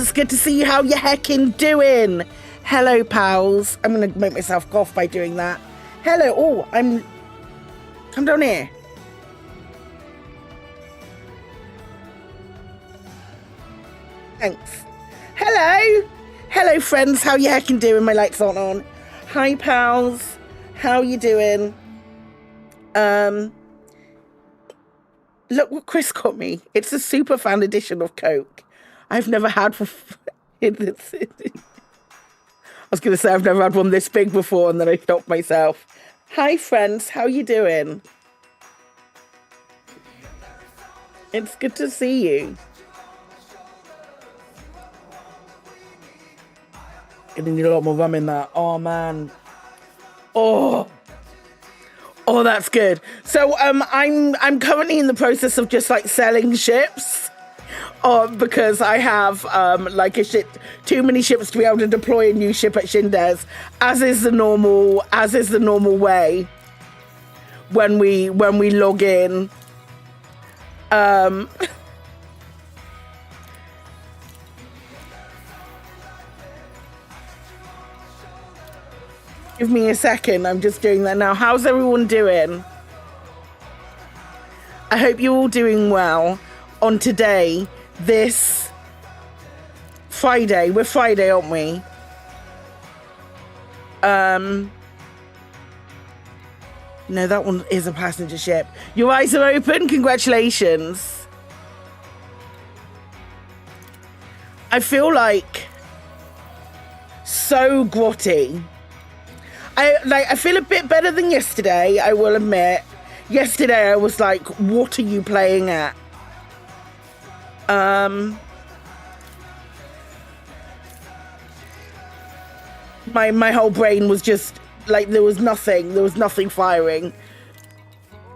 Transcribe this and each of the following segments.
It's good to see you. How you heckin' doing? Hello, pals. I'm gonna make myself cough by doing that. Hello. Oh, come down here. Thanks. Hello, friends. How you heckin' doing? My lights aren't on. Hi, pals. How you doing? Look what Chris got me. It's a super fan edition of Coke. I've never had in the city. I was going to say I've never had one this big before, and then I stopped myself. Hi, friends. How you doing? It's good to see you. Gonna need a lot more rum in that. Oh, man. Oh, that's good. So I'm currently in the process of just like selling ships, because I have too many ships to be able to deploy a new ship at Shindes, as is the normal way when we log in. Give me a second. I'm just doing that now. How's everyone doing? I hope you're all doing well on today, this Friday. We're Friday, aren't we? No, that one is a passenger ship. Your eyes are open. Congratulations. I feel like so grotty. I feel a bit better than yesterday, I will admit. Yesterday I was like, what are you playing at? My whole brain was just like, there was nothing firing.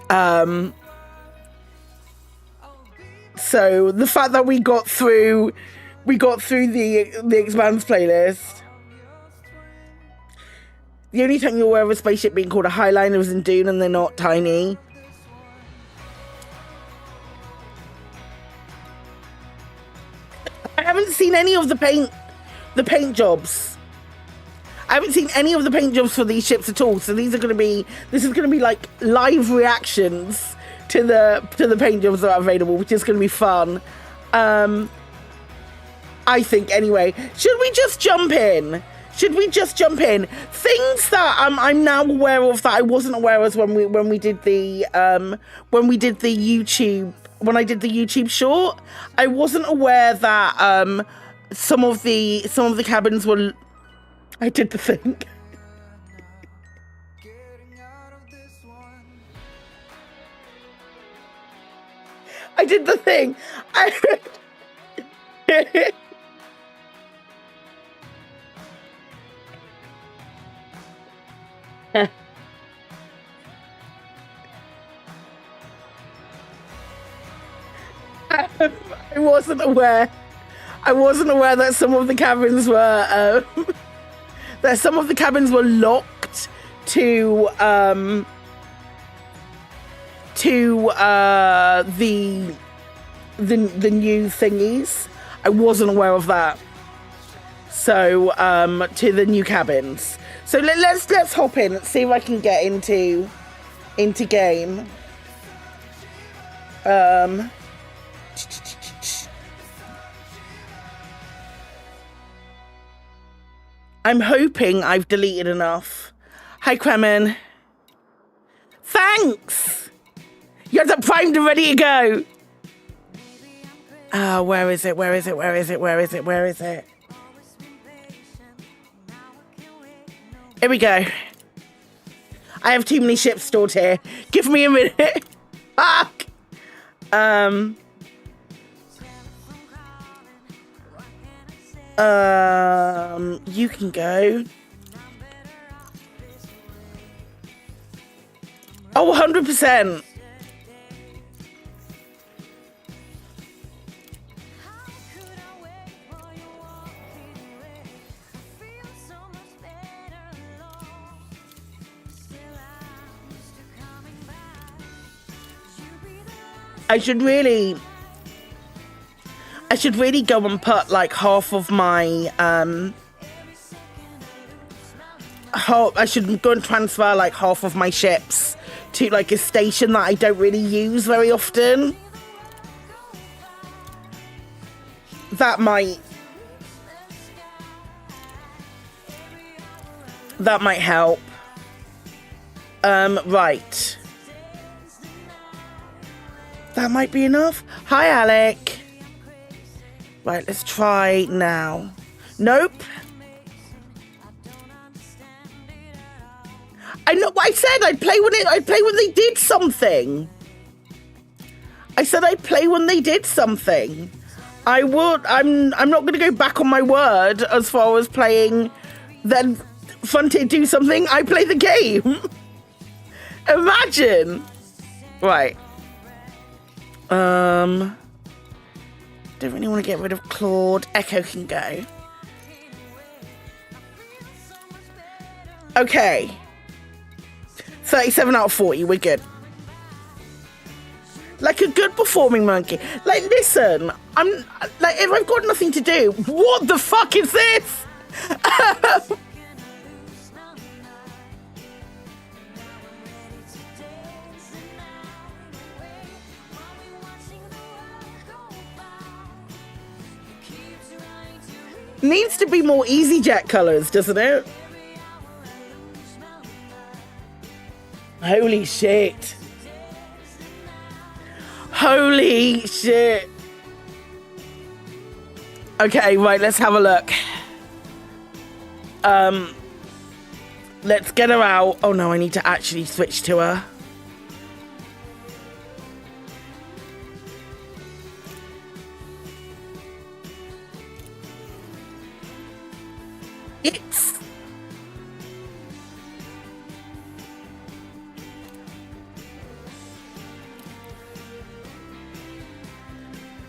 So the fact that we got through the Expanse playlist. The only time you're aware of a spaceship being called a Highliner is in Dune, and they're not tiny. I haven't seen any of the paint jobs. I haven't seen any of the paint jobs for these ships at all. So this is going to be like live reactions to the paint jobs that are available, which is going to be fun. I think anyway. Should we just jump in? Things that I'm now aware of that I wasn't aware of when I did the YouTube short. I wasn't aware that some of the cabins were. I did the thing. I did the thing. I wasn't aware that some of the cabins were locked to the new thingies. I wasn't aware of that. So to the new cabins. So let's hop in. Let's see if I can get into game. I'm hoping I've deleted enough. Hi, Kremen. Thanks! You're the primed and ready to go. Where is it? Here we go. I have too many ships stored here. Give me a minute. Fuck! You can go. Oh, 100%. I should should really go and put like half of my I should go and transfer like half of my ships to like a station that I don't really use very often. That might help. Right. That might be enough. Hi, Alec. Right, let's try now. Nope. I know what I said. I'd play when they did something. I said I'd play when they did something. I would. I'm not going to go back on my word as far as playing. Then Frontier do something. I play the game. Imagine. Right. Don't really want to get rid of Claude. Echo can go. Okay. 37 out of 40. We're good. Like a good performing monkey. Like, listen. I'm like, if I've got nothing to do, what the fuck is this? Needs to be more EasyJet colors, doesn't it? Holy shit. Holy shit. Okay, right, let's have a look. Let's get her out. Oh no, I need to actually switch to her. It's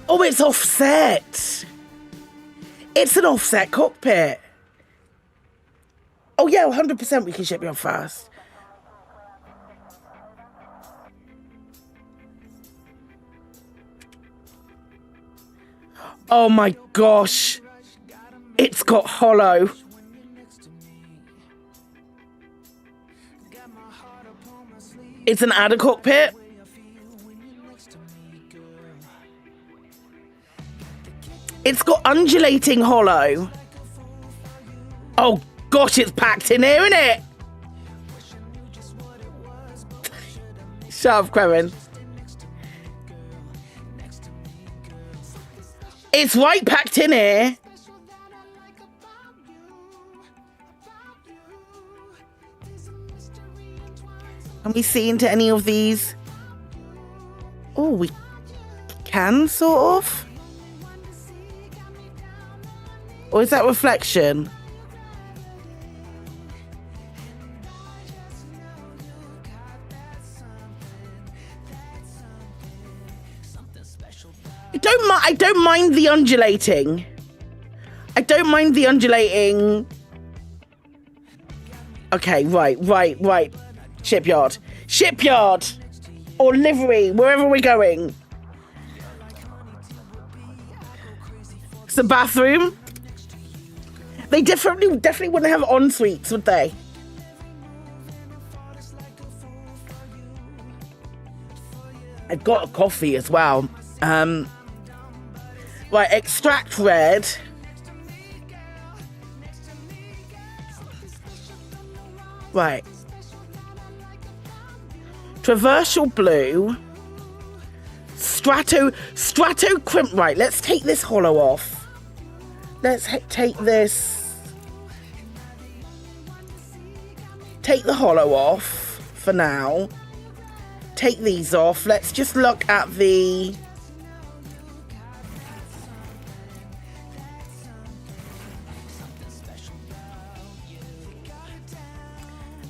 oh, it's offset. It's an offset cockpit. Oh yeah, 100% we can ship you on fast. Oh my gosh. It's got hollow. It's an adder cockpit. It's got undulating hollow. Oh gosh, it's packed in here, isn't it? Shut up, Kevin. It's right packed in here. Can we see into any of these? Oh, we can, sort of. Or is that reflection? I don't mind the undulating. I don't mind the undulating. Okay, right. Shipyard. Or livery, wherever we're going. It's a bathroom. They definitely wouldn't have en-suites, would they? I've got a coffee as well. Right, extract red. Right. Traversal blue. Strato crimp. Right, let's take this hollow off. Let's take this. Take the hollow off for now. Take these off. Let's just look at the...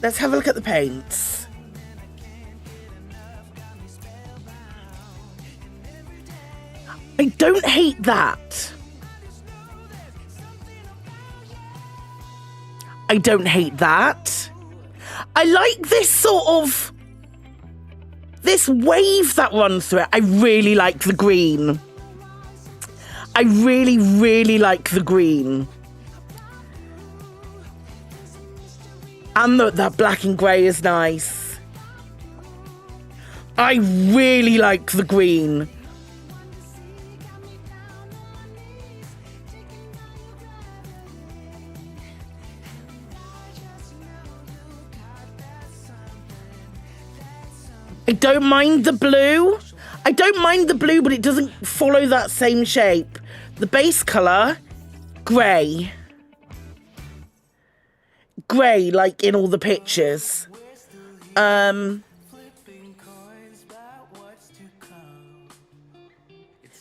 Let's have a look at the paints. I don't hate that. I don't hate that. I like this sort of... this wave that runs through it. I really like the green. I really, really like the green. And that black and grey is nice. I really like the green. I don't mind the blue. I don't mind the blue, but it doesn't follow that same shape. The base colour, grey. Grey, like in all the pictures.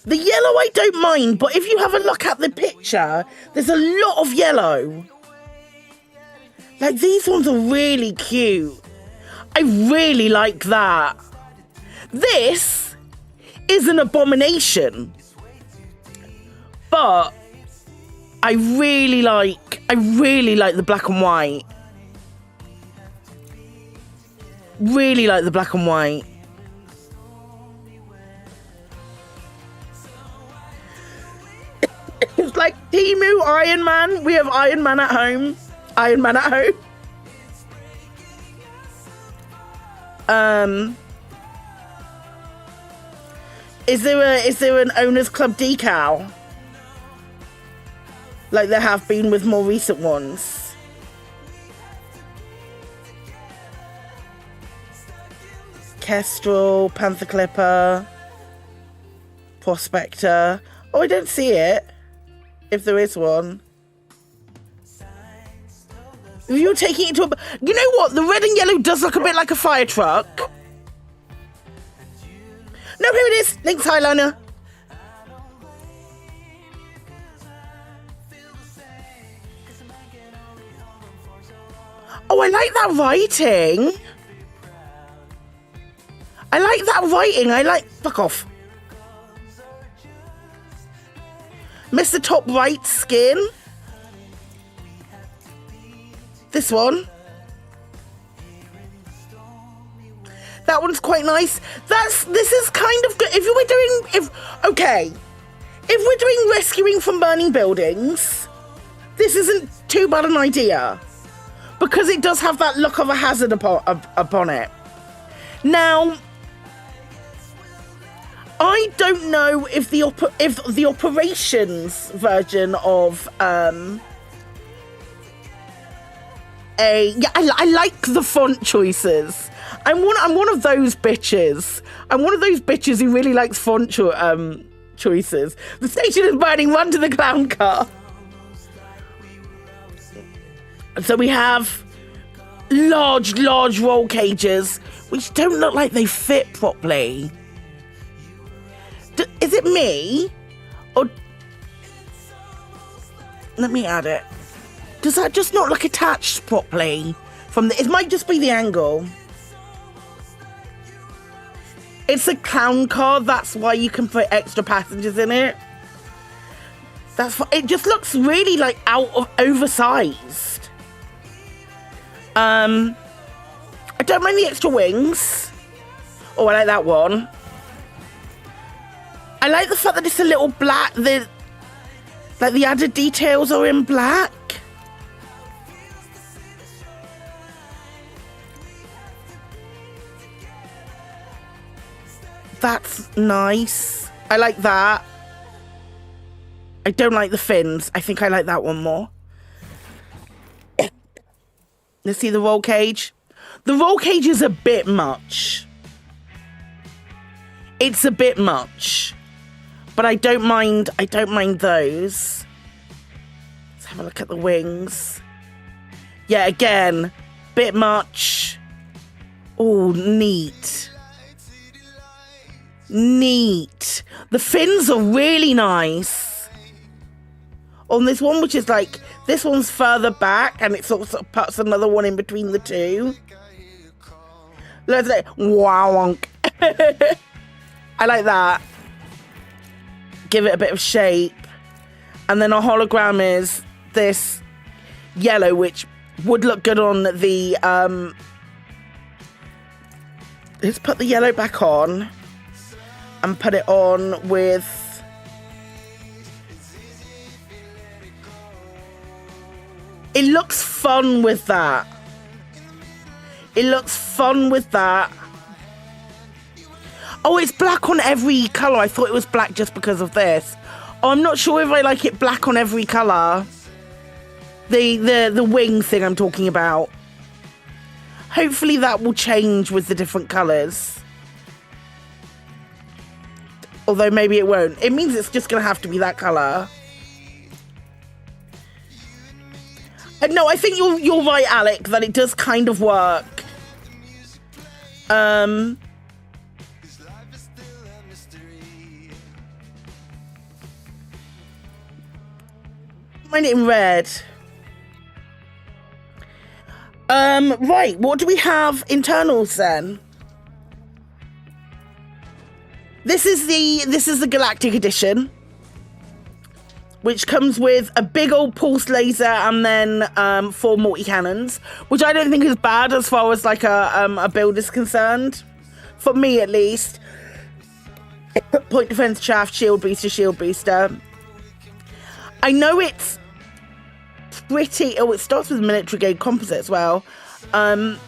The yellow I don't mind, but if you have a look at the picture, there's a lot of yellow. Like, these ones are really cute. I really like that. This is an abomination. But I really like the black and white. Really like the black and white. It's like Temu Iron Man. We have Iron Man at home. Iron Man at home. Is there an owners club decal? Like there have been with more recent ones. Kestrel, Panther Clipper, Prospector. Oh, I don't see it. If there is one. If you're taking it to a... You know what? The red and yellow does look a bit like a fire truck. No, here it is. Lynx Highliner. Oh, I like that writing. I like that writing. I like... Fuck off. Mr. Top Right skin. This one. That one's quite nice. This is kind of good. If we're doing rescuing from burning buildings, this isn't too bad an idea. Because it does have that look of a hazard upon it. Now, I don't know if the operations version of I like the font choices. I'm one of those bitches. I'm one of those bitches who really likes font choices. The station is burning. Run to the clown car. So we have large roll cages, which don't look like they fit properly. Is it me? Or... Let me add it. Does that just not look attached properly? It might just be the angle. It's a clown car, that's why you can put extra passengers in it. It just looks really like oversized. I don't mind the extra wings. Oh, I like that one. I like the fact that it's a little black. The added details are in black. That's nice. I like that. I don't like the fins. I think I like that one more. Let's see the roll cage. The roll cage is a bit much. It's a bit much. But I don't mind those. Let's have a look at the wings. Yeah, again, bit much. Oh, neat. Neat. The fins are really nice. On this one, which is like, this one's further back and it sort of puts another one in between the two. Let's say, wow. I like that. Give it a bit of shape. And then our hologram is this yellow, which would look good on the, let's put the yellow back on and put it on with It looks fun with that. It looks fun with that. Oh, it's black on every colour. I thought it was black just because of this. Oh, I'm not sure if I like it black on every colour. The wing thing I'm talking about. Hopefully that will change with the different colours. Although maybe it won't. It means it's just going to have to be that colour. No, I think you're right, Alec, that it does kind of work. Find it in red. Right, what do we have internals then? This is the Galactic edition, which comes with a big old pulse laser and then 4 multi-cannons, which I don't think is bad as far as like a build is concerned. For me, at least. Point defense shaft, shield booster. I know it's pretty... Oh, it starts with military grade composite as well. I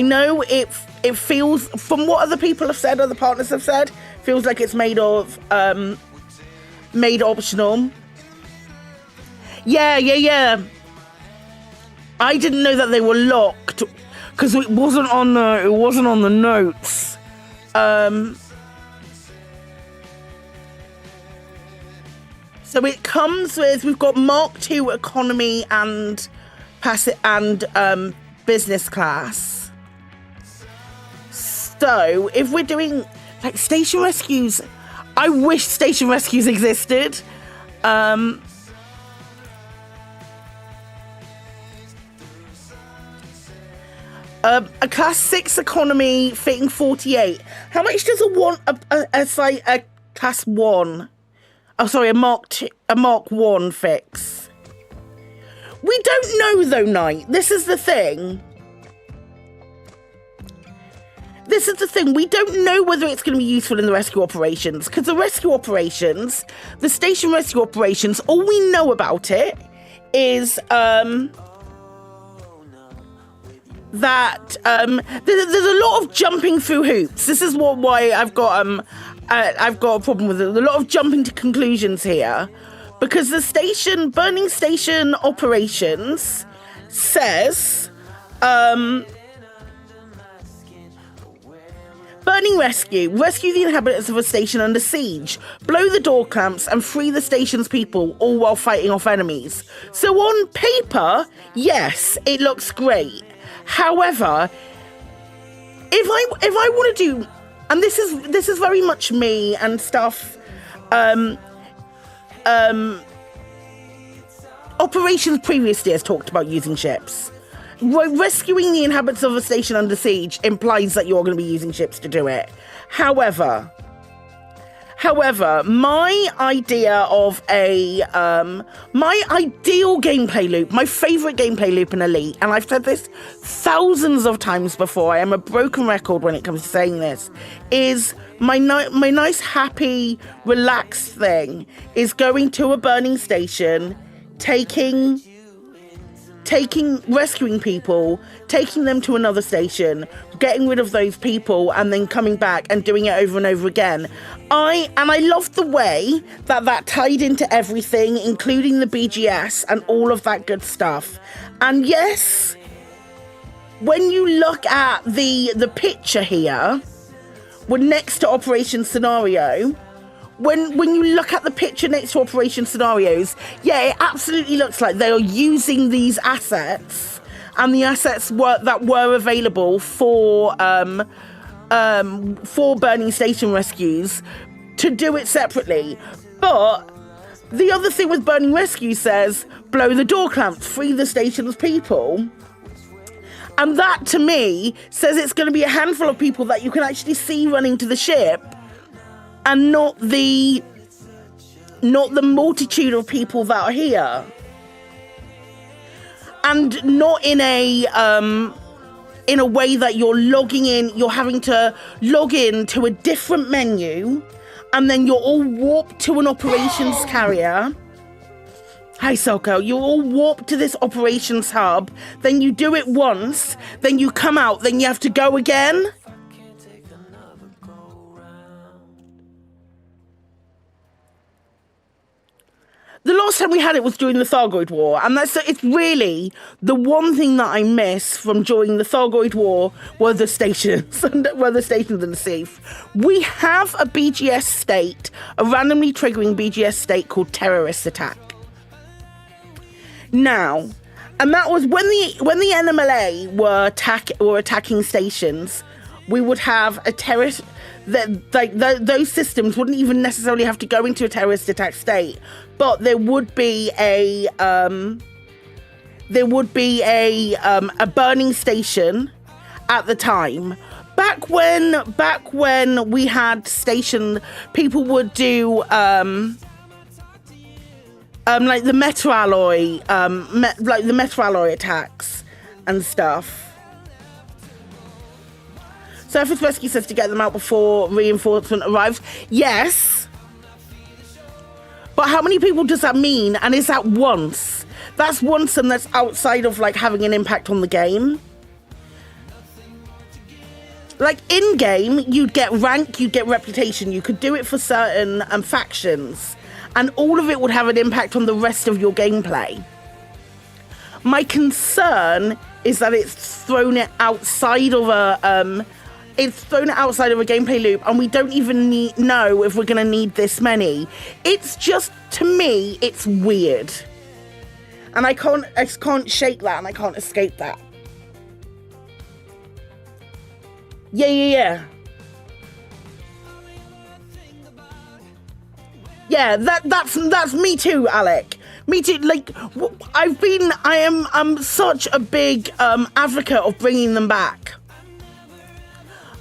know it feels, from what other people have said, other partners have said, feels like it's made of... made optional. Yeah. I didn't know that they were locked because it wasn't on the notes. So it comes with, we've got Mark II economy and business class. So if we're doing like station rescues, I wish station rescues existed. A class 6 economy fitting 48. How much does a class 1? Oh, sorry, a Mark 1 fix? We don't know though, Knight. This is the thing. We don't know whether it's going to be useful in the rescue operations, because the station rescue operations, all we know about it is that there's a lot of jumping through hoops. This is why I've got a problem with it. A lot of jumping to conclusions here, because the burning station operations says burning rescue the inhabitants of a station under siege, blow the door clamps and free the station's people, all while fighting off enemies. So on paper, yes, it looks great. However, if I want to do, and this is very much me and stuff, operations previously has talked about using ships. Rescuing the inhabitants of a station under siege implies that you're going to be using ships to do it. However, my idea of my ideal gameplay loop, my favorite gameplay loop in Elite, and I've said this thousands of times before, I am a broken record when it comes to saying this, is my nice, happy, relaxed thing is going to a burning station, rescuing people, taking them to another station, getting rid of those people, and then coming back and doing it over and over again. I loved the way that tied into everything, including the BGS and all of that good stuff. And yes, when you look at the picture here, we're next to Operation Scenario. When you look at the picture next to Operation Scenarios, yeah, it absolutely looks like they are using these assets and the assets that were available for burning station rescues to do it separately. But the other thing with burning rescue says, blow the door clamps, free the station's people. And that, to me, says it's going to be a handful of people that you can actually see running to the ship, and not the multitude of people that are here, and not in a way that you're logging in. You're having to log in to a different menu, and then you're all warped to an operations carrier, Hi, Soko. You all warp to this operations hub, then you do it once, then you come out, then you have to go again. The last time we had it was during the Thargoid War, and it's really the one thing that I miss from during the Thargoid War were the stations, and the safe. We have a BGS state, a randomly triggering BGS state called terrorist attack. Now, and that was when the NMLA were attacking stations, we would have a terrorist. Those systems wouldn't even necessarily have to go into a terrorist attack state, but there would be a burning station at the time. Back when we had station, people would do like the metal alloy, like the metal alloy attacks and stuff. Surface Rescue says to get them out before reinforcement arrives. Yes. But how many people does that mean? And is that once? That's once, and that's outside of like having an impact on the game. Like in game, you'd get rank, you'd get reputation. You could do it for certain factions, and all of it would have an impact on the rest of your gameplay. My concern is that it's thrown it outside of a gameplay loop, and we don't even know if we're going to need this many. It's just, to me, it's weird. And I can't shake that, and I can't escape that. Yeah. Yeah, that's me too, Alec. Me too. Like, I'm such a big advocate of bringing them back.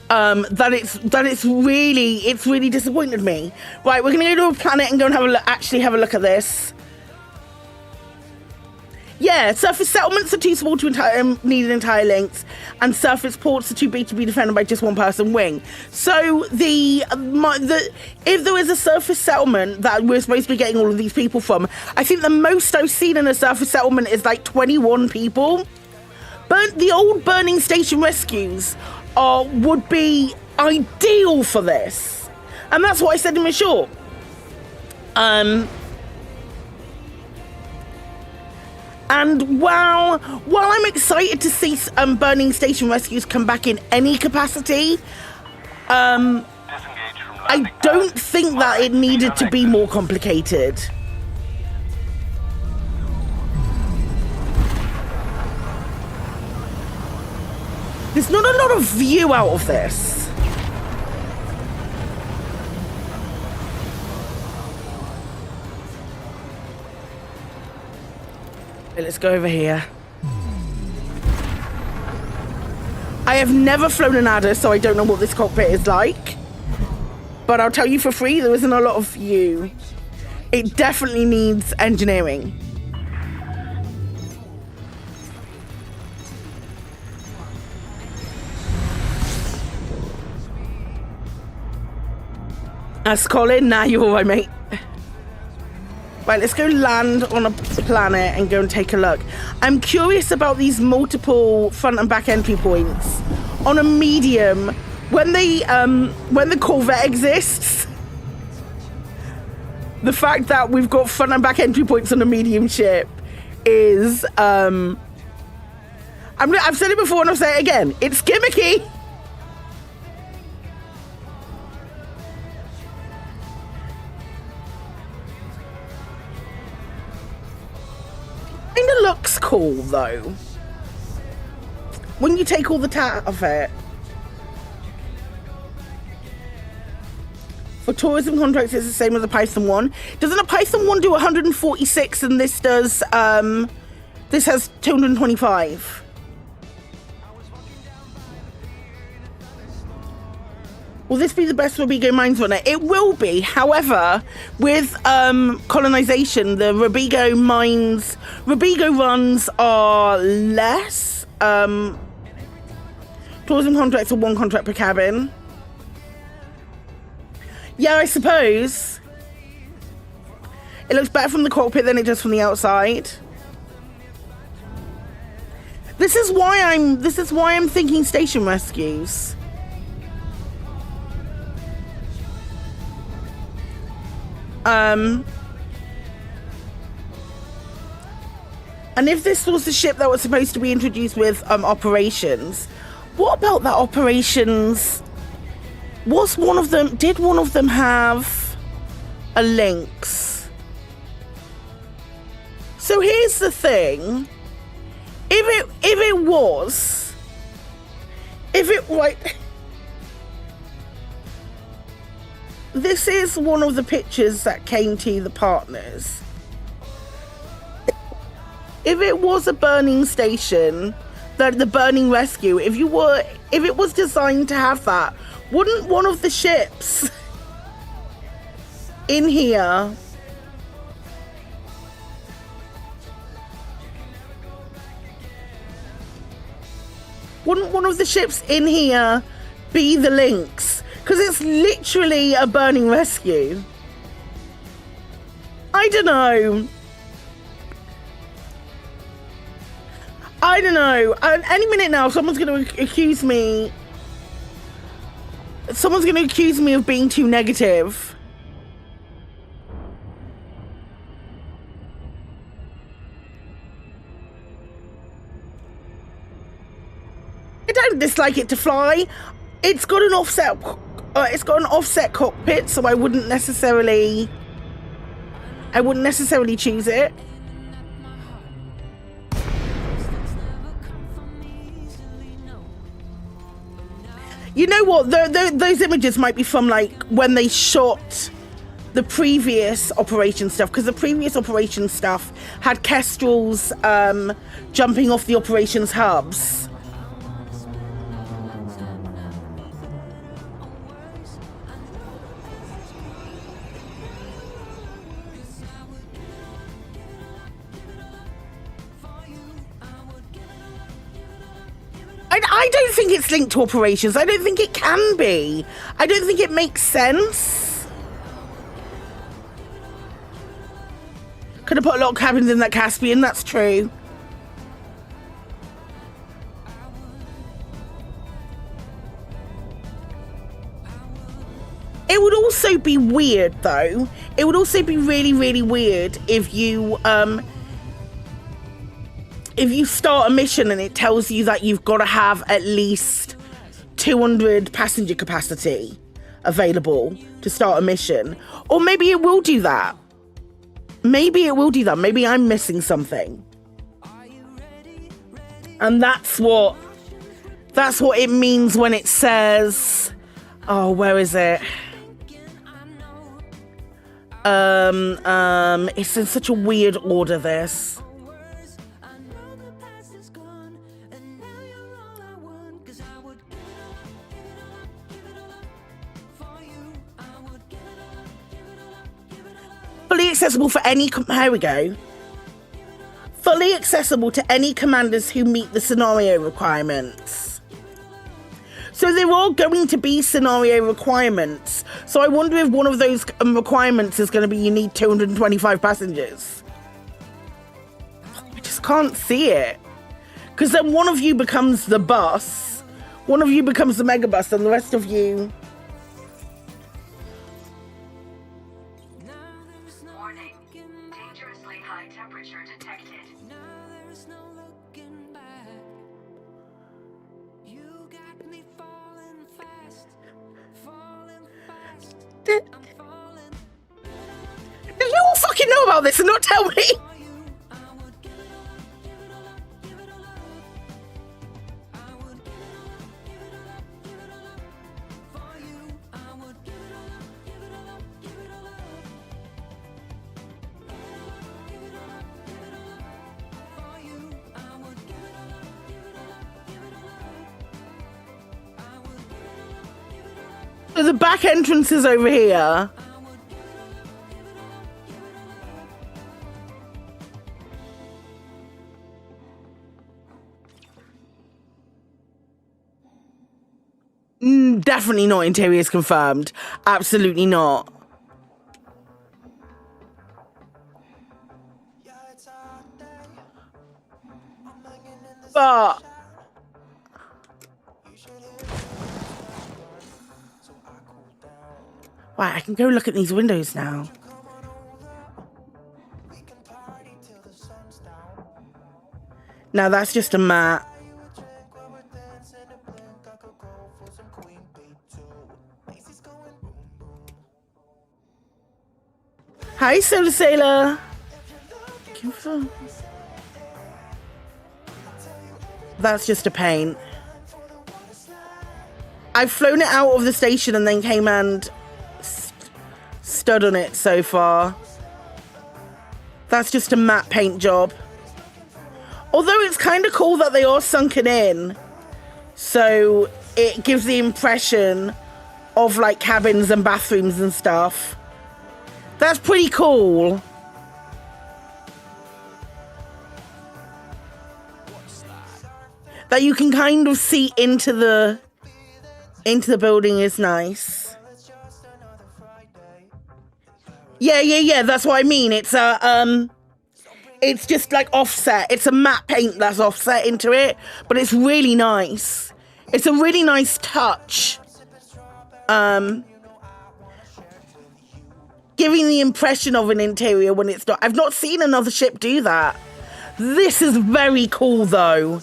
That it's really disappointed me. Right, we're gonna go to a planet and go and have a look at this. Yeah, surface settlements are too small to need entire links, and surface ports are too big to be defended by just one person wing. So if there is a surface settlement that we're supposed to be getting all of these people from, I think the most I've seen in a surface settlement is like 21 people. But the old burning station rescues would be ideal for this, and that's what I said in my short. And while I'm excited to see burning station rescues come back in any capacity, I don't think that it needed to be more complicated. There's not a lot of view out of this. Let's go over here. I have never flown an adder, so I don't know what this cockpit is like. But I'll tell you for free, there isn't a lot of view. It definitely needs engineering. Colin, nah, you're all right, mate. Right, let's go land on a planet and go and take a look. I'm curious about these multiple front and back entry points on a medium. When the Corvette exists, the fact that we've got front and back entry points on a medium ship is I've said it before and I'll say it again. It's gimmicky. Kinda looks cool though. When you take all the tat off it. For tourism contracts, it's the same as a Python 1. Doesn't a Python 1 do 146 and this does, this has 225? Will this be the best Robigo mines runner? It will be. However, with colonization, the Robigo runs are less. Tourism contracts are 1 contract per cabin. Yeah, I suppose. It looks better from the cockpit than it does from the outside. This is why I'm thinking station rescues. And if this was the ship that was supposed to be introduced with operations, what about that operations? Was one of them, did one of them have a Lynx? So here's the thing. If it like, this is one of the pictures that came to the partners. If it was a burning station, the burning rescue, if it was designed to have that, wouldn't one of the ships in here be the Lynx? Because it's literally a burning rescue. I don't know. Any minute now, someone's going to accuse me. Someone's going to accuse me of being too negative. I don't dislike it to fly. It's got an offset. It's got an offset cockpit, so I wouldn't necessarily choose it. You know what? Those images might be from like when they shot the previous operation stuff, because the previous operation stuff had kestrels jumping off the operations hubs. I don't think it's linked to operations. I don't think it can be. I don't think it makes sense. Could have put a lot of cabins in that Caspian, that's true. It would also be weird, though. It would also be really, really weird if you start a mission and it tells you that you've got to have at least 200 passenger capacity available to start a mission. Or maybe it will do that. Maybe it will do that. Maybe I'm missing something. And that's what it means when it says, oh, where is it? It's in such a weird order, this. Fully accessible for any, here we go. Fully accessible to any commanders who meet the scenario requirements. So there are going to be scenario requirements. So I wonder if one of those requirements is going to be you need 225 passengers. I just can't see it. Because then one of you becomes the bus, one of you becomes the mega bus, and the rest of you... Did you all fucking know about this and not tell me? So the back entrance is over here. Definitely not interiors confirmed. Absolutely not. But right, I can go look at these windows now. Now that's just a mat. Hi, Solar Sailor. That's just a paint. I've flown it out of the station and then came and stood on it so far. That's just a matte paint job. Although it's kind of cool that they are sunken in. So it gives the impression of like cabins and bathrooms and stuff. That's pretty cool. That you can kind of see into the building is nice. Yeah, that's what I mean. It's a it's just like offset. It's a matte paint that's offset into it, but it's really nice. It's a really nice touch. Giving the impression of an interior when it's not. I've not seen another ship do that. This is very cool though.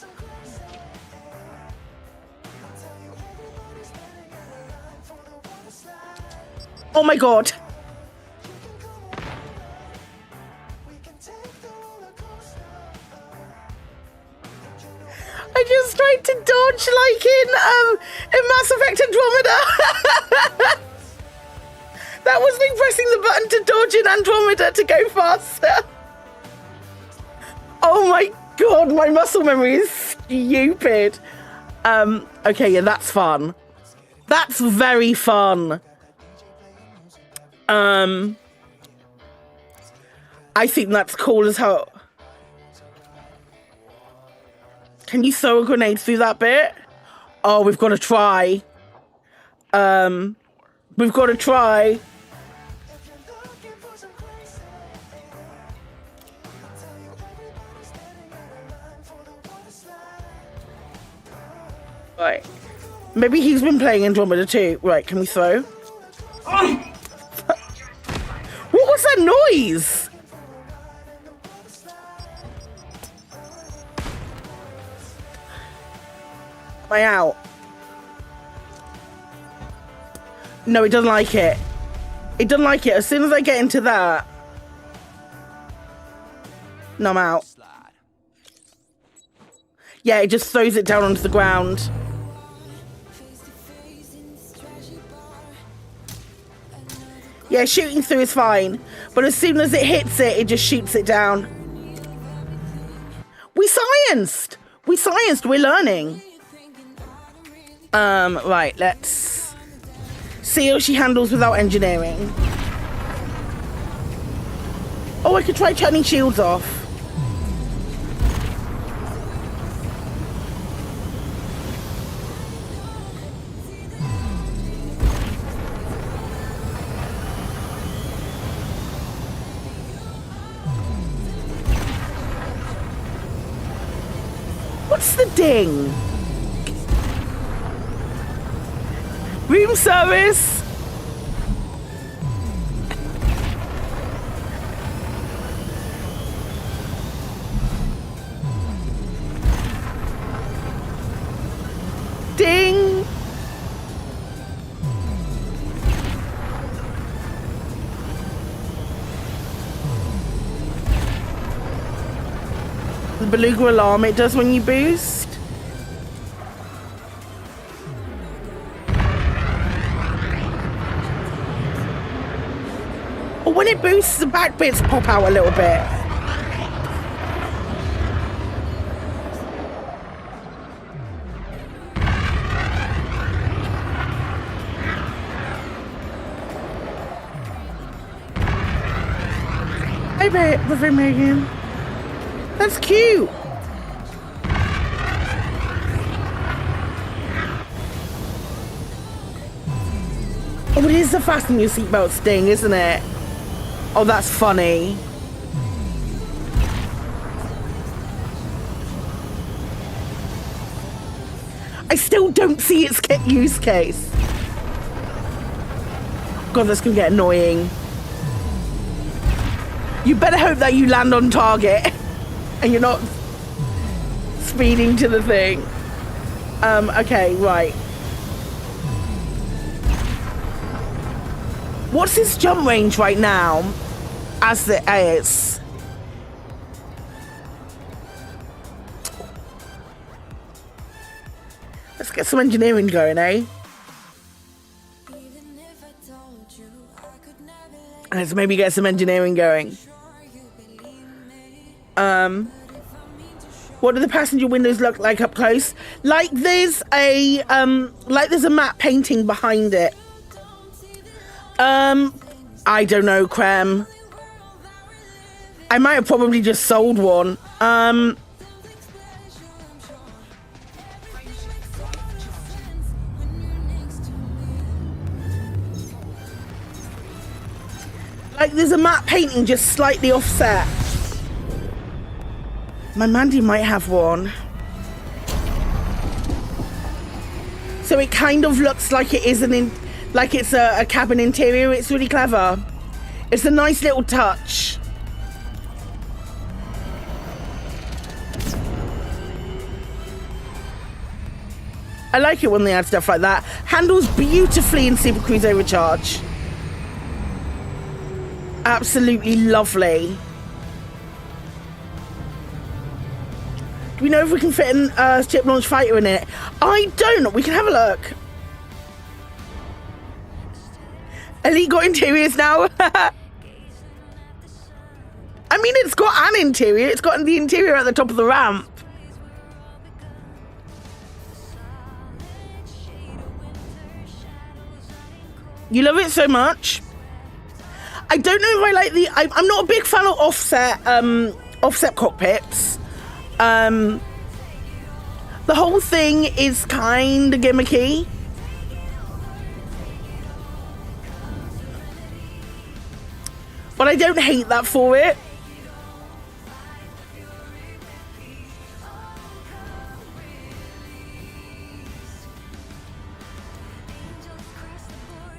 Oh my god. I just tried to dodge like in Mass Effect Andromeda. That was me pressing the button to dodge in Andromeda to go faster. Oh my god, my muscle memory is stupid. Okay, yeah, that's fun. That's very fun. I think that's cool as hell. Can you throw a grenade through that bit? Oh, we've got to try. We've got to try. Right. Maybe he's been playing Andromeda too. Right, can we throw? What was that noise? Am I out? No, it doesn't like it. It doesn't like it. As soon as I get into that. No, I'm out. Yeah, it just throws it down onto the ground. Yeah, shooting through is fine. But as soon as it hits it, it just shoots it down. We scienced! We scienced, we're learning. Right, let's see how she handles without engineering. Oh, I could try turning shields off. What's the ding? Room service. Ding. The beluga alarm it does when you boost. Or when it boosts, the back bits pop out a little bit. Hey, babe, Megan. That's cute. Oh, it is the fasten your seatbelt sting, isn't it? Oh, that's funny. I still don't see its use case. God, that's gonna get annoying. You better hope that you land on target and you're not speeding to the thing. Okay, right. What's his jump range right now? As it is. Let's get some engineering going, eh? Let's maybe get some engineering going. What do the passenger windows look like up close? Like there's a matte painting behind it. I don't know, Creme. I might have probably just sold one. Like there's a matte painting just slightly offset. My Mandy might have one. So it kind of looks like it is like it's a cabin interior. It's really clever. It's a nice little touch. I like it when they add stuff like that. Handles beautifully in Super Cruise Overcharge. Absolutely lovely. Do we know if we can fit a ship launch fighter in it? I don't. We can have a look. Elite got interiors now. I mean, it's got an interior. It's got the interior at the top of the ramp. You love it so much. I don't know if I like I'm not a big fan of offset cockpits. The whole thing is kind of gimmicky. But I don't hate that for it.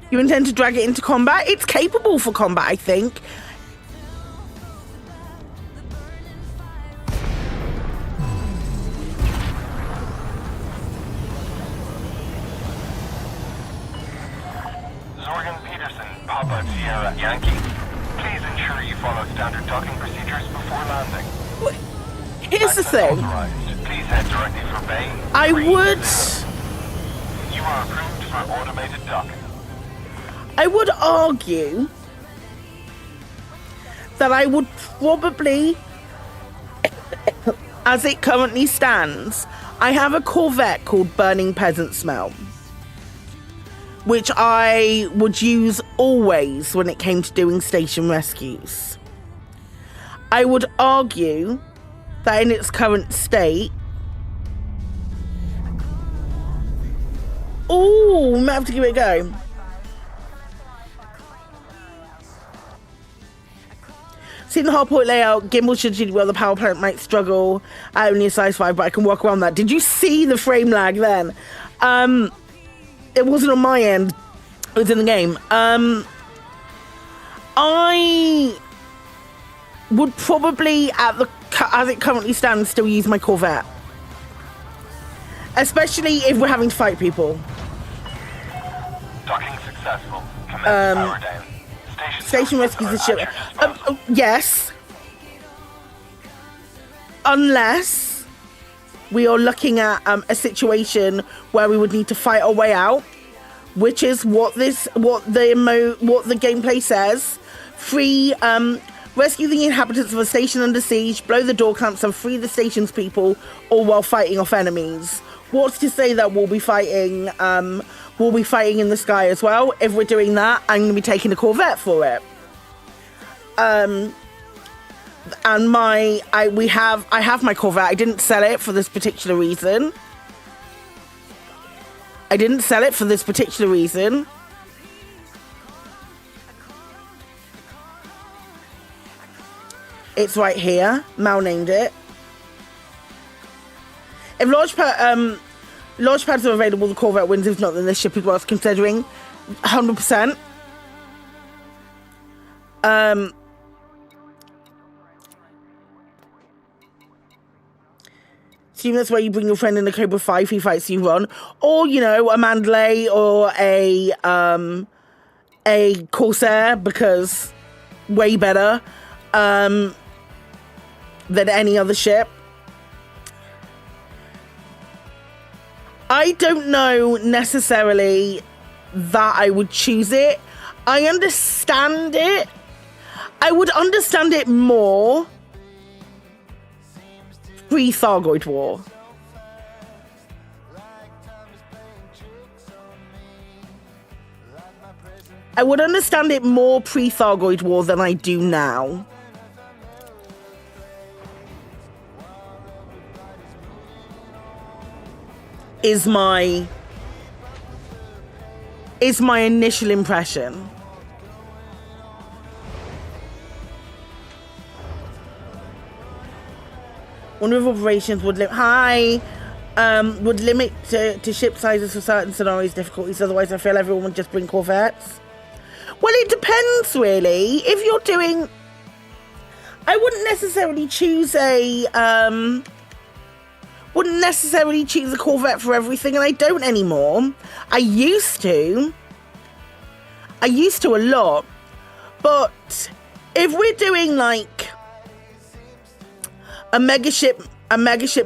You intend to drag it into combat? It's capable for combat, I think. Zorgan Peterson, Papa Sierra Yankee. Please ensure you follow standard docking procedures before landing. Here's the thing. Please head directly for Bay. I would... You are approved for automated docking. I would argue that I would probably, as it currently stands, I have a Corvette called Burning Peasant Smell, which I would use always when it came to doing station rescues. I would argue that in its current state... Ooh, we might have to give it a go. Seeing the hardport layout, gimbal should do well, the power plant might struggle. I only a size 5, but I can work around that. Did you see the frame lag then? It wasn't on my end. It was in the game. I would probably, as it currently stands, still use my Corvette. Especially if we're having to fight people. Docking successful. Commence power down. Station rescues the ship. Yes. Unless we are looking at a situation where we would need to fight our way out, which is what the gameplay says. Rescue the inhabitants of a station under siege, blow the door clamps and free the station's people, all while fighting off enemies. What's to say that we'll be fighting in the sky as well? If we're doing that, I'm going to be taking a Corvette for it. And I have my Corvette. I didn't sell it for this particular reason. It's right Launch pads are available. The Corvette wins. If not, then this ship is worth considering. 100%. Assume that's where you bring your friend in a Cobra 5, he fights you run. Or, you know, a Mandalay or a Corsair, because way better than any other ship. I don't know necessarily that I would choose it. I understand it. I would understand it more pre-Thargoid War. I would understand it more pre-Thargoid War than I do now. Is my initial impression. One of operations would would limit to ship sizes for certain scenarios difficulties. Otherwise, I feel everyone would just bring Corvettes. Well, it depends, really. If you're doing, I wouldn't necessarily choose a Corvette for everything, and I don't anymore. I used to a lot, but if we're doing like a megaship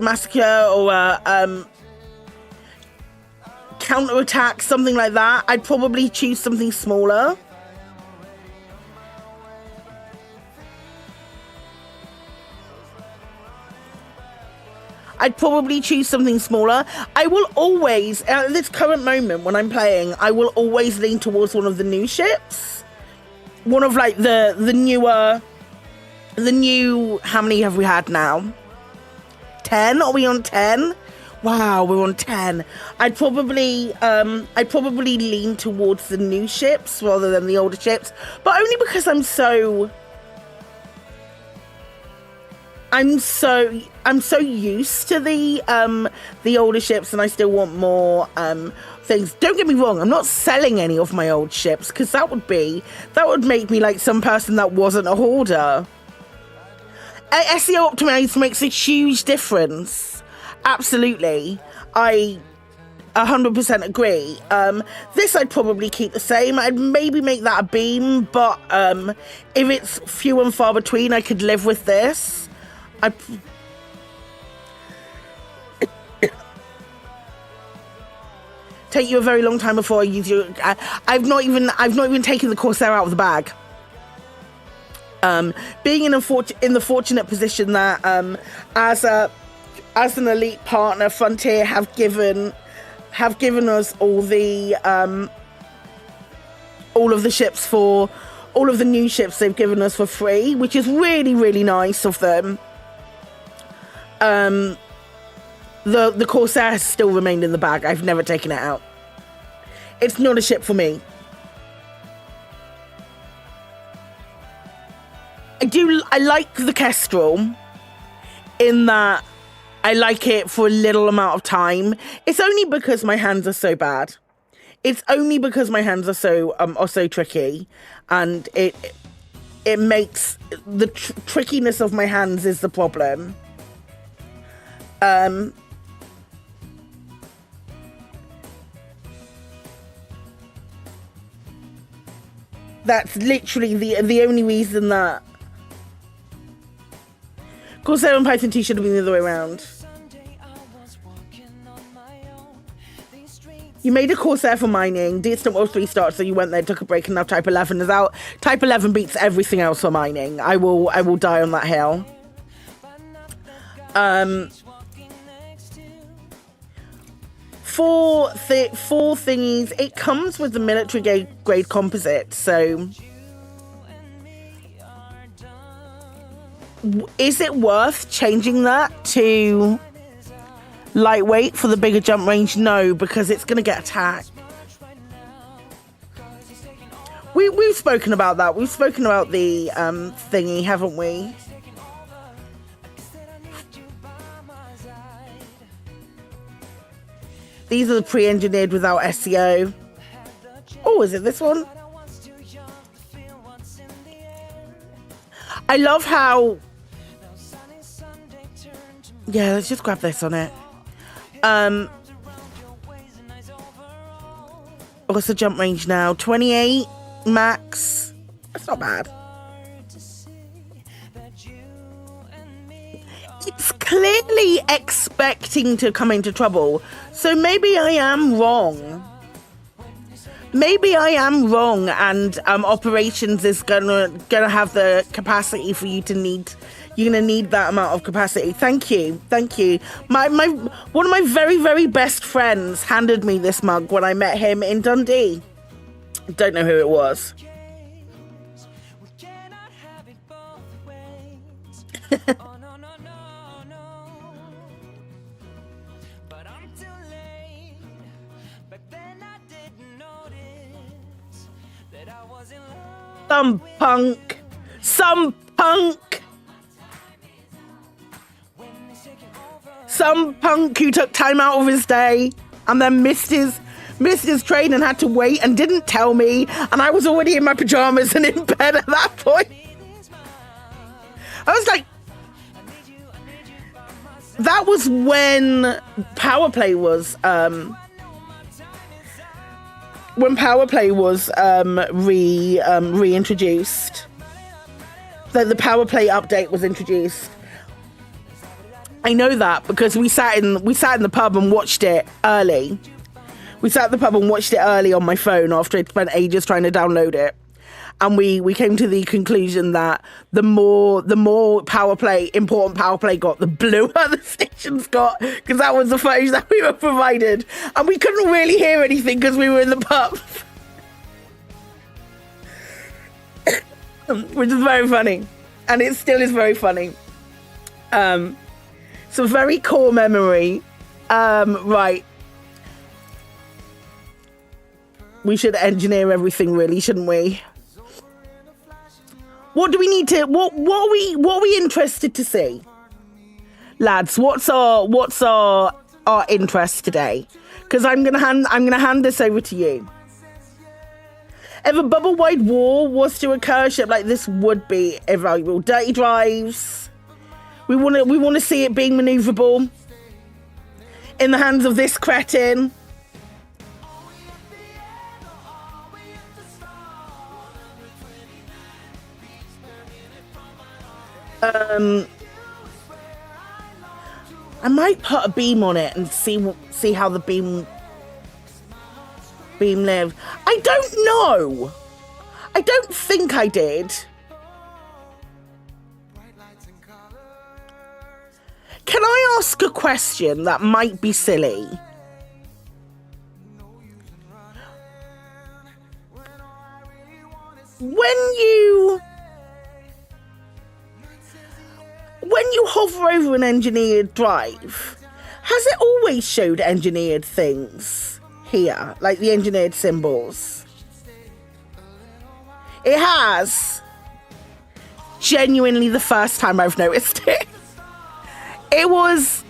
massacre or a counterattack, something like that, I'd probably choose something smaller. I'd probably choose something smaller. I will always, at this current moment when I'm playing, I will always lean towards one of the new ships. One of like the new, how many have we had now? 10? Are we on 10? Wow, we're on 10. I'd probably lean towards the new ships rather than the older ships, but only because I'm so used to the older ships, and I still want more things. Don't get me wrong, I'm not selling any of my old ships, because that would make me like some person that wasn't a hoarder. SEO optimized makes a huge difference. Absolutely. I 100% agree. This I'd probably keep the same. I'd maybe make that a beam, but if it's few and far between, I could live with this. Take you a very long time before I use you. I've not even taken the Corsair out of the bag. Being in the fortunate position that as an elite partner, Frontier have given us all of the ships for all of the new ships they've given us for free, which is really, really nice of them. The Corsair has still remained in the bag. I've never taken it out. It's not a ship for me. I like the Kestrel in that I like it for a little amount of time. It's only because my hands are so bad. It's only because my hands are so tricky, and it makes the trickiness of my hands is the problem. That's literally the only reason that Corsair and Python 2 should have been the other way around. You made a Corsair for mining. Distant World 3 starts, so you went there, took a break, and now Type 11 is out. Type 11 beats everything else for mining. I will die on that hill. For thingies, it comes with the military grade composite, so is it worth changing that to lightweight for the bigger jump range? No, because it's going to get attacked. We've spoken about that. We've spoken about the thingy, haven't we? These are the pre-engineered without SEO. Oh, is it this one? I love how... Yeah, let's just grab this on it. What's the jump range now? 28 max. That's not bad. It's clearly expecting to come into trouble. So maybe I am wrong. Maybe I am wrong, and operations is gonna have the capacity for you to need. You're gonna need that amount of capacity. Thank you. My one of my very, very best friends handed me this mug when I met him in Dundee. Don't know who it was. Some punk who took time out of his day and then missed his train and had to wait and didn't tell me, and I was already in my pajamas and in bed at that point. I was like, that was when Power Play was reintroduced. The Power Play update was introduced. I know that because we sat in the pub and watched it early. We sat in the pub and watched it early on my phone after I'd spent ages trying to download it. And we came to the conclusion that the more important Power Play got, the bluer the stations got, because that was the footage that we were provided. And we couldn't really hear anything because we were in the pub. Which is very funny. And it still is very funny. It's a very core memory. Right. We should engineer everything, really, shouldn't we? What do we need to... What are we interested to see? Lads, what's our interest today? Because I'm gonna hand this over to you. If a bubble-wide war was to occur, shit like this would be invaluable. Dirty drives. We want to see it being maneuverable in the hands of this cretin. I might put a beam on it and see how the beam lives. I don't know. I don't think I did. Can I ask a question that might be silly? When you hover over an engineered drive, has it always showed engineered things here, like the engineered symbols? It has. Genuinely the first time I've noticed it. It was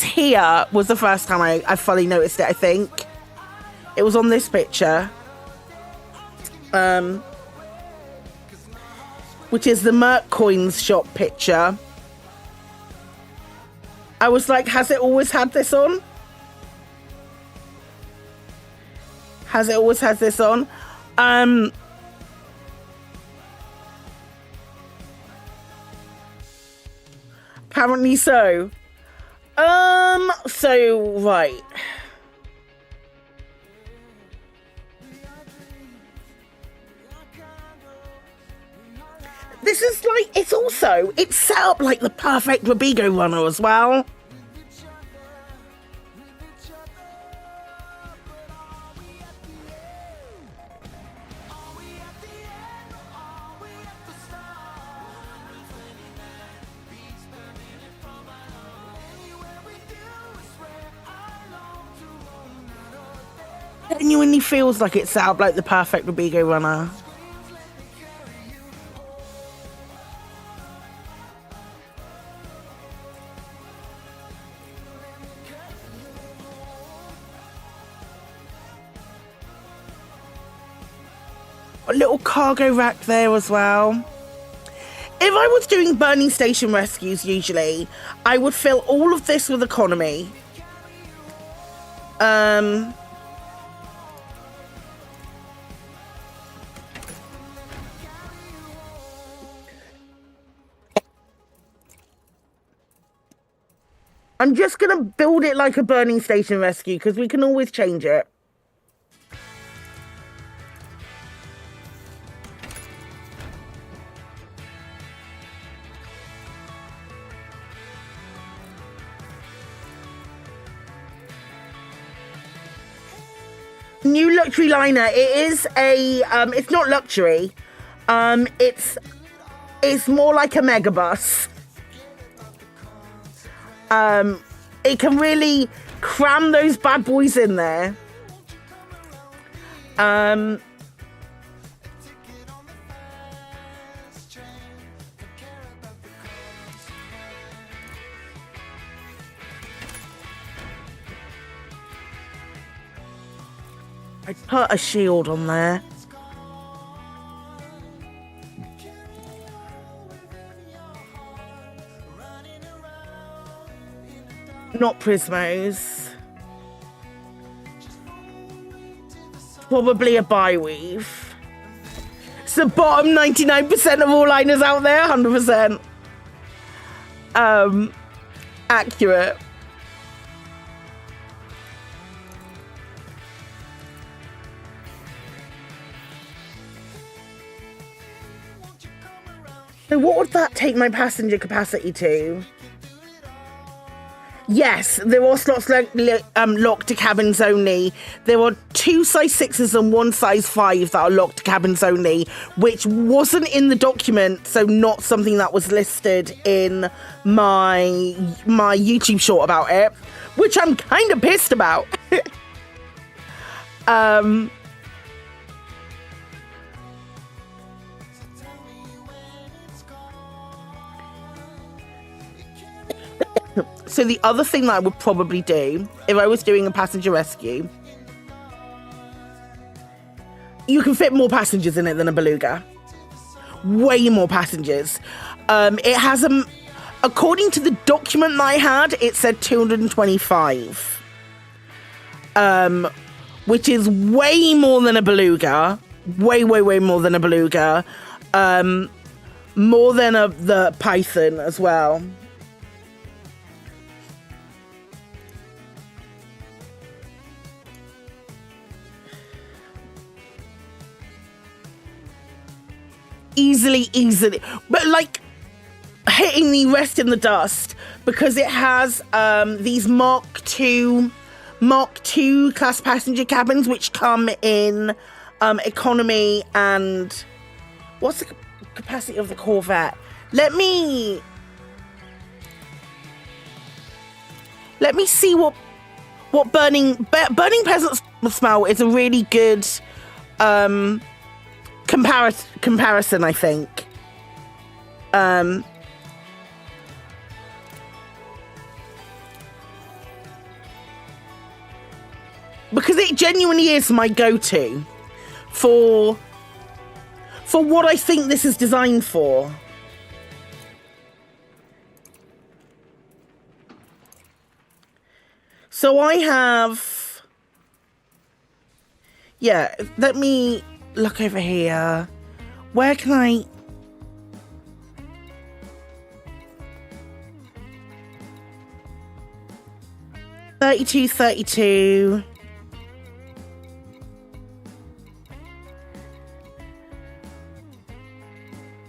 here was the first time I fully noticed it, I think. It was on this picture. Which is the Merc Coins shop picture. I was like, has it always had this on? Has it always had this on? Apparently so. So, right. This is like, it's set up like the perfect Robigo runner as well. Genuinely feels like it's set up like the perfect Robigo runner. A little cargo rack there as well. If I was doing burning station rescues, usually, I would fill all of this with economy. I'm just going to build it like a burning station rescue because we can always change it. New luxury liner. It is a it's not luxury. It's more like a megabus. It can really cram those bad boys in there. I put a shield on there. Not Prismos. Probably a bi-weave. It's the bottom 99% of all liners out there, 100%. Accurate. So what would that take my passenger capacity to? Yes, there are slots locked to cabins only. There are 2 size 6s and 1 size 5 that are locked to cabins only, which wasn't in the document, so not something that was listed in my YouTube short about it, which I'm kind of pissed about. So the other thing that I would probably do if I was doing a passenger rescue, you can fit more passengers in it than a beluga. Way more passengers. It has according to the document that I had, it said 225. Which is way more than a beluga. Way more than a beluga. More than the Python as well. Easily, but like hitting the rest in the dust because it has these Mark II class passenger cabins which come in economy and what's the capacity of the Corvette? Let me see what burning peasant smell is a really good comparison, I think. Because it genuinely is my go-to for what I think this is designed for. So I have, yeah, let me look over here. Where can I? $32.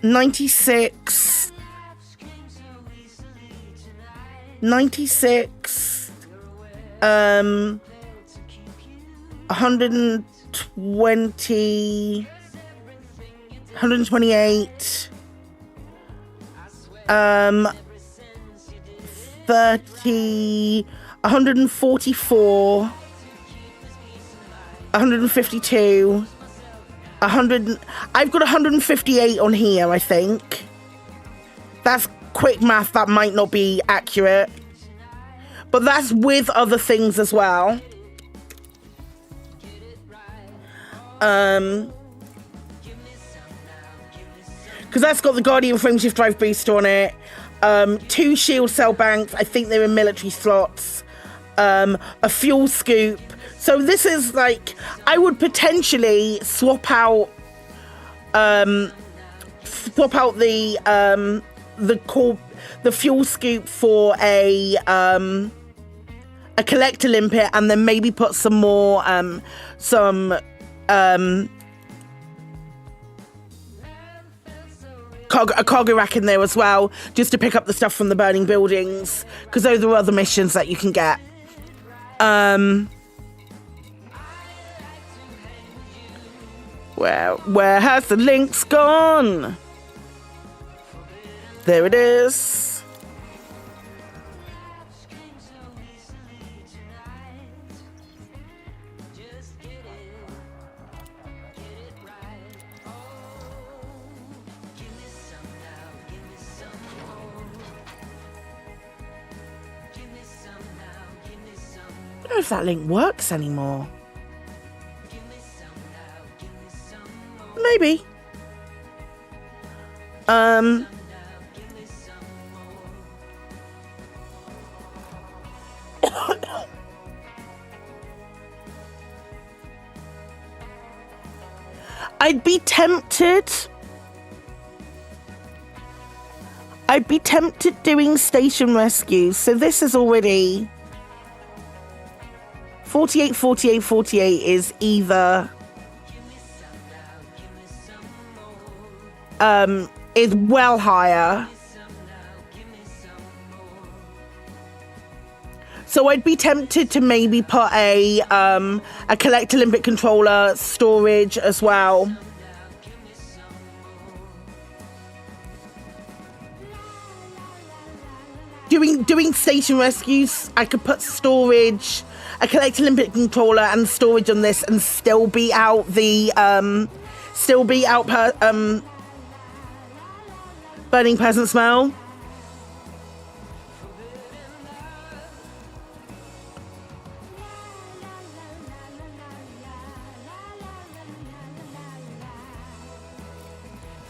96. 120. 128. 30. 144. 152. 100. I've got 158 on here, I think. That's quick math. That might not be accurate. But that's with other things as well. because that's got the Guardian frameshift drive booster on it. 2 shield cell banks. I think they're in military slots. A fuel scoop. So this is like, I would potentially swap out the fuel scoop for a collector limpet, and then maybe put some more a cargo rack in there as well, just to pick up the stuff from the burning buildings, because those are other missions that you can get. Where has the Lynx gone? There it is. I don't know if that link works anymore. Maybe. I'd be tempted doing station rescues. So this is already 48, 48, 48 is either is well higher. So I'd be tempted to maybe put a collector limpet controller storage as well. Doing station rescues, I could put storage, a collector limpet controller and storage on this, and still beat out the burning peasant smell.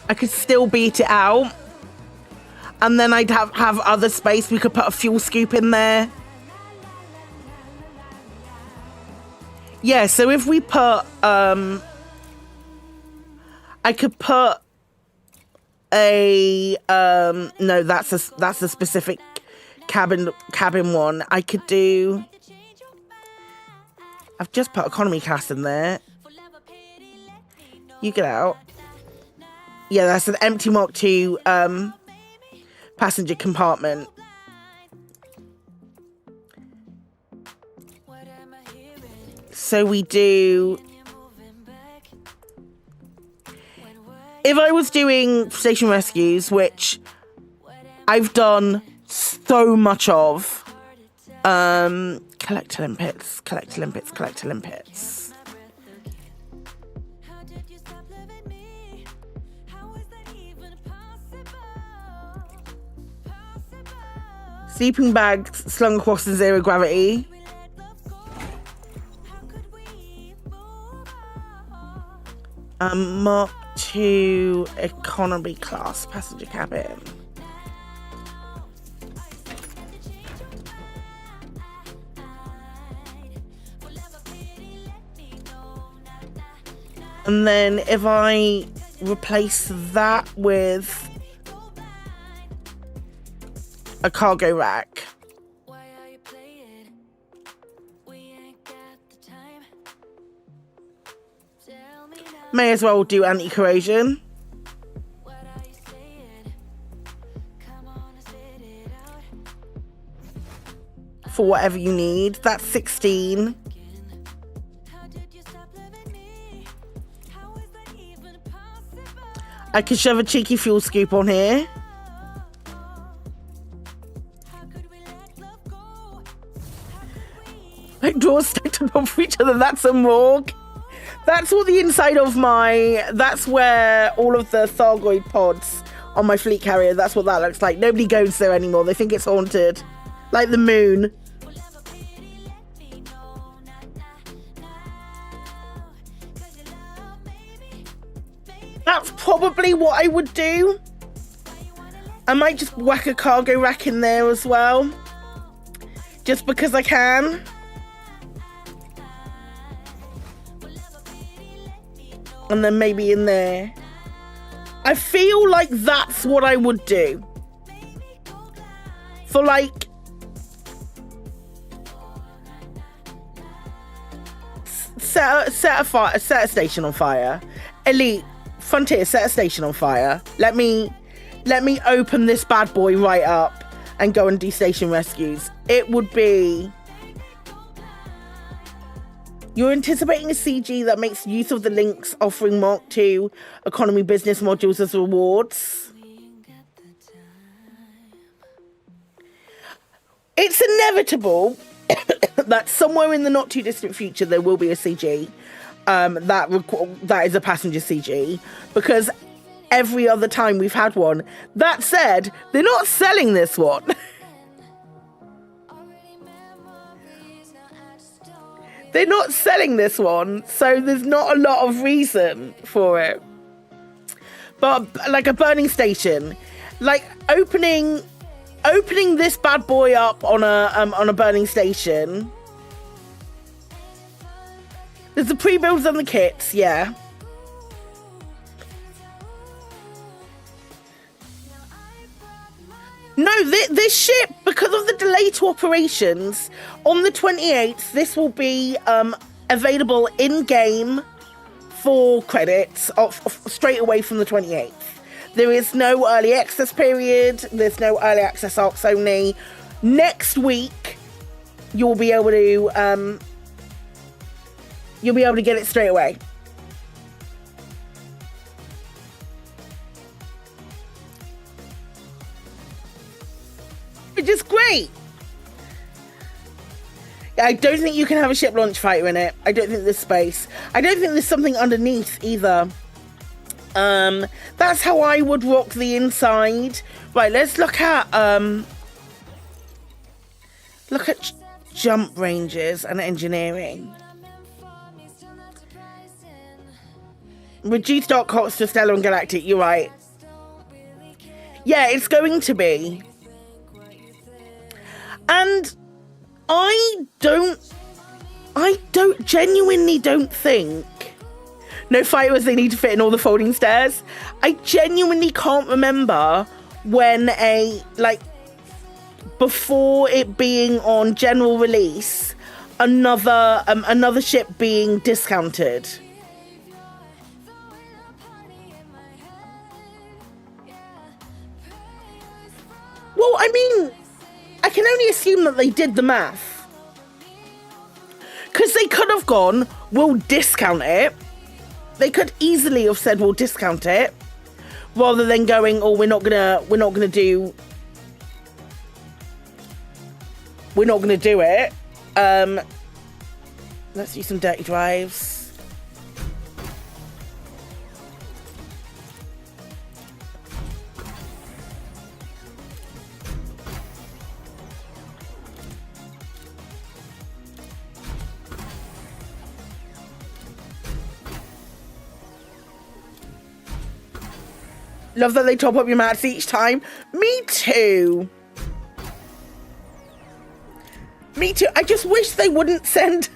I could still beat it out. And then I'd have other space. We could put a fuel scoop in there. Yeah, so if we put I could put a no, that's a specific cabin one. I could do, I've just put economy class in there. You get out. Yeah, that's an empty Mark II passenger compartment. So we do, if I was doing station rescues, which I've done so much of, collector limpets. Sleeping bags slung across in zero gravity. Mark II economy class passenger cabin. And then if I replace that with a cargo rack, may as well do anti-corrosion. For whatever you need. That's 16. I could shove a cheeky fuel scoop on here. Like drawers stacked on top of each other. That's a morgue. That's all the inside of my, that's where all of the Thargoid pods on my fleet carrier, that's what that looks like. Nobody goes there anymore. They think it's haunted. Like the moon. That's probably what I would do. I might just whack a cargo rack in there as well. Just because I can. And then maybe in there. I feel like that's what I would do. For like... Set a station on fire. Elite, Frontier, set a station on fire. Let me open this bad boy right up and go and do station rescues. It would be... You're anticipating a CG that makes use of the Lynx offering Mark II economy business modules as rewards. It's inevitable that somewhere in the not too distant future there will be a CG that is a passenger CG, because every other time we've had one. That said, they're not selling this one. They're not selling this one, so there's not a lot of reason for it. But like a burning station, like opening this bad boy up on a burning station. There's the pre-builds and the kits, yeah. No, this ship, because of the delay to operations, on the 28th, this will be available in-game for credits straight away from the 28th. There is no early access period. There's no early access arcs only. Next week, you'll be able to get it straight away. Which is great. I don't think you can have a ship launch fighter in it. I don't think there's space. I don't think there's something underneath either. That's how I would rock the inside. Right, let's look at jump ranges and engineering. Reduced arc costs to stellar and galactic. You're right. Yeah, it's going to be. And I genuinely don't think no fighters they need to fit in all the folding stairs. I genuinely can't remember when before it being on general release, another ship being discounted. Well, I mean, I can only assume that they did the math. Because they could have gone, we'll discount it. They could easily have said, we'll discount it. Rather than going, oh, we're not gonna do it. Let's do some dirty drives. Love that they top up your mats each time. Me too. Me too. I just wish they wouldn't send...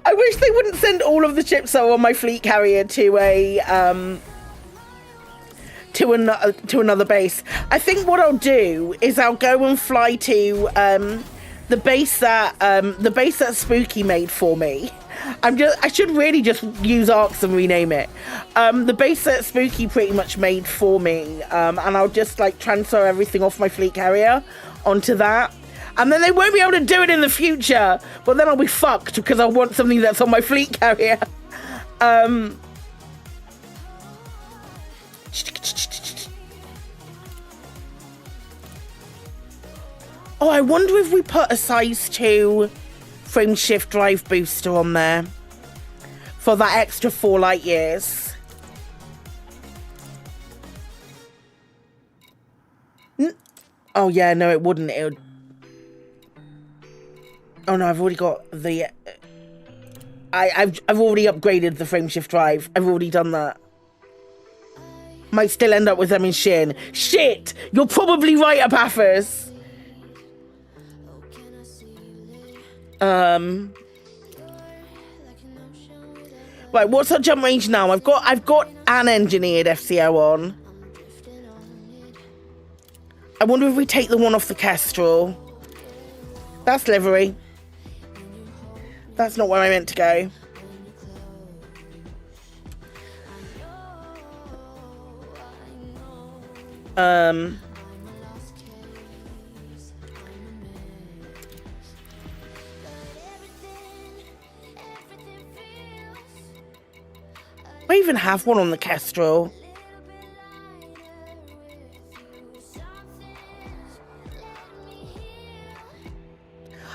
I wish they wouldn't send all of the ships that are on my fleet carrier to another base. I think what I'll do is I'll go and fly to the base that Spooky made for me. I should really just use arcs and rename it. The base that Spooky pretty much made for me, and I'll just like transfer everything off my fleet carrier onto that. And then they won't be able to do it in the future, but then I'll be fucked because I want something that's on my fleet carrier. Oh, I wonder if we put a size 2 frame shift drive booster on there for that extra 4 light years. Oh yeah, no, it wouldn't. It would. Oh no, I've already got the. I've already upgraded the frame shift drive. I've already done that. Might still end up with them in Shin. Shit! You're probably right, Apathas. Right, what's our jump range now? I've got an engineered FCO on. I wonder if we take the one off the Kestrel. That's livery. That's not where I meant to go. I even have one on the Kestrel.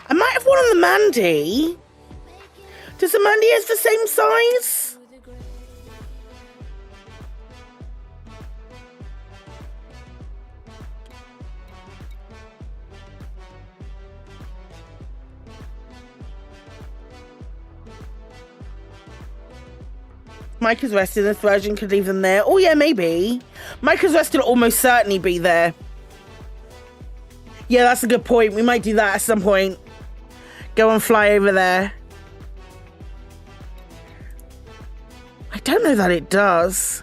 I might have one on the Mandy. Does the Mandy have the same size? Mike is resting. This version could leave them there. Oh yeah, maybe. Mike is resting will almost certainly be there. Yeah, that's a good point. We might do that at some point. Go and fly over there. I don't know that it does.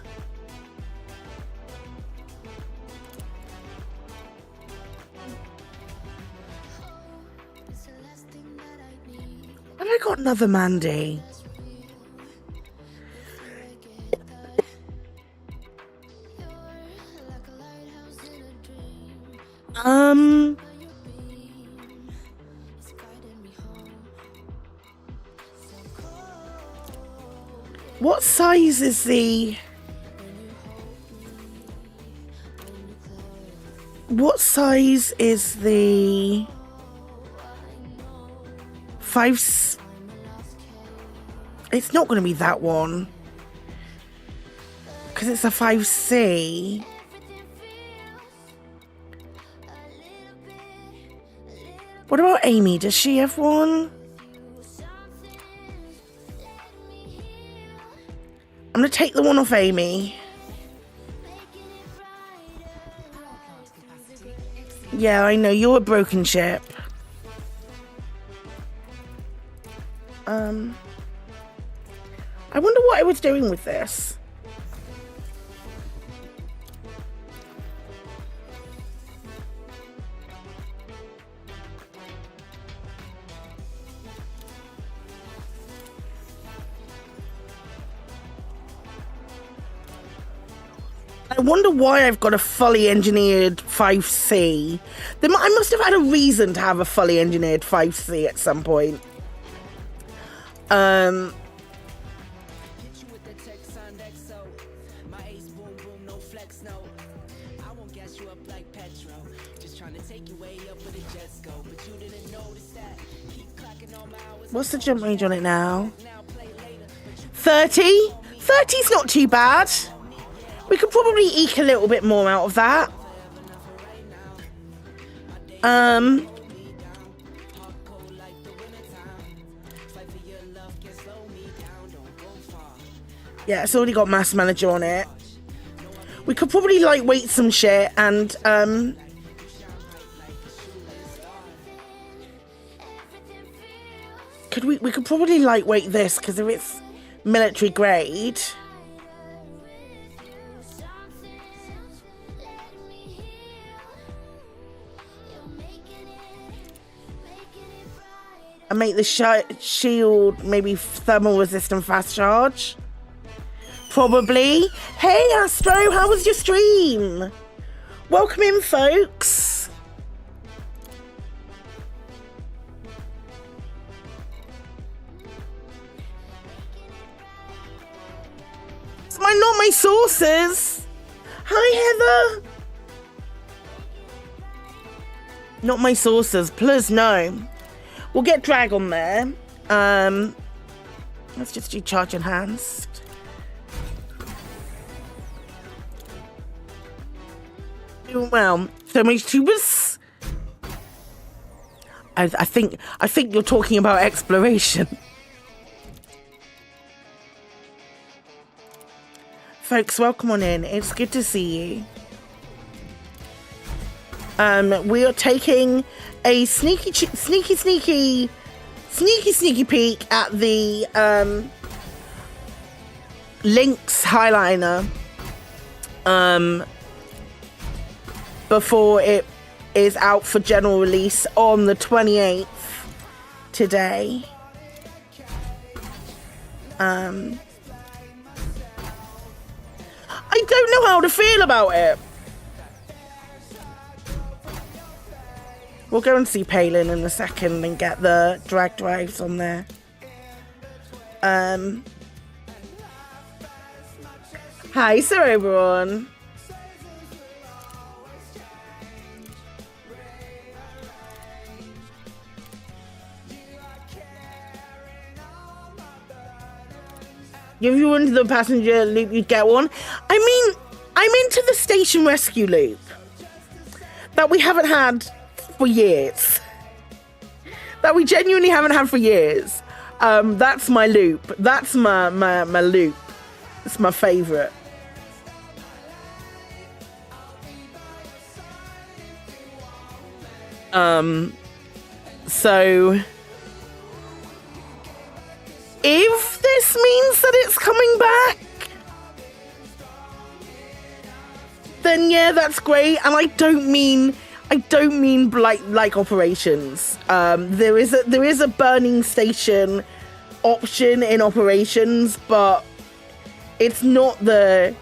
Have I got another Mandy? What size is the... What size is the... 5... It's not going to be that one. Because it's a 5C. What about Amy? Does she have one? I'm going to take the one off Amy. Yeah, I know. You're a broken ship. I wonder what I was doing with this. I wonder why I've got a fully engineered 5C. I must have had a reason to have a fully engineered 5C at some point. What's the jump range on it now? 30? 30's not too bad. We could probably eke a little bit more out of that. Yeah, it's already got Mass Manager on it. We could probably lightweight some shit and we could probably lightweight this because if it's military grade. And make the shield maybe thermal resistant fast charge. Probably. Hey Astro, how was your stream? Welcome in, folks. It's not my sources. Hi Heather. Not my sources, please no. We'll get drag on there. Let's just do charge enhanced. Well, so many tubers. I think you're talking about exploration. Folks, welcome on in. It's good to see you. We are taking a sneaky peek at the Lynx Highliner before it is out for general release on the 28th today. I don't know how to feel about it. We'll go and see Palin in a second and get the drag drives on there. Hi, Sir Oberon. If you wanted the passenger loop, you'd get one. I mean, I'm into the station rescue loop that we haven't had for years. That we genuinely haven't had for years. That's my loop. That's my loop. It's my favorite. So if this means that it's coming back, then yeah, that's great. And I don't mean like operations. There is a burning station option in operations, but it's not going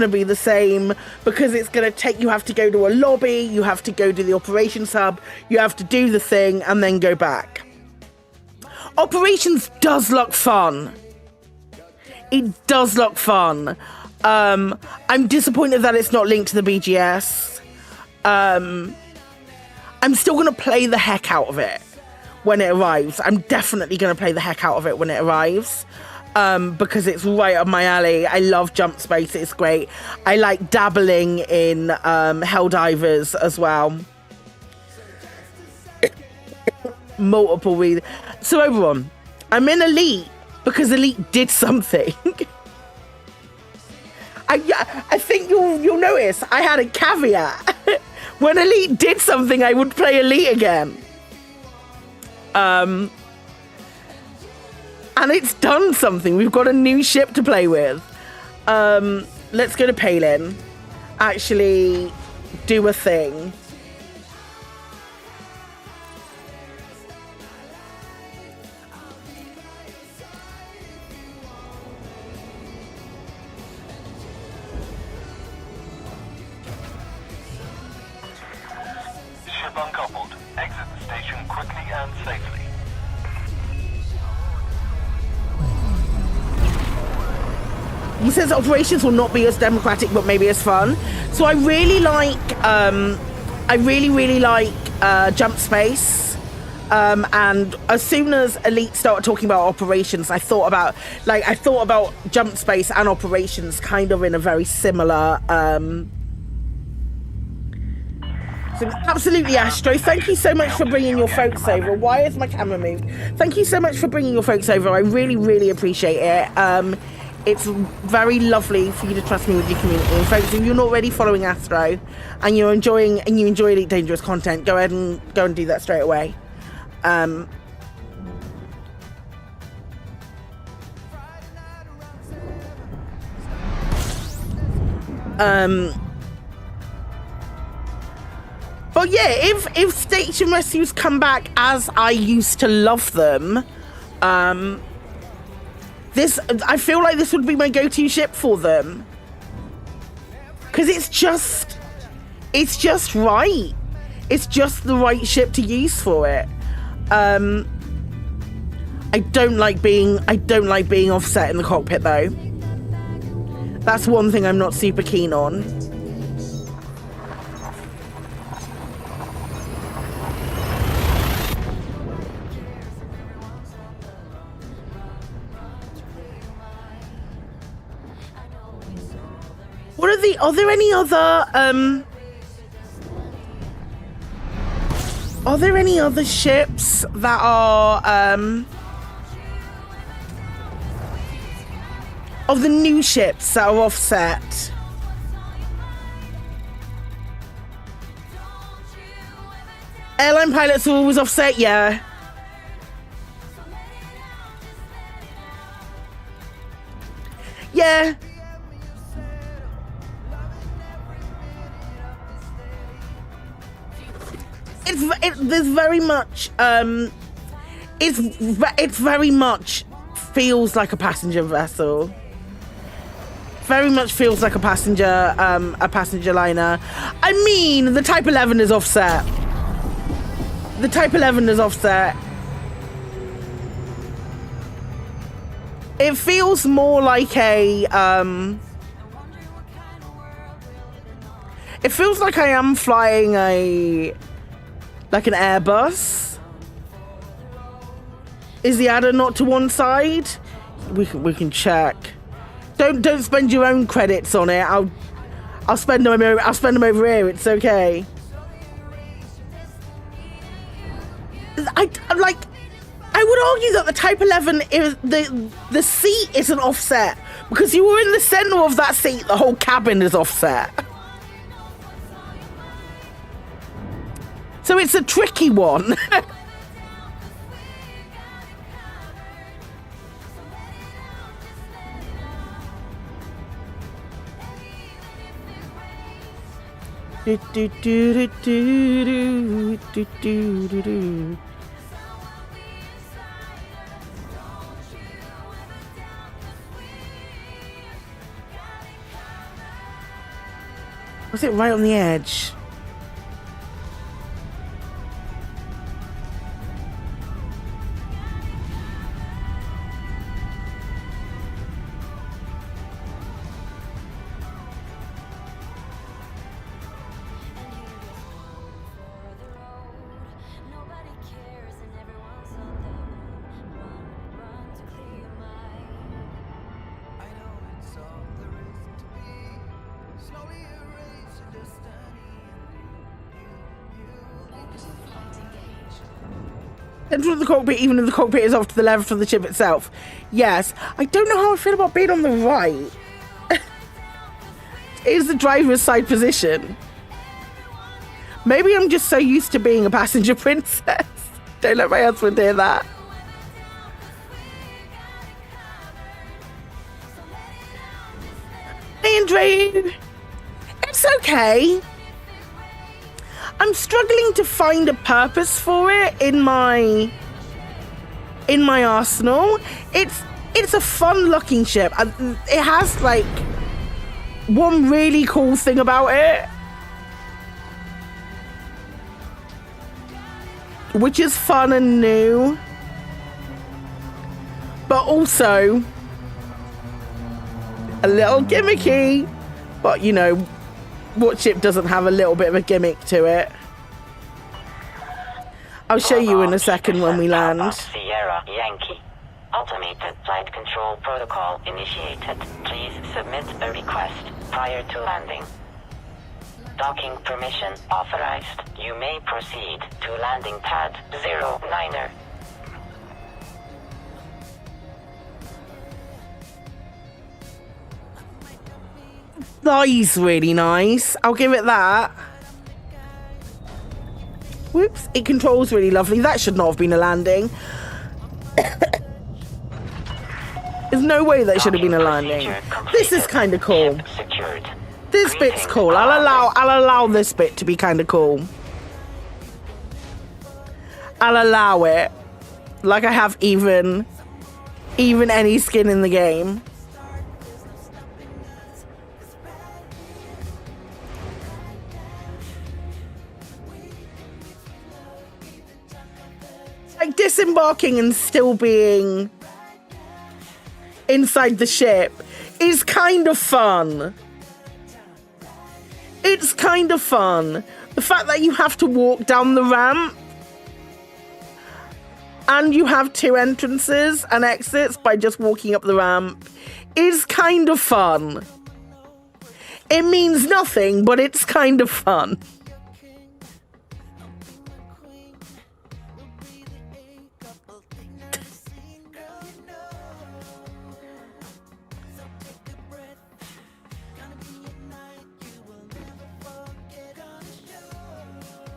to be the same, because it's going to take, you have to go to a lobby, you have to go to the operations hub, you have to do the thing and then go back. Operations does look fun. It does look fun. I'm disappointed that it's not linked to the BGS. I'm still going to play the heck out of it when it arrives. I'm definitely going to play the heck out of it when it arrives. Because it's right up my alley. I love jump space. It's great. I like dabbling in Helldivers as well. Multiple reasons. So everyone, I'm in Elite because Elite did something. I think you'll notice I had a caveat. When Elite did something, I would play Elite again. And it's done something. We've got a new ship to play with. Let's go to Palin. Actually do a thing. Ship uncoupled. Exit the station quickly and safely. He says operations will not be as democratic, but maybe as fun. So I really like, jump space. And as soon as Elite started talking about operations, I thought about jump space and operations kind of in a very similar. So absolutely, Astro. Thank you so much for bringing your folks over. Why is my camera moved? Thank you so much for bringing your folks over. I really, really appreciate it. It's very lovely for you to trust me with your community. And folks, if you're not already following Astro and you enjoy Elite Dangerous content, go ahead and do that straight away. But yeah, if station rescues come back as I used to love them, I feel like this would be my go-to ship for them, because it's just right. It's just the right ship to use for it. I don't like being offset in the cockpit though. That's one thing I'm not super keen on. Are there any other ships that are of the new ships that are offset. Airline pilots are always offset, yeah. Yeah. There's very much it's very much feels like a passenger vessel. Very much feels like a passenger liner. I mean, the Type 11 is offset. The Type 11 is offset. It feels more like a it feels like I am flying like an Airbus. Is the adder not to one side? We can check. Don't spend your own credits on it. I'll spend them over here. It's okay. I would argue that the Type 11 is the seat isn't offset because you were in the center of that seat. The whole cabin is offset. So it's a tricky one. Do, do, do, do, do, do, do, do. Was it right on the edge? Central of the cockpit, even if the cockpit is off to the left of the ship itself. Yes. I don't know how I feel about being on the right. It is the driver's side position. Maybe I'm just so used to being a passenger princess. Don't let my husband hear that. Andrew, it's okay. I'm struggling to find a purpose for it in my arsenal. It's a fun looking ship. It has like one really cool thing about it, which is fun and new, but also a little gimmicky. But you know, what ship doesn't have a little bit of a gimmick to it? I'll show you in a second when we land. Sierra Yankee. Automated flight control protocol initiated. Please submit a request prior to landing. Docking permission authorized. You may proceed to landing pad 09er. That is really nice. I'll give it that. Whoops. It controls really lovely. That should not have been a landing. There's no way that should have been a landing. This is kind of cool. This bit's cool. I'll allow this bit to be kind of cool. I'll allow it. Like I have even any skin in the game. Like disembarking and still being inside the ship is kind of fun. It's kind of fun. The fact that you have to walk down the ramp and you have two entrances and exits by just walking up the ramp is kind of fun. It means nothing, but it's kind of fun.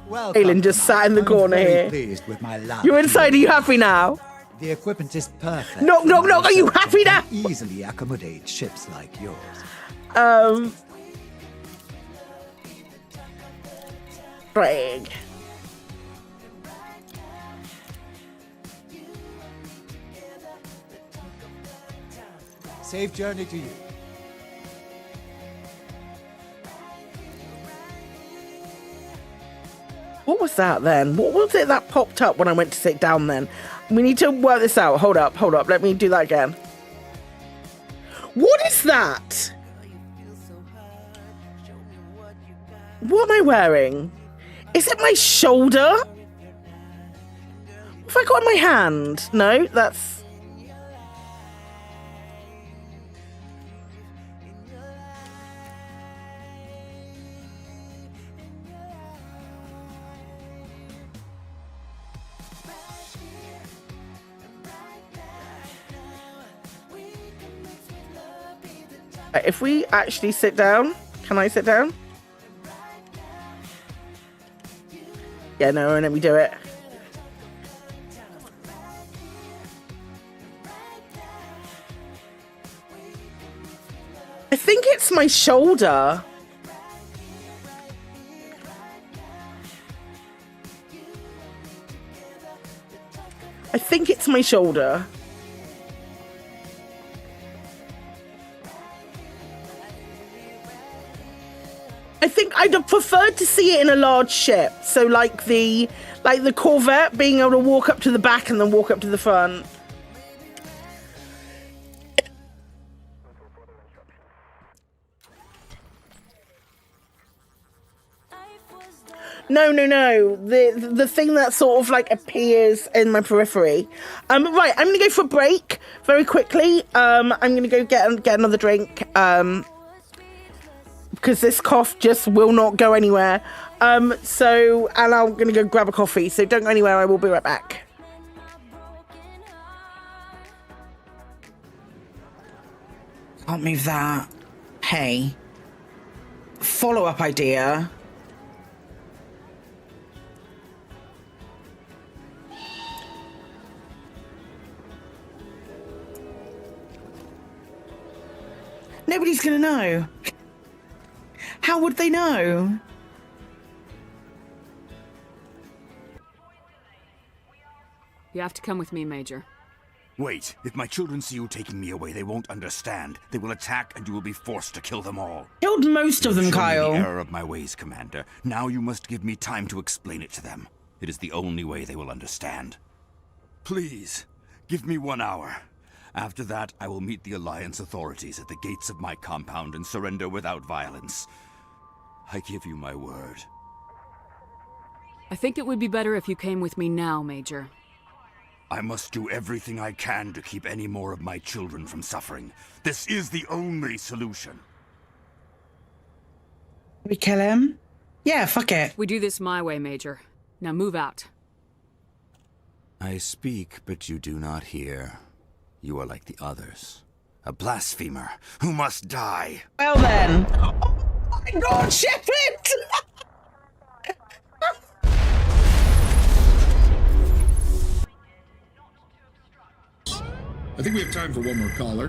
Welcome. Aylin just sat in the corner I'm very here. pleased with my lab. You're inside, are you happy now? The equipment is perfect. Knock, knock, knock, are you So it happy can now? Easily accommodate ships like yours. Craig. Safe journey to you. What was that then? What was it that popped up when I went to sit down then? We need to work this out. Hold up. Let me do that again. What is that? What am I wearing? Is it my shoulder? What have I got in my hand? No, that's... If we actually sit down, can I sit down? Yeah, no, let me do it. I think it's my shoulder. I think it's my shoulder. I think I'd have preferred to see it in a large ship. So like the Corvette, being able to walk up to the back and then walk up to the front. No. The thing that sort of like appears in my periphery. Right, I'm gonna go for a break very quickly. I'm gonna go get another drink. Because this cough just will not go anywhere. And I'm gonna go grab a coffee. So don't go anywhere. I will be right back. Can't move that. Hey. Follow-up idea. Nobody's gonna know. How would they know? You have to come with me, Major. Wait, if my children see you taking me away, they won't understand. They will attack and you will be forced to kill them all. Killed most of them, Show me Kyle. the error of my ways, Commander. Now you must give me time to explain it to them. It is the only way they will understand. Please, give me 1 hour. After that, I will meet the Alliance authorities at the gates of my compound and surrender without violence. I give you my word. I think it would be better if you came with me now, Major. I must do everything I can to keep any more of my children from suffering. This is the only solution. We kill him? Yeah, fuck it. We do this my way, Major. Now move out. I speak, but you do not hear. You are like the others. A blasphemer who must die. Well then. Oh my god, Shepard! I think we have time for one more caller.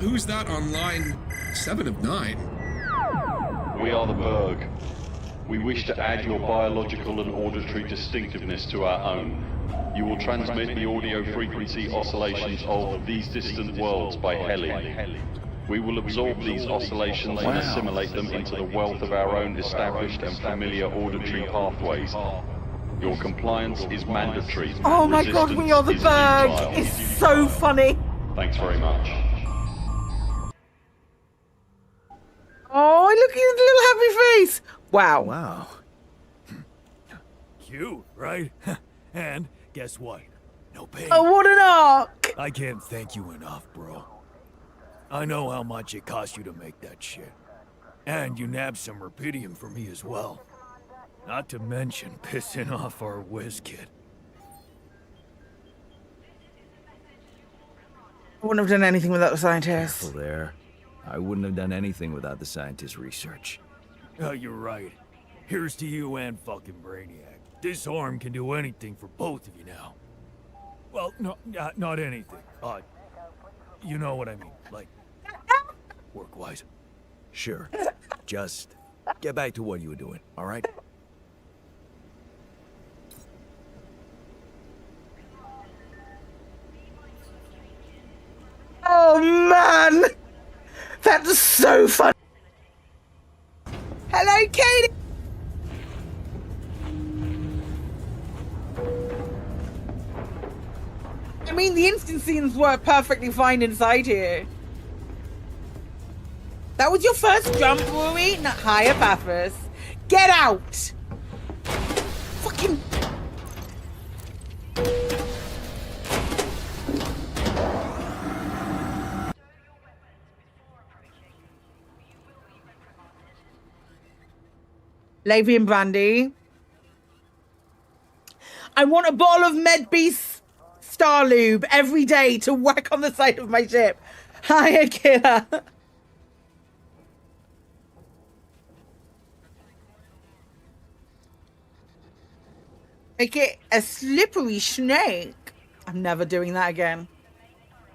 Who's that on line 7 of 9? We are the Berg. We wish to add your biological and auditory distinctiveness to our own. You will transmit the audio frequency oscillations of These Distant Worlds by Heli. We will absorb these oscillations and assimilate them into the wealth of our own established and familiar auditory pathways. Your compliance is mandatory. Oh my god, we are the Berg! It's so funny. Thanks very much. Oh, look at his little happy face. Wow. Wow. Cute, right? And guess what? No pain. Oh, what an arc. I can't thank you enough, bro. I know how much it cost you to make that shit. And you nabbed some rubidium for me as well. Not to mention pissing off our whiz kid. I wouldn't have done anything without the scientists. Careful there. I wouldn't have done anything without the scientist research. Oh, you're right. Here's to you and fucking Brainiac. This arm can do anything for both of you now. Well, no, not anything. You know what I mean, like, work-wise. Sure. Just get back to what you were doing, all right? Oh man, that's so fun. Hello, Katie. I mean, the instant scenes were perfectly fine inside here. That was your first jump, Rory? Not higher, Paphos. Get out! Fucking. Levy and Brandy. I want a bottle of Med Beast Star Lube every day to whack on the side of my ship. Hiya, killer. Make it a slippery snake. I'm never doing that again.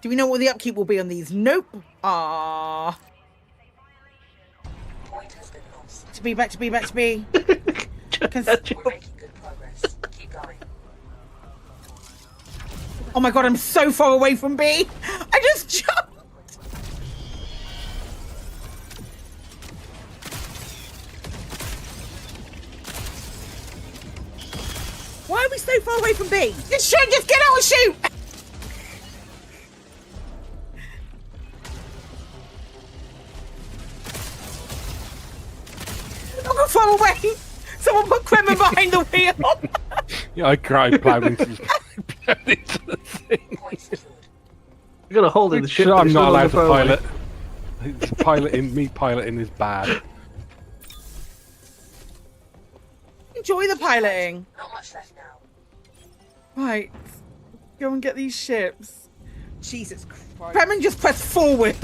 Do we know what the upkeep will be on these? Nope. Ah. To be, back to be, back to be. Oh my god, I'm so far away from B. I just jumped. Why are we so far away from B? Just get out and shoot! Don't go far away! Someone put Kremen behind the wheel! Yeah, I cried plowed into the thing. You gotta hold in the ship. I'm not allowed to pilot. Me piloting is bad. Enjoy the piloting. Not much left now. Right. Go and get these ships. Jesus Christ. Kremen just press forward.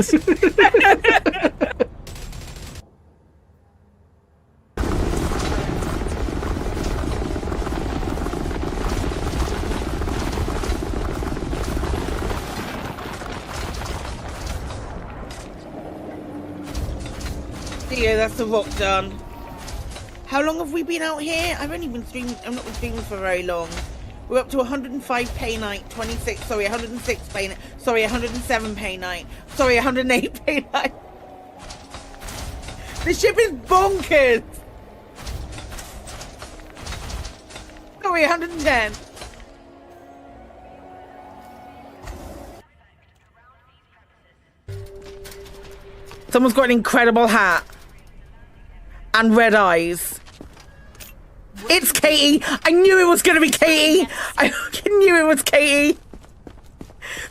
Yeah, that's the rock done. How long have we been out here? I've only been streaming. I'm not been streaming for very long. We're up to 105 pay night, 106 pay night, 107 pay night, 108 pay night. The ship is bonkers. 110. Someone's got an incredible hat. And red eyes. It's Katie. I knew it was going to be Katie. I fucking knew it was Katie.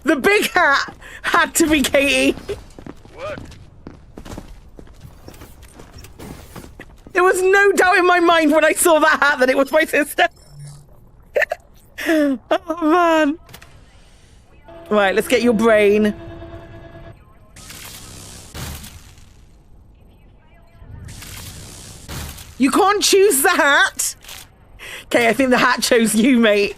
The big hat had to be Katie. What? There was no doubt in my mind when I saw that hat that it was my sister. Oh, man. Right, let's get your brain. You can't choose the hat. Okay, I think the hat chose you, mate.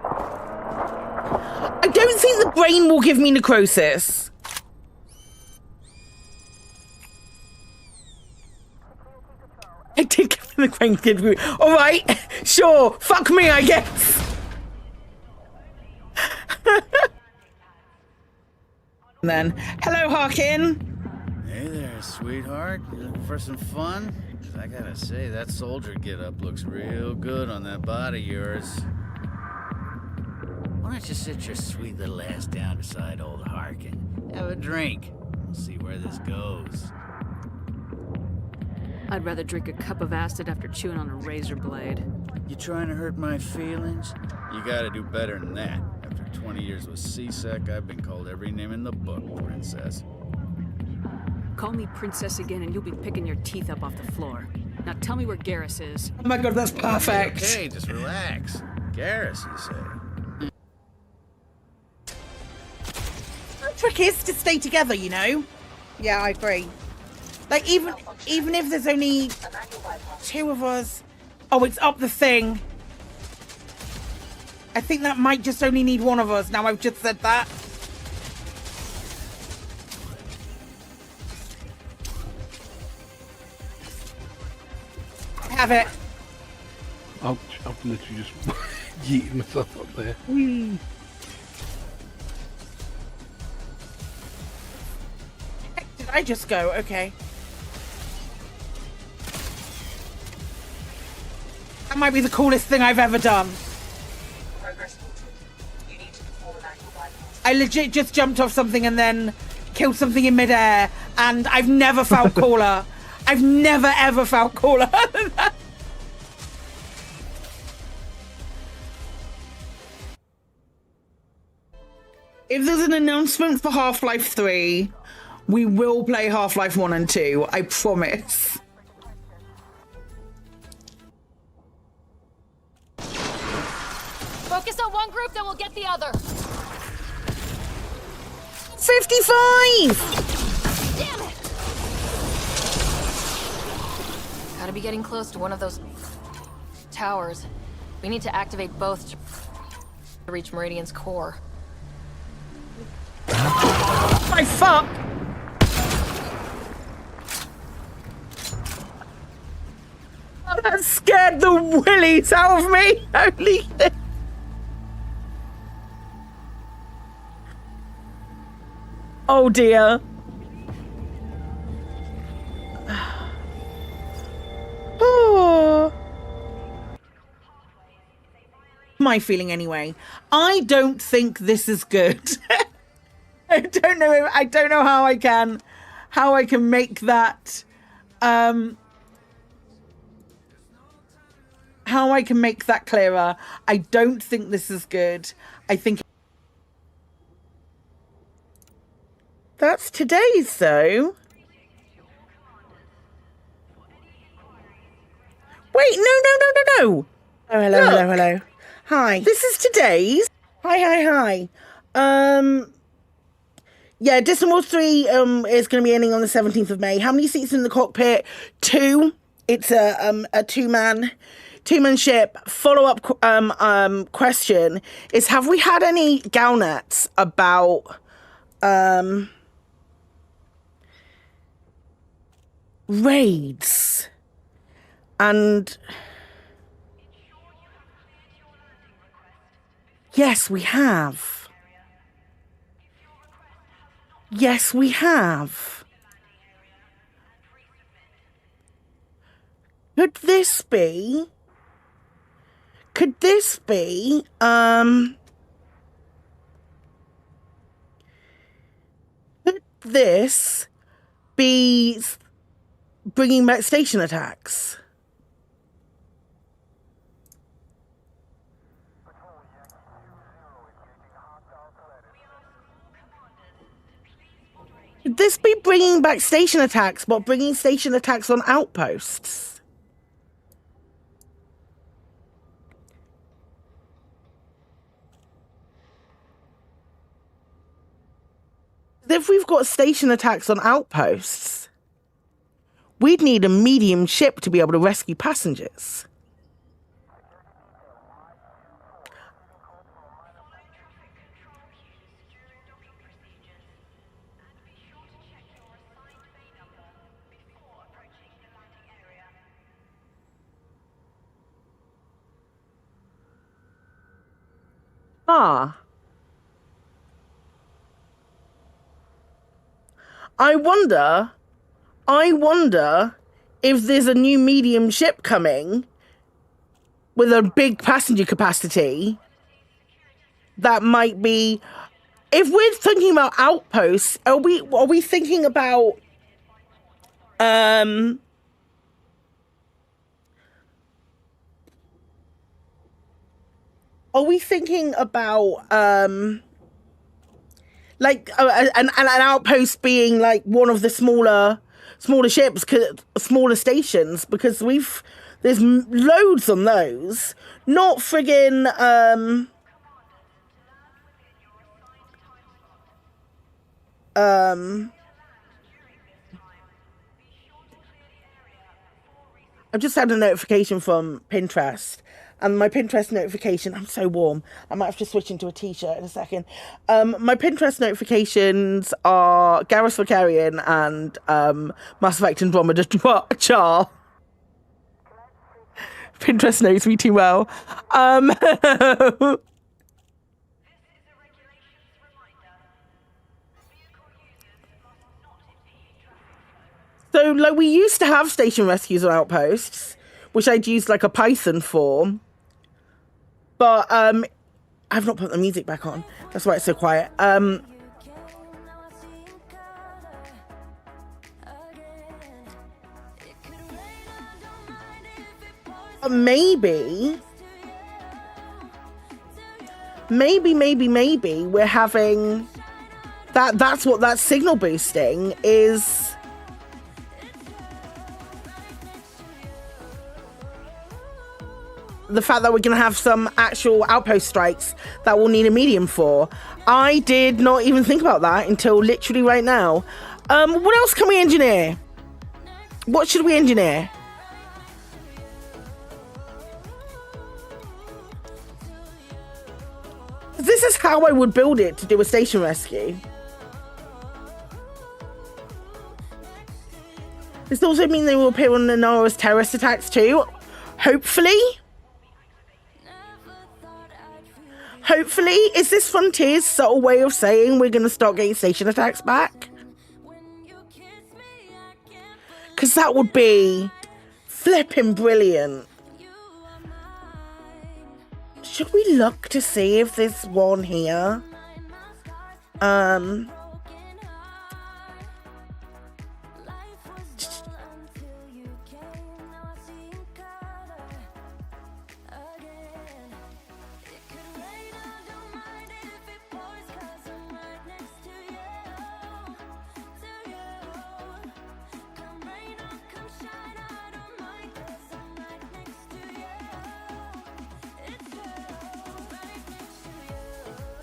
I don't think the brain will give me necrosis. I did give the brain give me. All right, sure. Fuck me, I guess. And then, hello, Harkin. Hey there, sweetheart. You looking for some fun? 'Cause I gotta say, that soldier get-up looks real good on that body of yours. Why don't you sit your sweet little ass down beside old Harkin? Have a drink. We'll see where this goes. I'd rather drink a cup of acid after chewing on a razor blade. You trying to hurt my feelings? You gotta do better than that. After 20 years with C-Sec, I've been called every name in the book, princess. Call me princess again and you'll be picking your teeth up off the floor. Now tell me where Garrus is. Oh my god, that's perfect. Okay, just relax. Garrus, you say? The trick is to stay together, you know? Yeah, I agree. Like, even if there's only 2 of us. Oh, it's up the thing. I think that might just only need 1 of us. Now I've just said that. I have it. I've literally just yeeted myself up there. Did I just go? Okay. That might be the coolest thing I've ever done. I legit just jumped off something and then killed something in midair, and I've never felt cooler. I've never ever felt cooler than that. If there's an announcement for Half-Life 3, we will play Half-Life 1 and 2, I promise. Focus on one group, then we'll get the other. 55! Damn it! Gotta be getting close to one of those towers. We need to activate both to reach Meridian's core. My fuck! Oh, that scared the willies out of me! Holy shit! Oh dear. Oh. My feeling anyway. I don't think this is good. I don't know how I can make that how I can make that clearer. I don't think this is good. I think that's today's though. Wait, no. Oh, hello. Hi. This is today's. Hi. Yeah, Distant World 3 is going to be ending on the 17th of May. How many seats in the cockpit? 2. It's a two-man ship. Follow-up question is, have we had any Galnets about raids? And yes, we have. Yes, we have. Could this be Could this be, could this be bringing back station attacks? Could this be bringing back station attacks, but bringing station attacks on outposts? If we've got station attacks on outposts, we'd need a medium ship to be able to rescue passengers. I wonder if there's a new medium ship coming with a big passenger capacity that might be, if we're thinking about outposts, are we thinking about like an outpost being like one of the smaller ships, smaller stations, because there's loads on those, not friggin' I've just had a notification from Pinterest, and my Pinterest notification, I'm so warm, I might have to switch into a t-shirt in a second. My Pinterest notifications are Garrus Vakarian and Mass Effect Andromeda Char. Pinterest knows me too well. So, like, we used to have station rescues or outposts, which I'd use, like, a Python for. But, I've not put the music back on. That's why it's so quiet. Maybe we're having... That's what that signal boosting is... The fact that we're going to have some actual outpost strikes that we'll need a medium for. I did not even think about that until literally right now. What else can we engineer? What should we engineer? This is how I would build it to do a station rescue. This also means they will appear on Nanara's terrorist attacks too. Hopefully. Hopefully, is this Frontier's subtle way of saying we're going to start getting station attacks back? Because that would be flipping brilliant. Should we look to see if there's one here?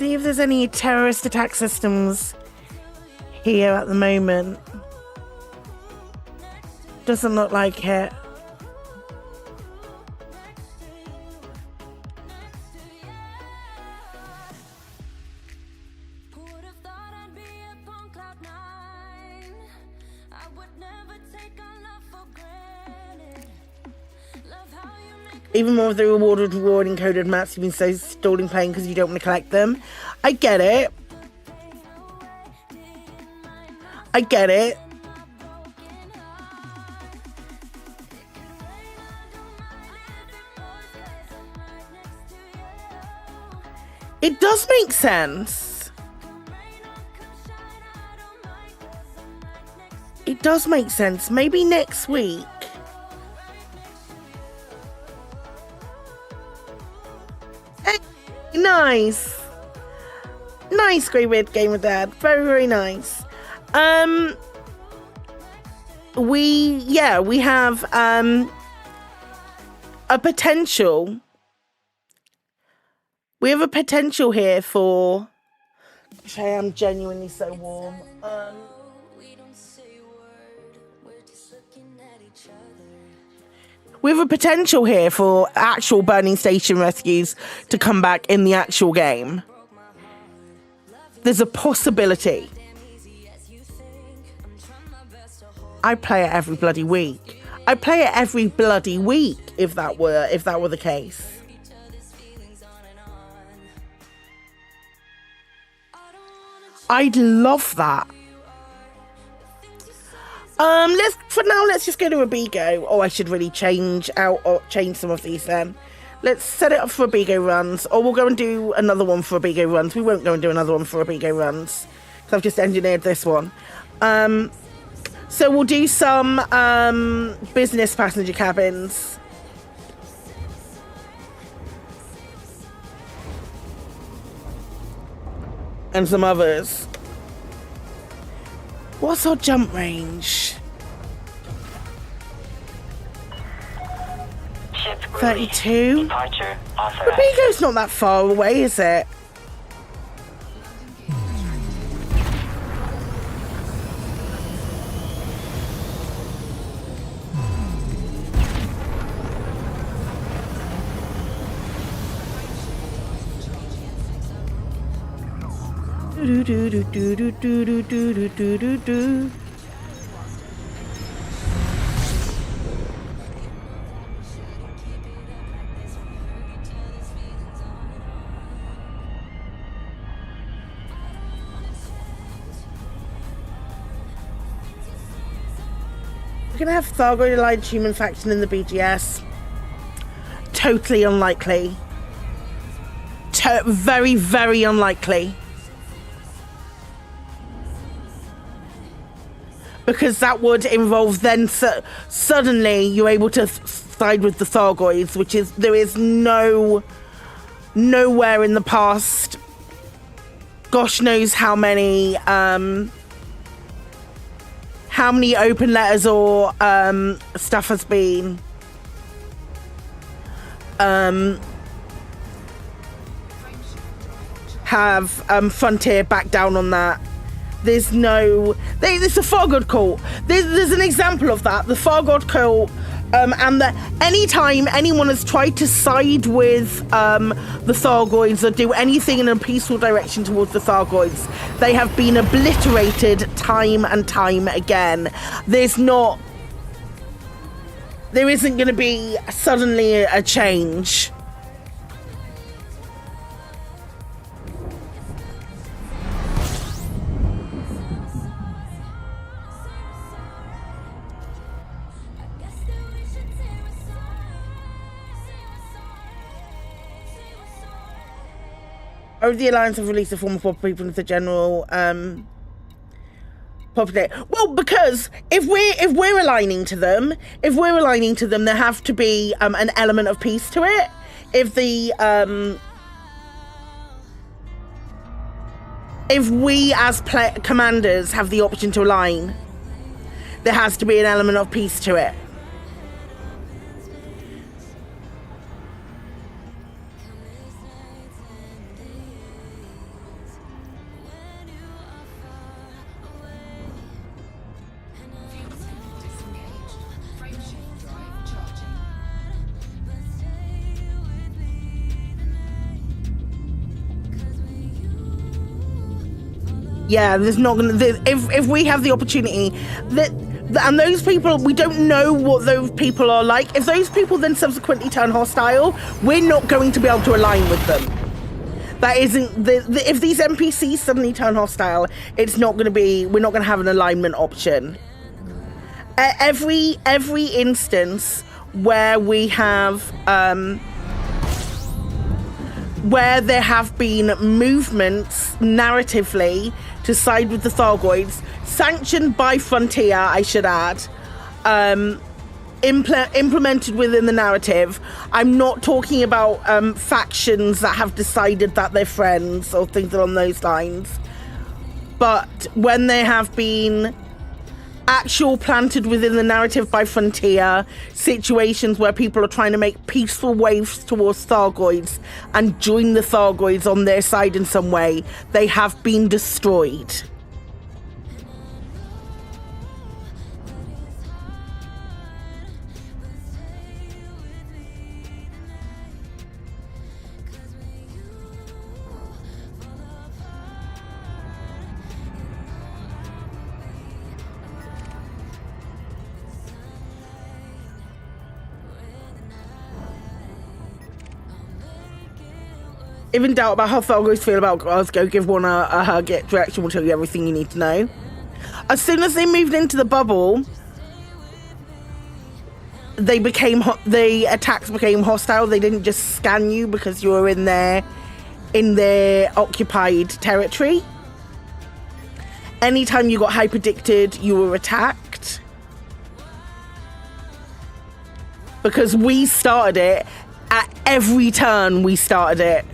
See if there's any terrorist attack systems here at the moment. Doesn't look like it. Even more of the rewarded encoded maps you've been so stalling playing because you don't want to collect them. I get it. I get it. It does make sense. It does make sense. Maybe next week. Nice. Nice, Grey Weird Gamer Dad. Very, very nice. We have a potential. We have a potential here for... Gosh, I am genuinely so warm. We have a potential here for actual burning station rescues to come back in the actual game. There's a possibility. I play it every bloody week. I'd play it every bloody week if that were the case. I'd love that. Let's just go to Abigo. Oh, I should really change some of these then. Let's set it up for Abigo runs, or we'll go and do another one for Abigo runs. We won't go and do another one for Abigo runs because I've just engineered this one. So we'll do some business passenger cabins. And some others. What's our jump range? 32? Abigo's not that far away, is it? We're gonna have Thargoid aligned human faction in the BGS. Totally unlikely. Very, very unlikely. Because that would involve then suddenly you're able to side with the Thargoids, which is there is nowhere in the past. Gosh knows how many open letters or stuff has been have Frontier back down on that. There's a Far God cult. There's an example of that, the Far God cult, and that anytime anyone has tried to side with the Thargoids or do anything in a peaceful direction towards the Thargoids, they have been obliterated time and time again. There isn't going to be suddenly a change. The Alliance have released a form of proper people into the general population. Well, because if we're aligning to them, there have to be an element of peace to it. If we as commanders have the option to align, there has to be an element of peace to it. Yeah, there's not gonna. If we have the opportunity, and those people, we don't know what those people are like. If those people then subsequently turn hostile, we're not going to be able to align with them. That isn't if these NPCs suddenly turn hostile, it's not going to be. We're not going to have an alignment option. Every instance where we have where there have been movements narratively to side with the Thargoids, sanctioned by Frontier, I should add, implemented within the narrative. I'm not talking about factions that have decided that they're friends or things along those lines, but when there have been actual planted within the narrative by Frontier situations where people are trying to make peaceful waves towards Thargoids and join the Thargoids on their side in some way, they have been destroyed. If in doubt about how Thargoids feel about us, go give one a hug. Get direction will tell you everything you need to know. As soon as they moved into the bubble, the attacks became hostile. They didn't just scan you because you were in their occupied territory. Anytime you got hyperdicted, you were attacked. Because we started it. At every turn, we started it.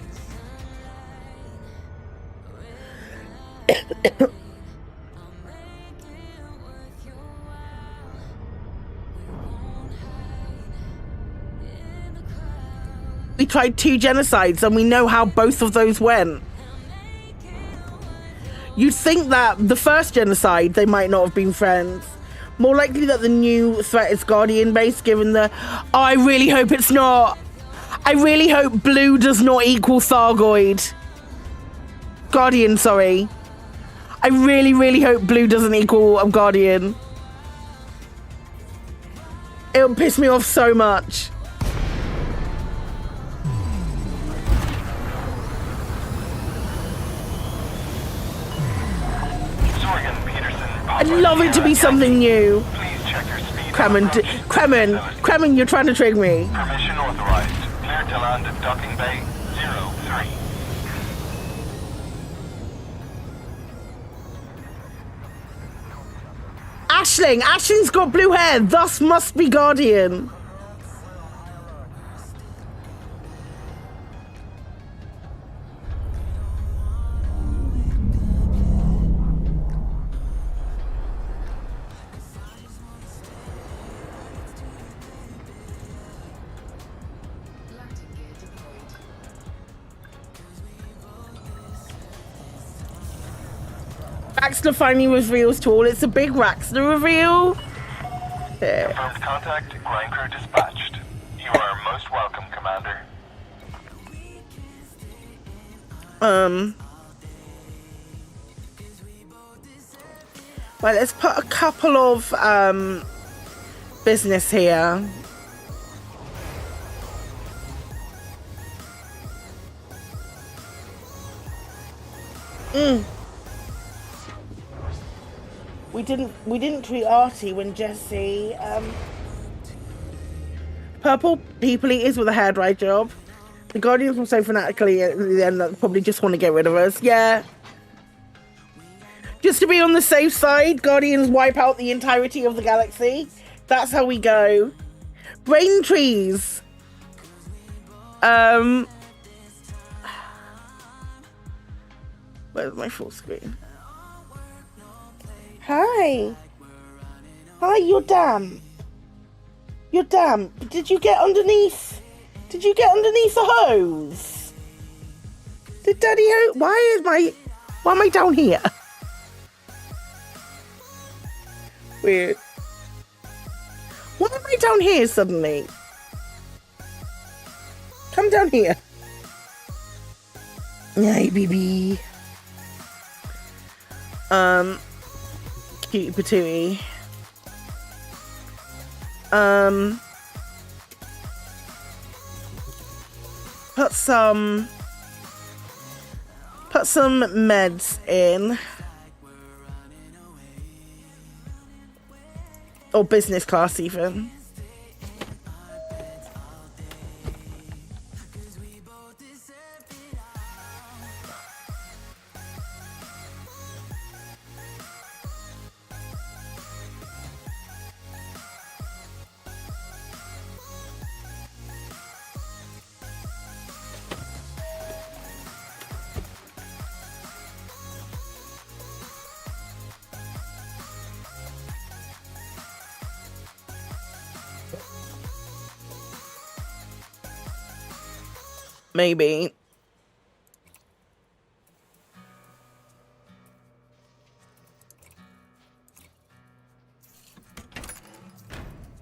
We tried 2 genocides and we know how both of those went. You'd think that the first genocide they might not have been friends. More likely that the new threat is Guardian based, given the... Oh, I really hope it's not. I really hope blue does not equal Thargoid. Guardian, sorry. I really, really hope blue doesn't equal a Guardian. It'll piss me off so much. I'd love it to be something new. Kremen, you're trying to trick me. Permission authorized. Clear to land at docking bay 03. Ashling's got blue hair, thus must be Guardian. Raxler finally reveals to all. It's a big Raxler reveal. There. Confirmed contact. Ground crew dispatched. You are most welcome, Commander. Well, let's put a couple of business here. We didn't treat Artie when Jesse purple people eaters with a hairdryer job. The Guardians were so fanatically at the end that probably just want to get rid of us. Yeah. Just to be on the safe side, Guardians wipe out the entirety of the galaxy. That's how we go. Brain trees. Where's my full screen? Hi, you're damp. You're damp. Did you get underneath the hose? Did Daddy why am I down here? Weird. Why am I down here suddenly? Come down here. Hey, baby. Cutie patootie. Put some meds in. Or business class even. Maybe.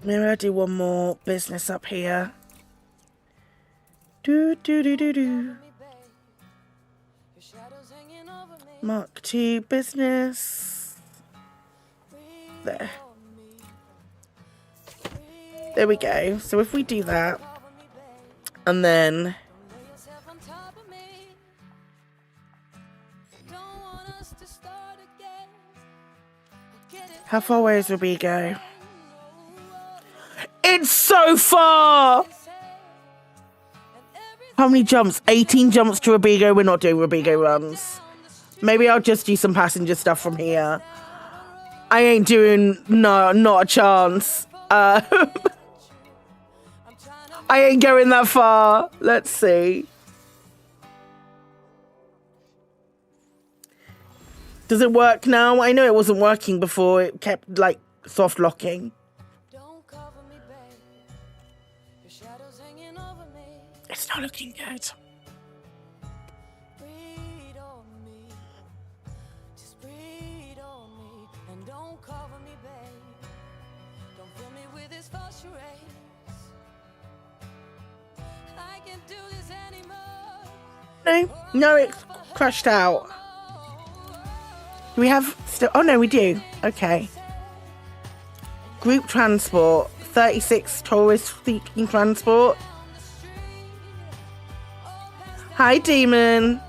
Maybe I'll do one more business up here. Mark 2 business. There. There we go. So if we do that, and then how far away does Ruby go? It's so far! How many jumps? 18 jumps to Rubigo. We're not doing Rubigo runs. Maybe I'll just do some passenger stuff from here. I ain't doing... No, not a chance. I ain't going that far. Let's see. Does it work now? I know it wasn't working before. It kept, like, soft locking. It's not looking good. No, it's crashed out. Do we have still? Oh no, we do. Okay. Group transport. 36 tourist seeking transport. Hi, Demon.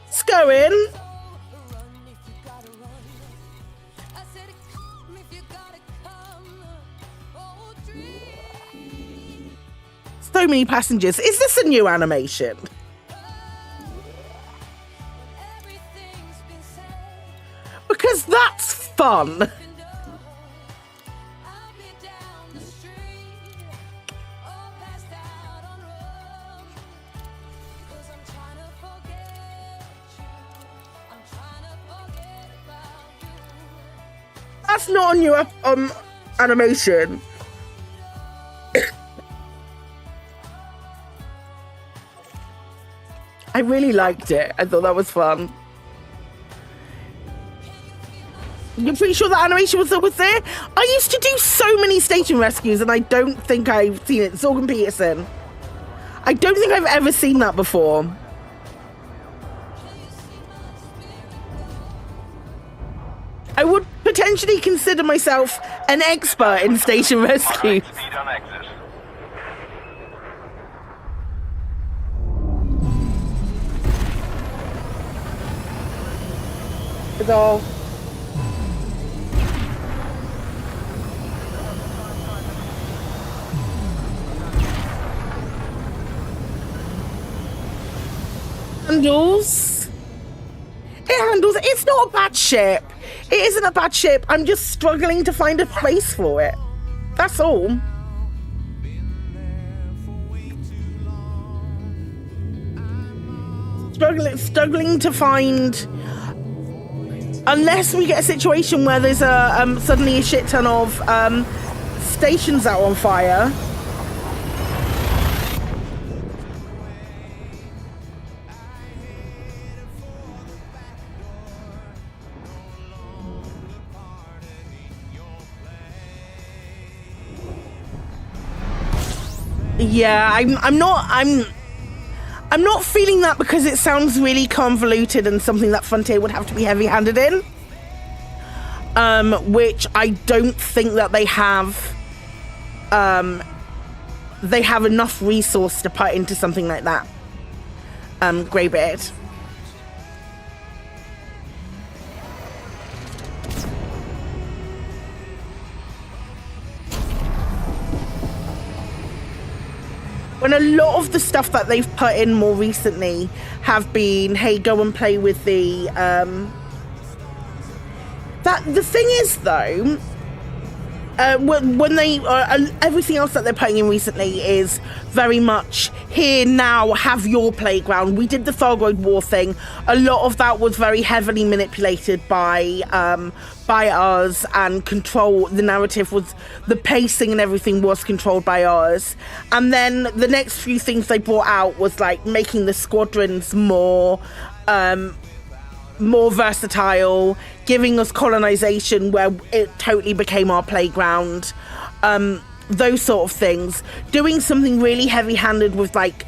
It's going. So many passengers. Is this a new animation? Because that's fun. That's not a new animation. I really liked it. I thought that was fun. You're pretty sure that animation was always there? I used to do so many station rescues and I don't think I've seen it. Sorgan Peterson. I don't think I've ever seen that before. I would potentially consider myself an expert in station rescue. Speed on exit. It's all. Handles. It handles. It's not a bad ship. It isn't a bad ship. I'm just struggling to find a place for it. That's all. Struggling to find. Unless we get a situation where there's a suddenly a shit ton of stations out on fire. Yeah, I'm not feeling that because it sounds really convoluted and something that Frontier would have to be heavy-handed in. Which I don't think that they have. They have enough resource to put into something like that. Greybeard. When a lot of the stuff that they've put in more recently have been, hey, go and play with the the thing is though, when they everything else that they're putting in recently is very much here now, have your playground. We did the Thargoid War thing. A lot of that was very heavily manipulated by us, and control. The narrative was, the pacing and everything was controlled by us. And then the next few things they brought out was like making the squadrons more versatile, giving us colonization where it totally became our playground, those sort of things. Doing something really heavy-handed with like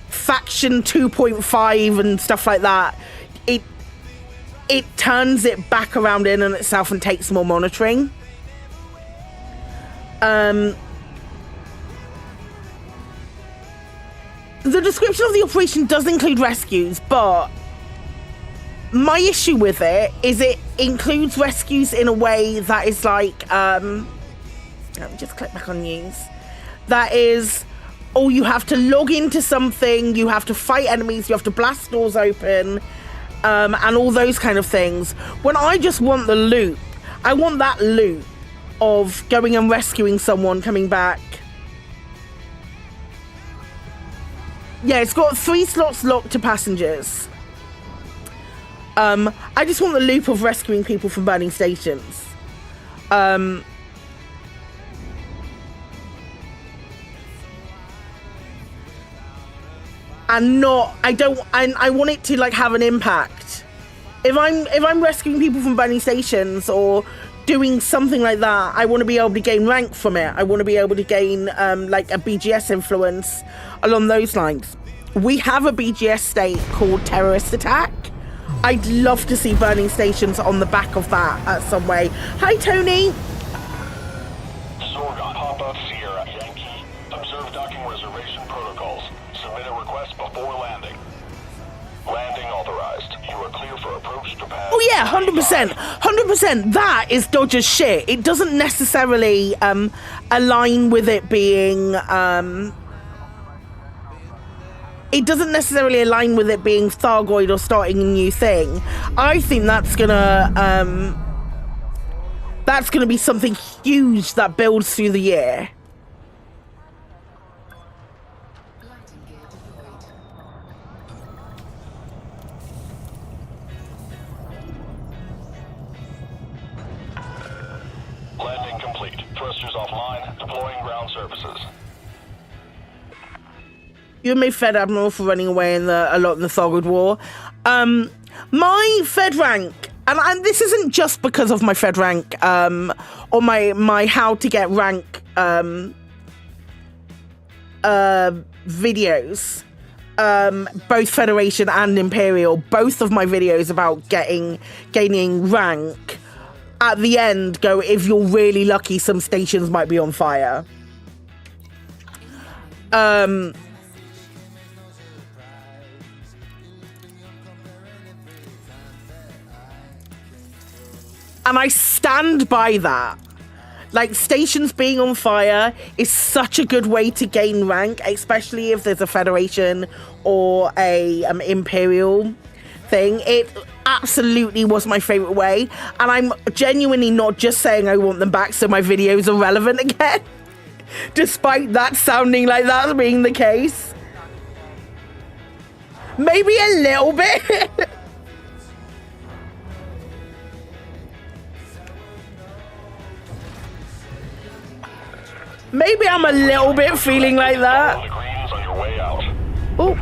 faction 2.5 and stuff like that, it turns it back around in on itself and takes more monitoring. The description of the operation does include rescues, but my issue with it is it includes rescues in a way that is like, let me just click back on news. That is, oh, you have to log into something, you have to fight enemies, you have to blast doors open, and all those kind of things. When I just want the loop, I want that loop of going and rescuing someone, coming back. Yeah, it's got 3 slots locked to passengers. I just want the loop of rescuing people from burning stations. and not, I want it to like have an impact. If I'm rescuing people from burning stations or doing something like that, I want to be able to gain rank from it. I want to be able to gain like a BGS influence along those lines. We have a BGS state called terrorist attack. I'd love to see burning stations on the back of that some way. Hi, Tony. Sorgon, Papa, Sierra, Yankee. Observe docking reservation protocols. Submit a request before landing. Landing authorized. You are clear for approach to pass. Oh yeah, 100%. 100%. That is Dodger's shit. It doesn't necessarily align with it being... it doesn't necessarily align with it being Thargoid or starting a new thing. I think that's gonna be something huge that builds through the year. Landing complete. Thrusters offline. Deploying ground services. You made Fed Admiral for running away a lot in the Thargoid War. My Fed rank, and this isn't just because of my Fed rank, or my how to get rank videos. Both Federation and Imperial, both of my videos about gaining rank, at the end go, if you're really lucky, some stations might be on fire. And I stand by that. Like, stations being on fire is such a good way to gain rank, especially if there's a Federation or a Imperial thing. It absolutely was my favorite way, and I'm genuinely not just saying I want them back so my videos are relevant again, despite that sounding like that being the case. Maybe a little bit. Maybe I'm a little bit feeling like that. Oh.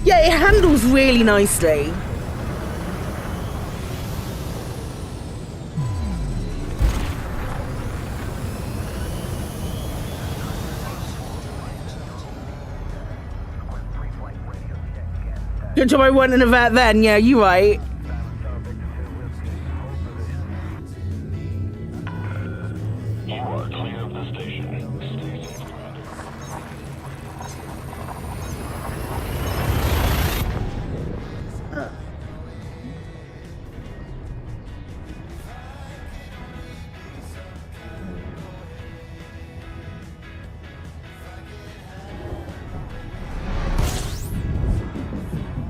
Yeah, it handles really nicely. Good job I weren't in a vet then. Yeah, you're right.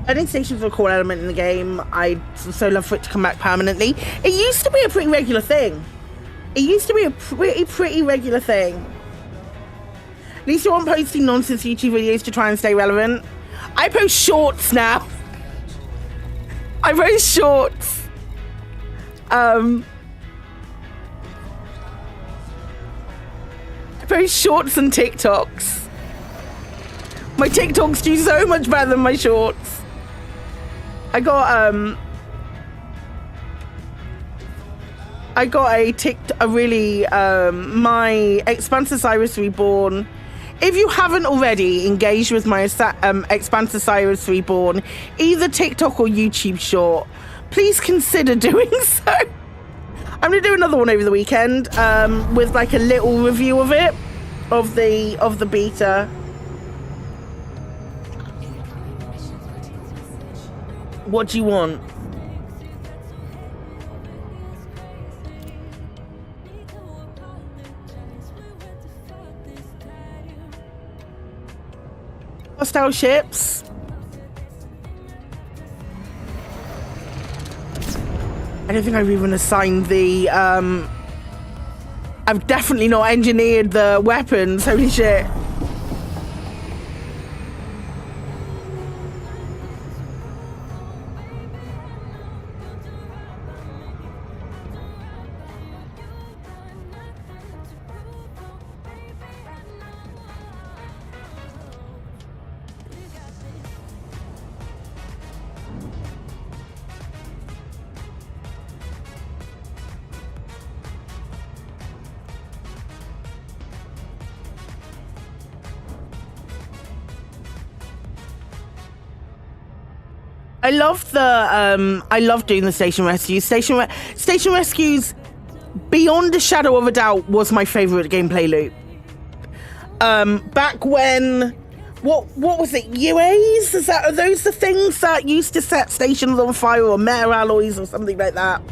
Burning stations are a cool element in the game. I'd so love for it to come back permanently. It used to be a pretty regular thing. It used to be a pretty regular thing. At least you aren't posting nonsense YouTube videos to try and stay relevant. I post shorts now. I post shorts. I post shorts and TikToks. My TikToks do so much better than my shorts. I got my Expanse Cyrus Reborn. If you haven't already engaged with my Expanse Cyrus Reborn, either TikTok or YouTube short, please consider doing so. I'm gonna do another one over the weekend with like a little review of it, of the beta. What do you want? Hostile ships. I don't think I've even assigned the I've definitely not engineered the weapons. Holy shit. I love doing the station rescues. Station rescues, beyond a shadow of a doubt, was my favorite gameplay loop. Back when, what was it? UAs? Are those the things that used to set stations on fire, or metal alloys or something like that?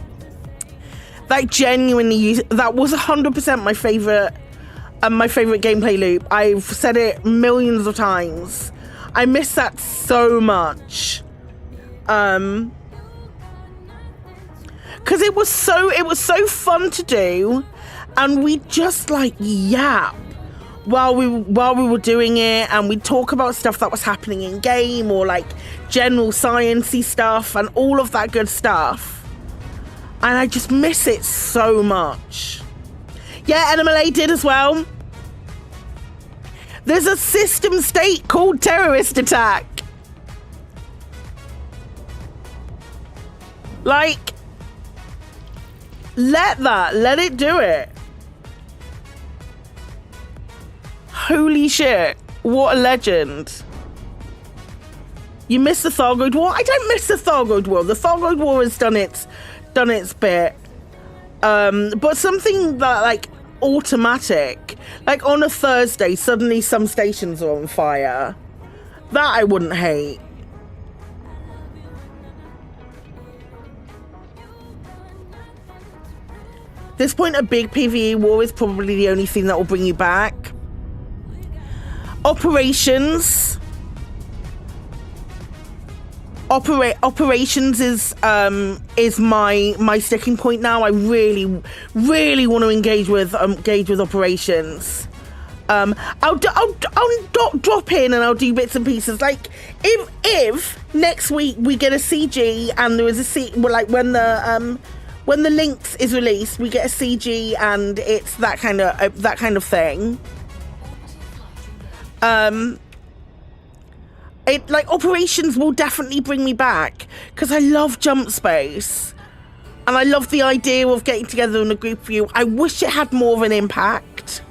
Like genuinely, that was 100% my favorite gameplay loop. I've said it millions of times. I miss that so much. Because it was so fun to do, and we just like yap while we were doing it, and we'd talk about stuff that was happening in game, or like general sciencey stuff and all of that good stuff. And I just miss it so much. Yeah, NMLA did as well. There's a system state called terrorist attack. Like, let it do it. Holy shit, what a legend. You miss the Thargoid War? I don't miss the Thargoid War. The Thargoid War has done its bit. But something that, like, automatic, like on a Thursday, suddenly some stations are on fire. That I wouldn't hate. At this point, a big PvE war is probably the only thing that will bring you back. Operations is my sticking point now. I really want to engage with operations. I'll drop in and I'll do bits and pieces. Like if next week we get a CG and there is like when the Lynx is released, we get a CG and it's that kind of thing. Operations will definitely bring me back, because I love jump space and I love the idea of getting together in a group view. I wish it had more of an impact.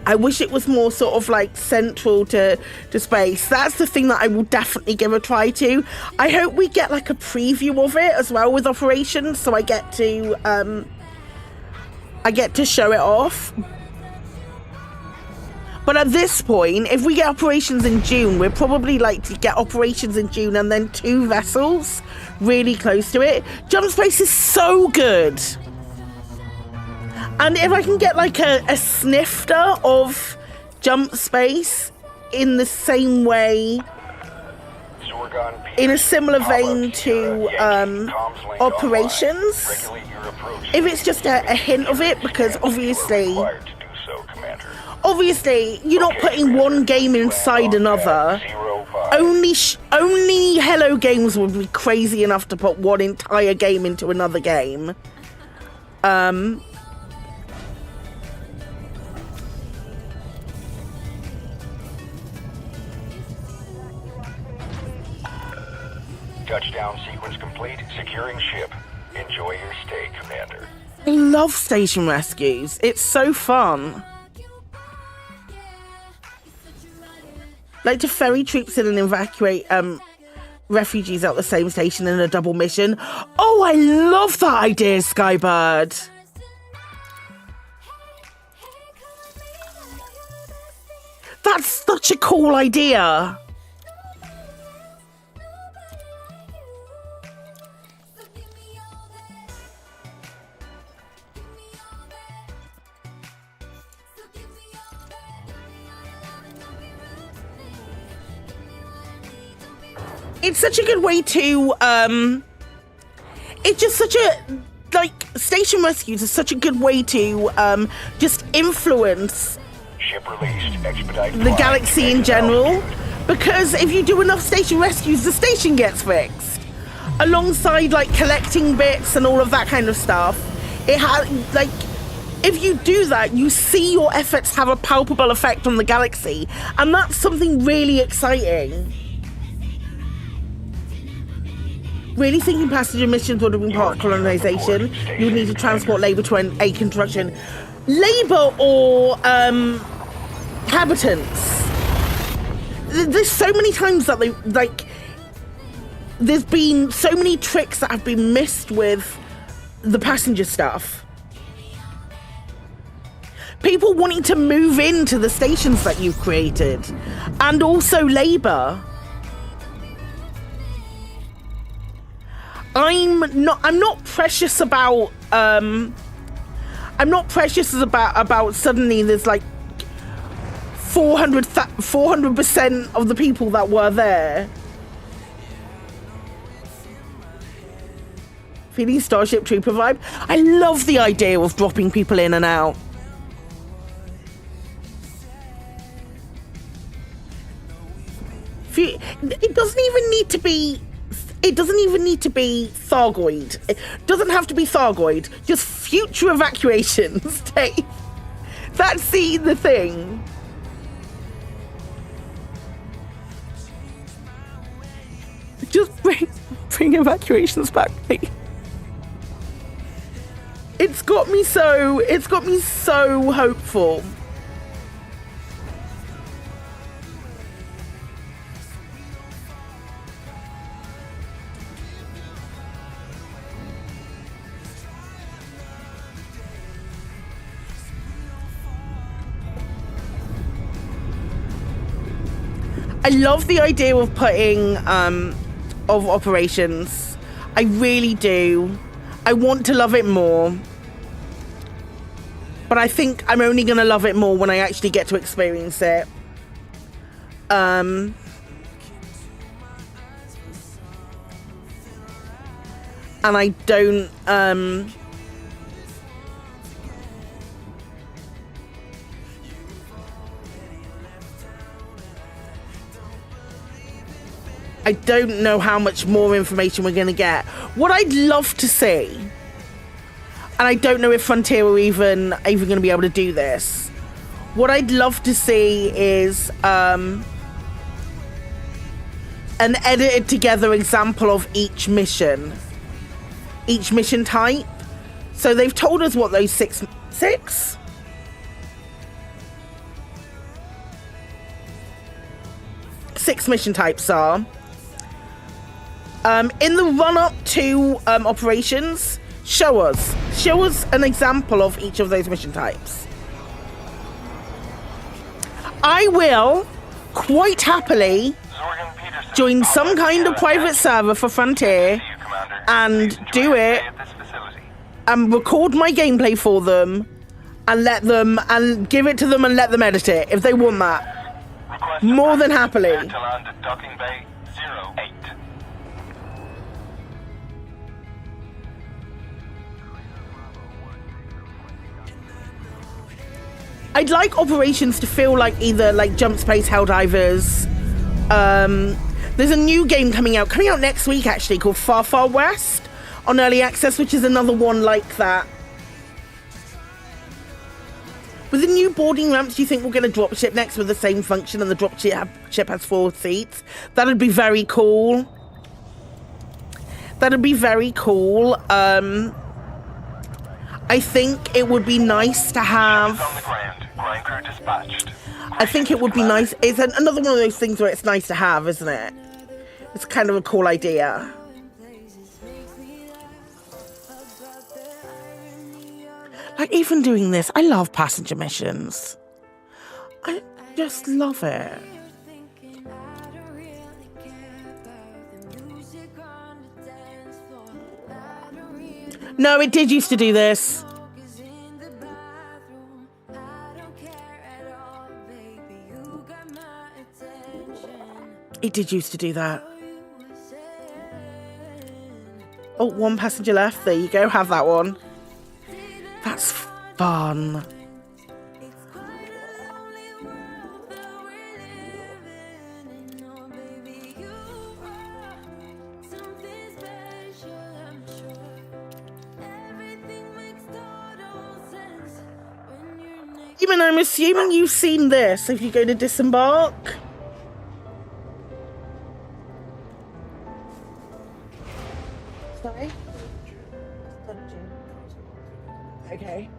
I wish it was more sort of like central to space. That's the thing that I will definitely give a try to. I hope we get like a preview of it as well with operations, so I get to show it off. But at this point, if we get operations in June, we're probably like to get operations in June and then 2 vessels really close to it. Jump space is so good. And if I can get like a snifter of jump space in the same way, in a similar vein to operations, if it's just a hint of it, because obviously you're not putting one game inside another. Only Hello Games would be crazy enough to put one entire game into another game. Touchdown sequence complete. Securing ship. Enjoy your stay, Commander. I love station rescues. It's so fun. Like to ferry troops in and evacuate refugees out the same station in a double mission. Oh, I love that idea, Skybird. That's such a cool idea. It's such a good way to, it's just such a, like, station rescues is such a good way to, just influence Ship released. Expedite the galaxy in general. Because if you do enough station rescues, the station gets fixed. Alongside, like, collecting bits and all of that kind of stuff. It has, like, if you do that, you see your efforts have a palpable effect on the galaxy. And that's something really exciting. Really thinking passenger missions would have been part of colonization. You would need to transport labour to a construction. Labour or inhabitants. There's so many times that they, like, there's been so many tricks that have been missed with the passenger stuff. People wanting to move into the stations that you've created, and also labor. I'm not precious about suddenly there's like 400% of the people that were there. Feeling Starship Trooper vibe. I love the idea of dropping people in and out. It doesn't even need to be Thargoid. It doesn't have to be Thargoid. Just future evacuations. Dave. That's the thing. Just bring evacuations back, please. It's got me so hopeful. I love the idea of putting of operations. I really do. I want to love it more. But I think I'm only going to love it more when I actually get to experience it. And I don't... I don't know how much more information we're going to get. What I'd love to see, and I don't know if Frontier are even going to be able to do this. What I'd love to see is an edited together example of each mission type. So they've told us what those six mission types are. In the run-up to operations, show us an example of each of those mission types. I will quite happily join some kind of private server for Frontier and do it and record my gameplay for them and give it to them and let them edit it if they want that. More than happily. I'd like operations to feel like either like Jump Space Helldivers. There's a new game coming out next week actually called Far Far West on Early Access, which is another one like that. With the new boarding ramps, do you think we'll get a dropship next with the same function and the dropship has 4 seats? That'd be very cool. That'd be very cool. I think it would be nice to have... I think it would be nice... It's another one of those things where it's nice to have, isn't it? It's kind of a cool idea. Like, even doing this, I love passenger missions. I just love it. No, it did used to do this. It did used to do that. Oh, 1 passenger left. There you go. Have that one. That's fun. Even I'm assuming you've seen this if you go to disembark. Sorry? Okay.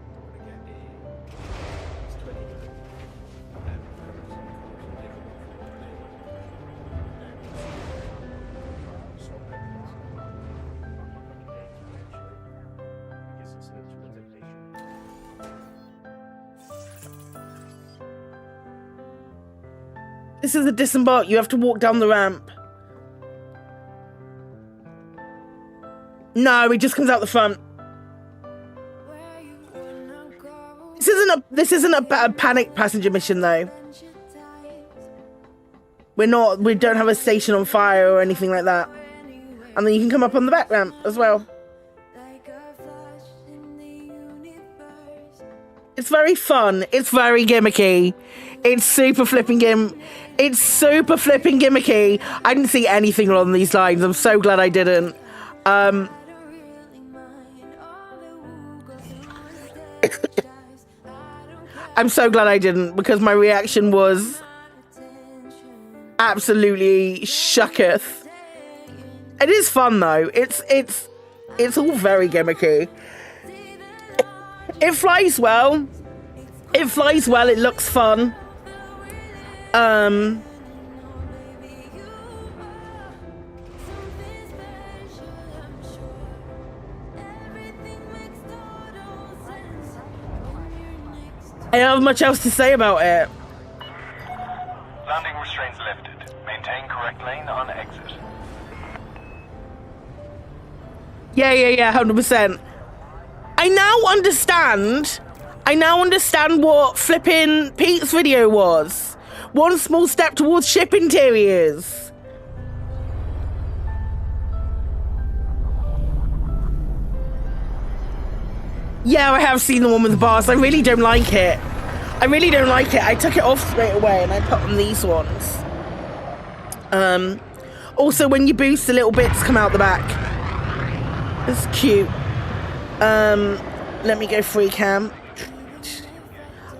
This is a disembark. You have to walk down the ramp. No, it just comes out the front. This isn't a panic passenger mission though. We don't have a station on fire or anything like that. And then you can come up on the back ramp as well. It's very fun. It's very gimmicky. It's super flipping gimmicky. I didn't see anything along these lines. I'm so glad I didn't. I'm so glad I didn't, because my reaction was absolutely shucketh. It is fun though. It's all very gimmicky. It flies well. It looks fun. I don't have much else to say about it. Landing restraints lifted. Maintain correct lane on exit. Yeah, 100%. I now understand what flipping Pete's video was. One small step towards ship interiors. Yeah, I have seen the one with the bars. I really don't like it. I took it off straight away and I put on these ones. Also, when you boost, the little bits come out the back. It's cute. Let me go free cam.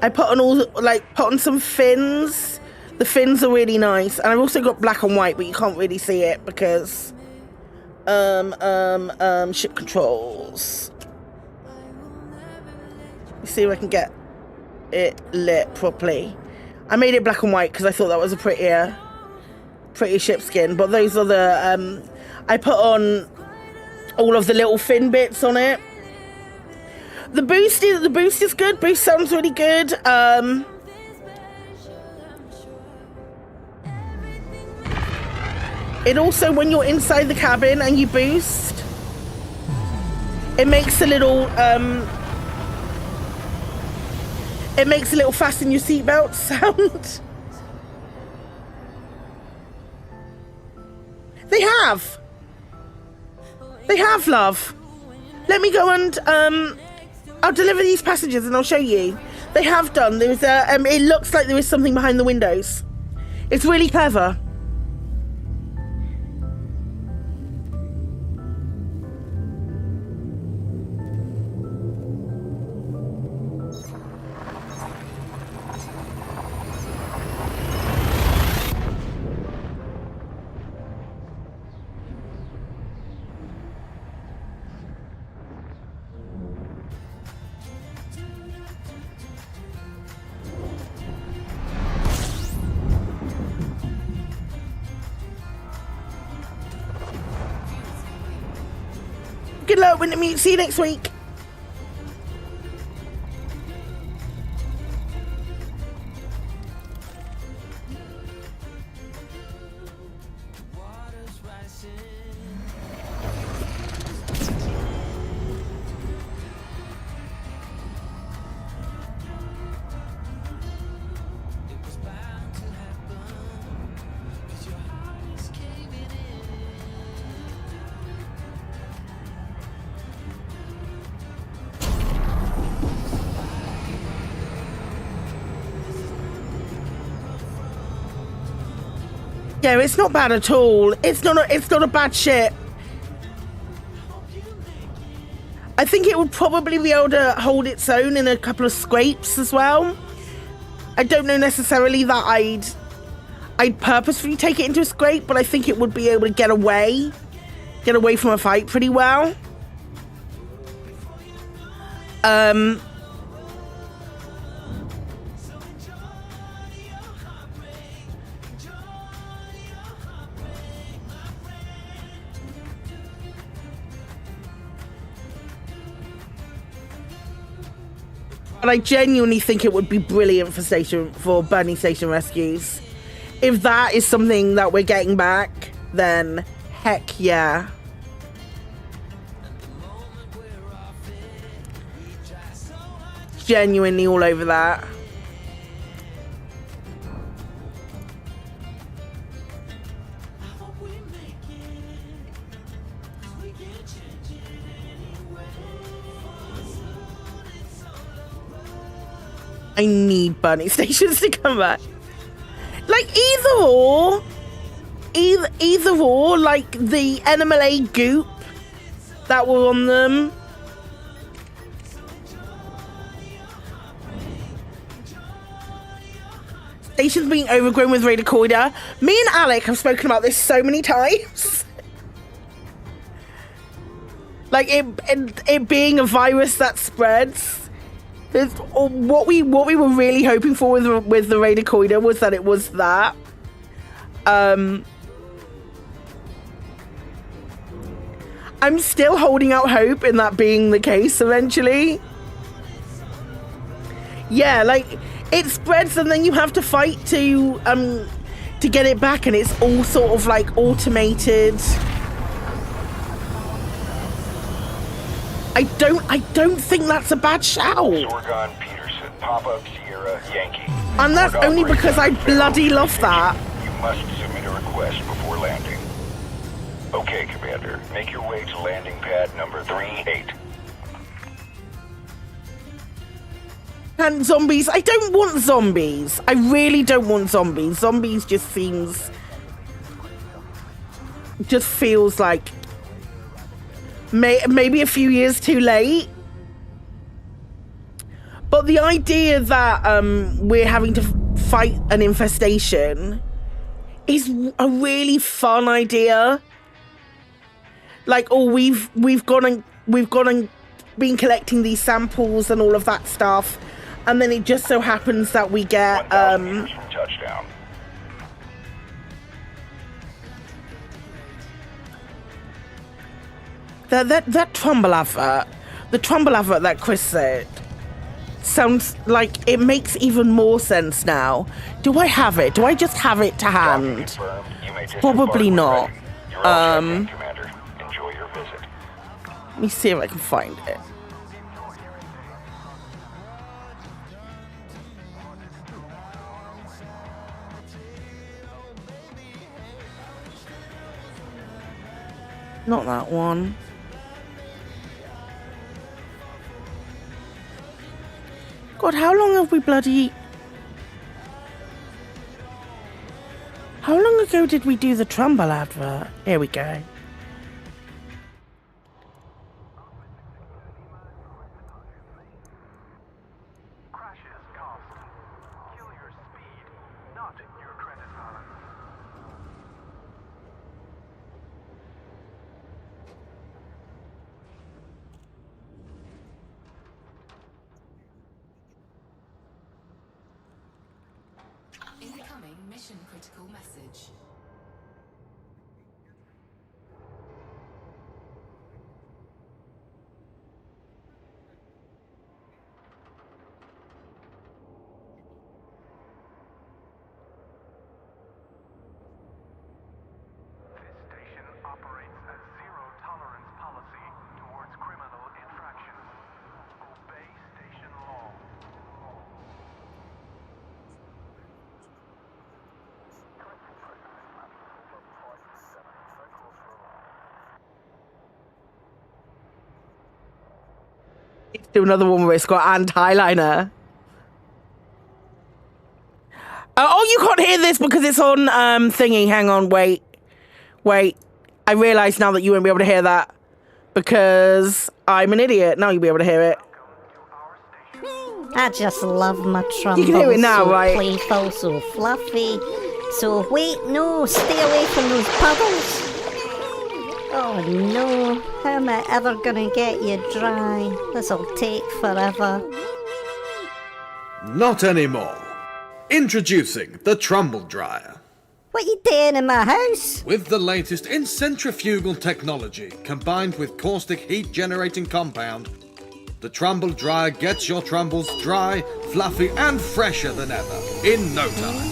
I put on some fins. The fins are really nice, and I've also got black and white, but you can't really see it because ship controls. Let me see if I can get it lit properly. I made it black and white because I thought that was a pretty ship skin. But those are the I put on all of the little fin bits on it. The boost is good. Boost sounds really good. It also, when you're inside the cabin and you boost, it makes a little fasten your seatbelt sound. They have, love. Let me go and I'll deliver these passengers and I'll show you. They have done. There's it looks like there is something behind the windows. It's really clever. Good luck, Wintermute. See you next week. Yeah, it's not bad at all. It's not a bad ship. I think it would probably be able to hold its own in a couple of scrapes as well. I don't know necessarily that I'd purposefully take it into a scrape, but I think it would be able to get away from a fight pretty well. But I genuinely think it would be brilliant for burning station rescues. if that is something that we're getting back, then heck yeah. Genuinely all over that. I need Bunny Stations to come back. Like either or, like the NMLA goop that were on them. Stations being overgrown with radicoida. Me and Alec have spoken about this so many times. Like it being a virus that spreads. What we were really hoping for with the radicoida was that it was that. I'm still holding out hope in that being the case eventually. Yeah, like it spreads and then you have to fight to get it back, and it's all sort of like automated. I don't think that's a bad shout. Sorgon Peterson, Papa Sierra Yankee. And that's only because I bloody love that. You must submit a request before landing. Okay, Commander. Make your way to landing pad number 38. And zombies. I don't want zombies. I really don't want zombies. Zombies just feels like maybe a few years too late. But the idea that we're having to fight an infestation is a really fun idea. Like, oh, we've gone and been collecting these samples and all of that stuff, and then it just so happens that we get 1,000 meters from touchdown. That Trumbull advert, the Trumbull advert that Chris said, sounds like it makes even more sense now. Do I have it? Do I just have it to hand? Probably not. Commander. Enjoy your visit. Let me see if I can find it. Not that one. God, how long have we bloody... How long ago did we do the Trumbull advert? Here we go. Incoming mission critical message. This station operates a zero-tolerance policy towards criminal infractions. Obey station law. Let's do another one where it's got and Highliner. Oh, you can't hear this because it's on thingy. Hang on, wait. I realise now that you won't be able to hear that because I'm an idiot. Now you'll be able to hear it. I just love my Trumbull. You can hear it now, so right? Playful, so fluffy. So wait, no, stay away from those puddles. Oh no, how am I ever gonna get you dry? This'll take forever. Not anymore. Introducing the Trumbull Dryer. What you doing in my house? With the latest in centrifugal technology, combined with caustic heat generating compound, the Trumbull Dryer gets your Trumballs dry, fluffy and fresher than ever, in no time.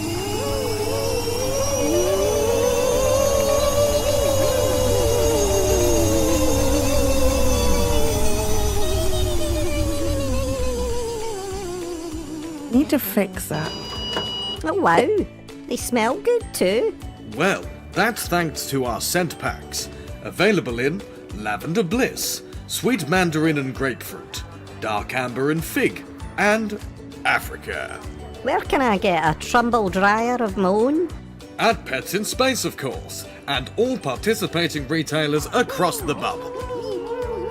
need to fix that. Oh wow, they smell good too. Well, that's thanks to our scent packs. Available in Lavender Bliss, Sweet Mandarin and Grapefruit, Dark Amber and Fig, and Africa. Where can I get a trumble dryer of my own? At Pets in Space, of course, and all participating retailers across the bubble.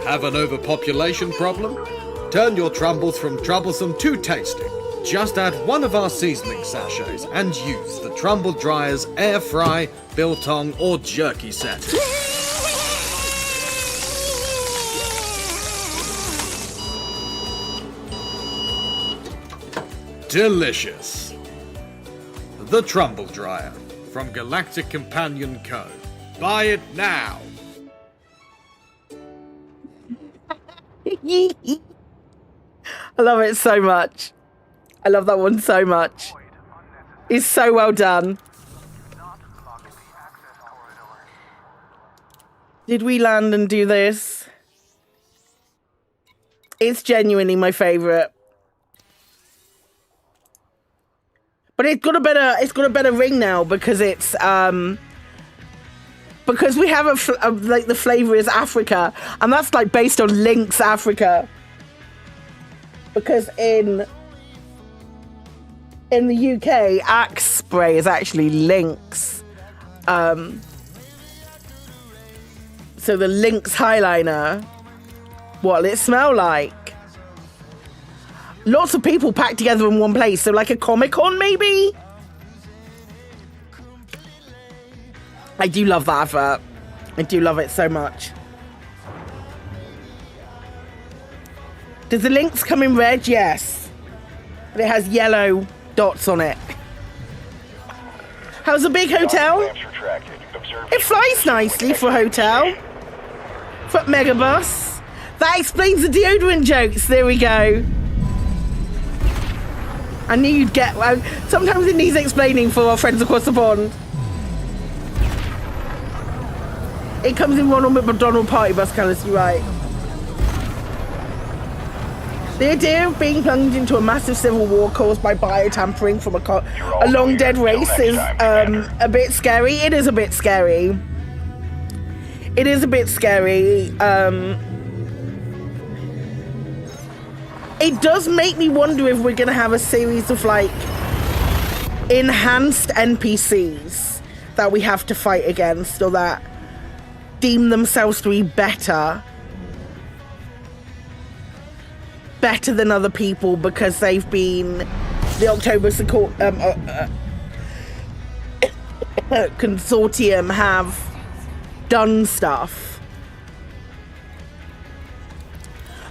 Have an overpopulation problem? Turn your trumbles from troublesome to tasty. Just add one of our seasoning sachets and use the Trumble Dryer's air fry, biltong, or jerky set. Delicious. The Trumble Dryer from Galactic Companion Co. Buy it now. I love it so much. I love that one so much. It's so well done. Did we land and do this? It's genuinely my favorite. But it's got a better ring now because it's because we have like the flavor is Africa, and that's like based on Lynx Africa. Because in the UK, Axe spray is actually Lynx. So the Lynx Highliner, what'll it smell like? Lots of people packed together in one place, so like a Comic-Con maybe? I do love that advert. I do love it so much. Does the Lynx come in red? Yes. But it has yellow dots on it. How's the big hotel? It flies nicely for a hotel. For Megabus. That explains the deodorant jokes. There we go. I knew you'd get one. Sometimes it needs explaining for our friends across the pond. It comes in Ronald McDonald party bus colours, you're right. The idea of being plunged into a massive civil war caused by biotampering from a long dead race is a bit scary. It is a bit scary. It is a bit scary. It does make me wonder if we're going to have a series of like enhanced NPCs that we have to fight against, or that deem themselves to be better than other people because they've been the October Consortium have done stuff.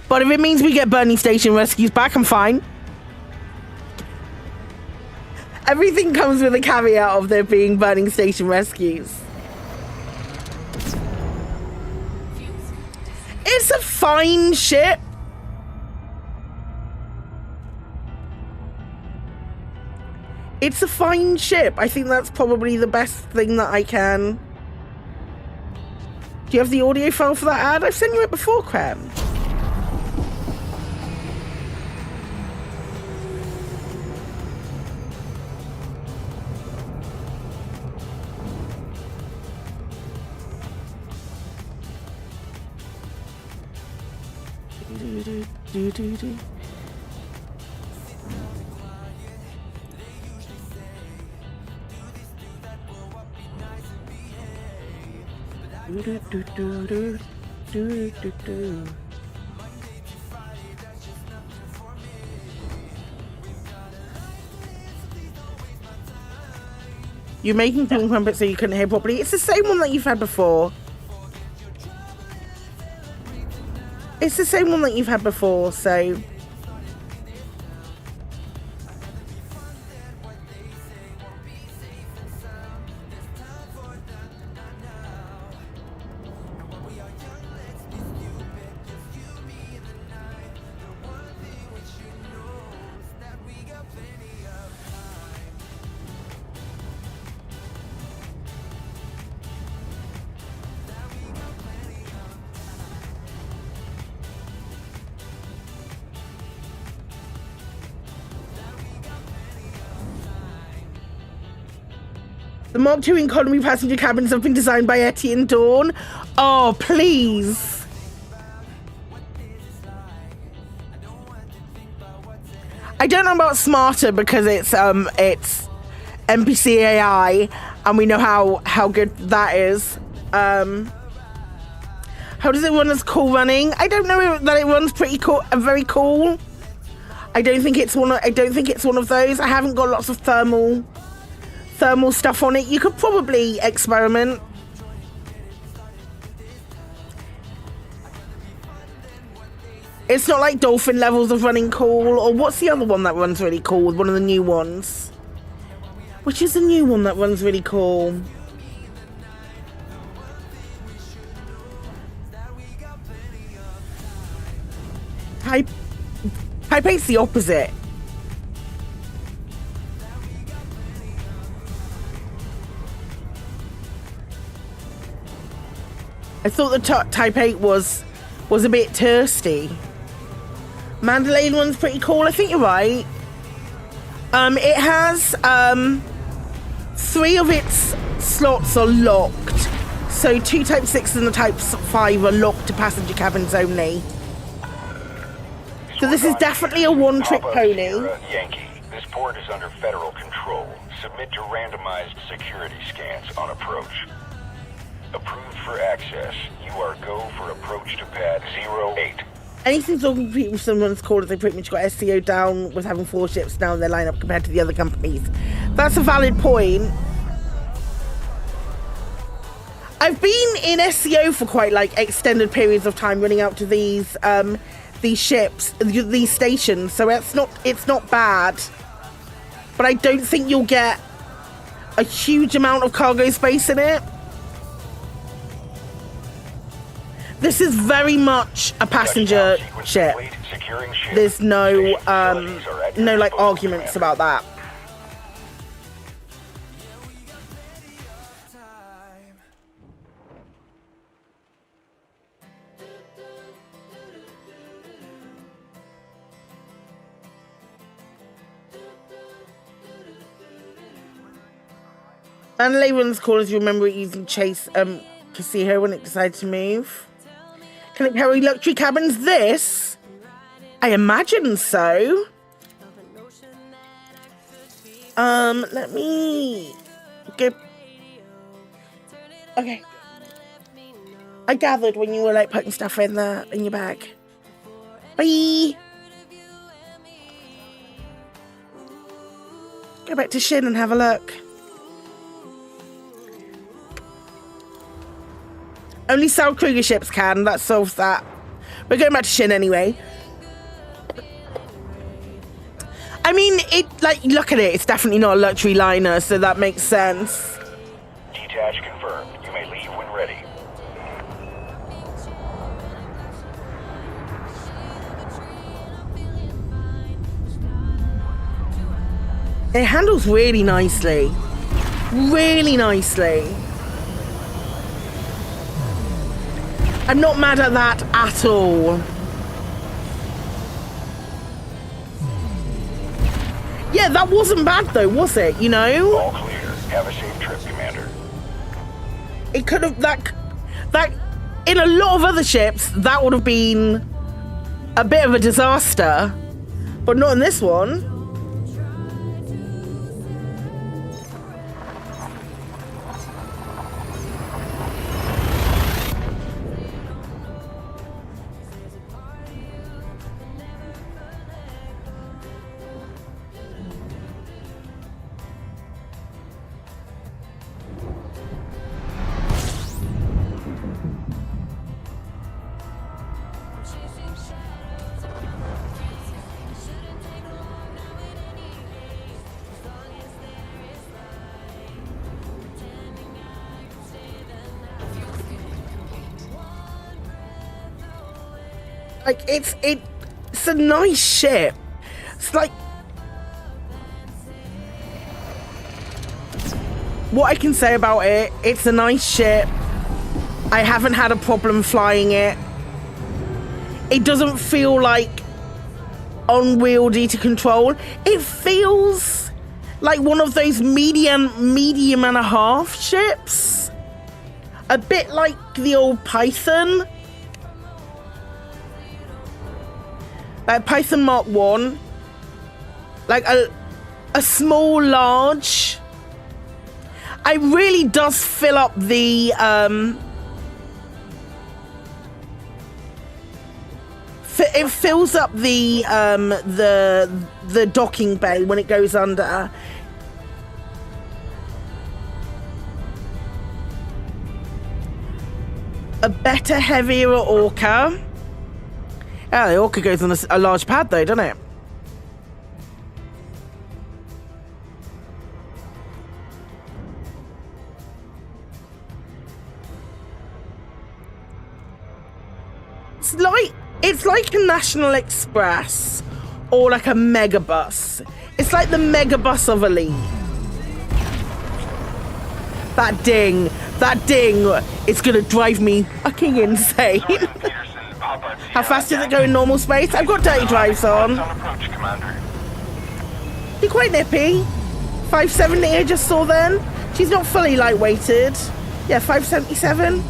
But if it means we get Burning Station rescues back, I'm fine. Everything comes with a caveat of there being Burning Station rescues. It's a fine ship. It's a fine ship. I think that's probably the best thing that I can. Do you have the audio file for that ad? I've sent you it before, Cram. You're making tongue trumpets so you couldn't hear properly. It's the same one that you've had before. It's the same one that you've had before, so... The Mark II economy passenger cabins have been designed by Etienne Dawn. Oh, please. I don't know about smarter because it's NPC AI, and we know how good that is. How does it run as cool running? I don't know that it runs pretty cool, very cool. I don't think it's one of those. I haven't got lots of thermal stuff on it. You could probably experiment. It's not like dolphin levels of running cool, or what's the other one that runs really cool? One of the new ones. Which is the new one that runs really cool? Type 8's the opposite. I thought the Type 8 was a bit thirsty. Mandalay one's pretty cool. I think you're right. It has 3 of its slots are locked. So 2 Type 6 and the Type 5 are locked to passenger cabins only. So this is definitely a one-trick pony. Yankee, this port is under federal control. Submit your randomized security scans on approach. Approved for access. You are go for approach to pad 08. Anything's all compete with someone's called if they pretty much got SEO down with having 4 ships now in their lineup compared to the other companies. That's a valid point. I've been in SEO for quite like extended periods of time running out to these ships, these stations, so it's not bad. But I don't think you'll get a huge amount of cargo space in it. This is very much a passenger ship. There's no like arguments about that. Mandalay runs cool as you remember it using Chase Casino when it decided to move. Can it carry luxury cabins? This? I imagine so. Let me go. Okay. I gathered when you were like putting stuff in your bag. Bye. Go back to Shin and have a look. Only Sal Kruger ships can. That solves that. We're going back to Shin anyway. I mean, look at it. It's definitely not a luxury liner, so that makes sense. Detach confirmed. You may leave when ready. It handles really nicely. Really nicely. I'm not mad at that at all. Yeah, that wasn't bad though, was it? You know? All clear. Have a safe trip, Commander. It could have that in a lot of other ships that would have been a bit of a disaster, but not in this one. Like, it's a nice ship. It's like... What I can say about it, it's a nice ship. I haven't had a problem flying it. It doesn't feel like unwieldy to control. It feels like one of those medium and a half ships. A bit like the old Python. Like Python Mark 1. Like a small, large. It really does fill up the it fills up the docking bay when it goes under. A better, heavier Orca. Yeah, the Orca goes on a large pad though, doesn't it? It's like a National Express or like a megabus. It's like the megabus of Elite. That ding, it's gonna drive me fucking insane. How fast does it go in normal space? I've got dirty drives on. Be quite nippy. 570 I just saw then. She's not fully lightweighted. Yeah, 577.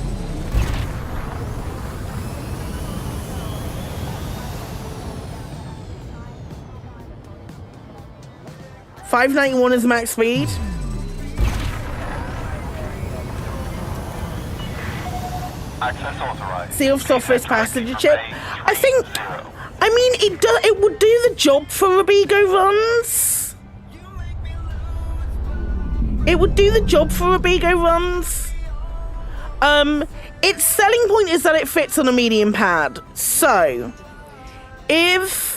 .591 is max speed. Access authorized. Sea of Software's passenger ship. I mean, it would do the job for Robigo runs. It would do the job for Robigo runs. Its selling point is that it fits on a medium pad. So, if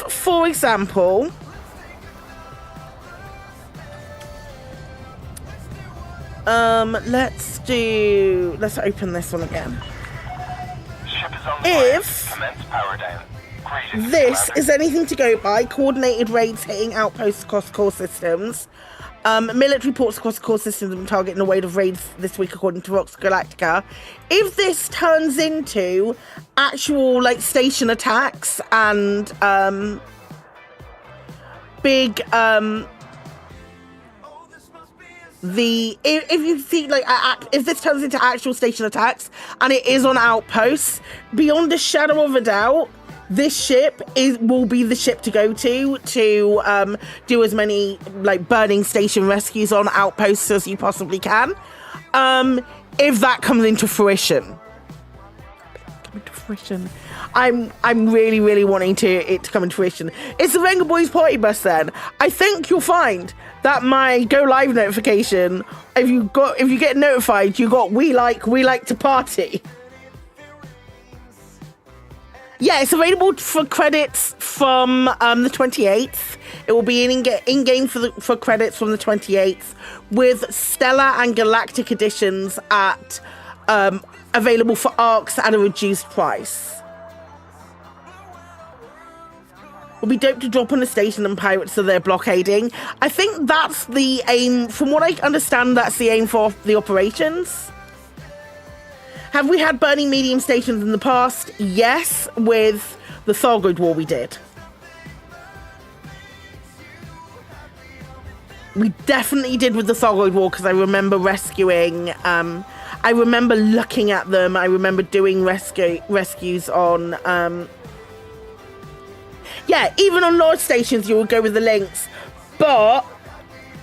for example, let's open this one again. If this is anything to go by, coordinated raids hitting outposts across core systems, military ports across core systems and targeting a wave of raids this week according to Vox Galactica. If this turns into actual like station attacks and big if you see like if this turns into actual station attacks and it is on outposts, beyond a shadow of a doubt, this ship will be the ship to go to do as many like burning station rescues on outposts as you possibly can. If that comes into fruition. I'm really wanting it to come into fruition. It's the Venga Boys party bus then. I think you'll find that my go live notification, if you get notified, you got we like to party. Yeah, it's available for credits from the 28th. It will be in game for credits from the 28th, with Stellar and Galactic editions at available for ARCs at a reduced price. It'll be dope to drop on a station and pirates so they're blockading. I think that's the aim. From what I understand, that's the aim for the operations. Have we had burning medium stations in the past? Yes, with the Thargoid War we did. We definitely did with the Thargoid War because I remember rescuing, I remember looking at them, I remember doing rescues on, yeah, even on large stations you would go with the Lynx, but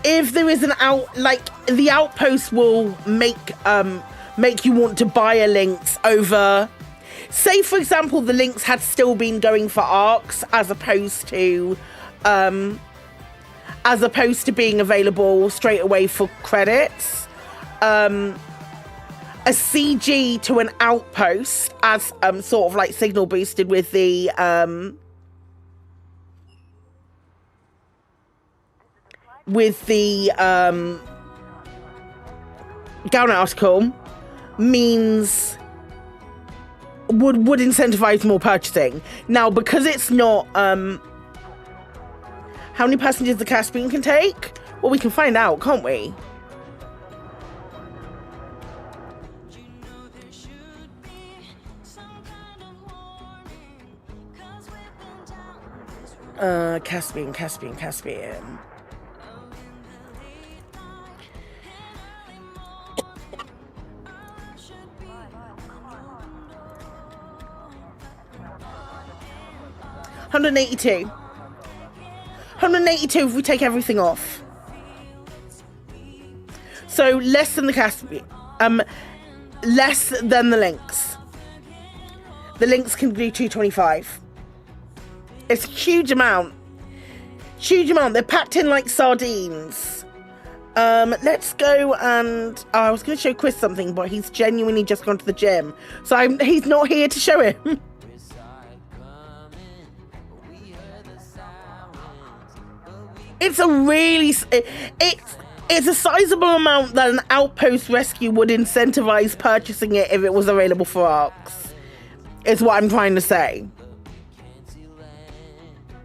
if there is the outpost will make you want to buy a Lynx over, say for example the Lynx had still been going for ARCs as opposed to being available straight away for credits. A CG to an outpost as sort of like signal boosted with the Galnet article means would incentivize more purchasing. Now, because it's not how many passengers the Caspian can take, well, we can find out, can't we? Caspian. 182. 182 if we take everything off. So less than the Caspian. Less than the Lynx. The Lynx can do 225. It's a huge amount. Huge amount. They're packed in like sardines. Let's go and... Oh, I was going to show Chris something, but he's genuinely just gone to the gym. So he's not here to show him. It's a really... It's a sizable amount that an outpost rescue would incentivize purchasing it if it was available for ARX. Is what I'm trying to say.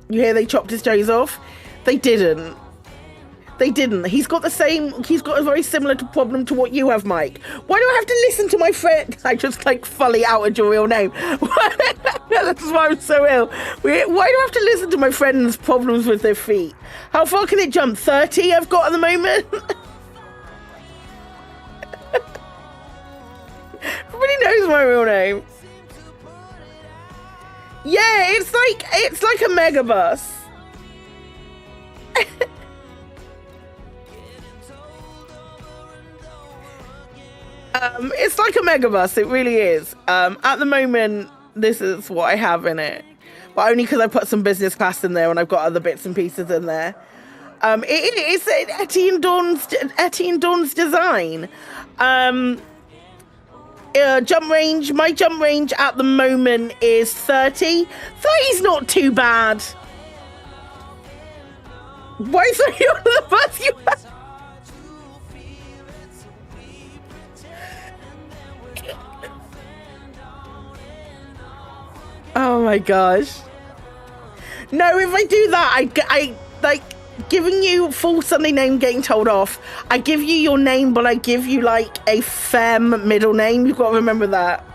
You hear they chopped his jays off? They didn't. They didn't. He's got a very similar problem to what you have, Mike. Why do I have to listen to my friend? I just like fully outed your real name. That's why I'm so ill. Why do I have to listen to my friend's problems with their feet? How far can it jump? 30 I've got at the moment? Everybody knows my real name. Yeah, it's like a megabus. It's like a megabus, it really is. At the moment, this is what I have in it. But only because I put some business class in there and I've got other bits and pieces in there. It's Etty and Dawn's design. Jump range, my jump range at the moment is 30. 30's not too bad. Why is there the bus you have? Oh my gosh. No, if I do that, I like giving you full Sunday name getting told off. I give you your name, but I give you like a femme middle name. You've got to remember that.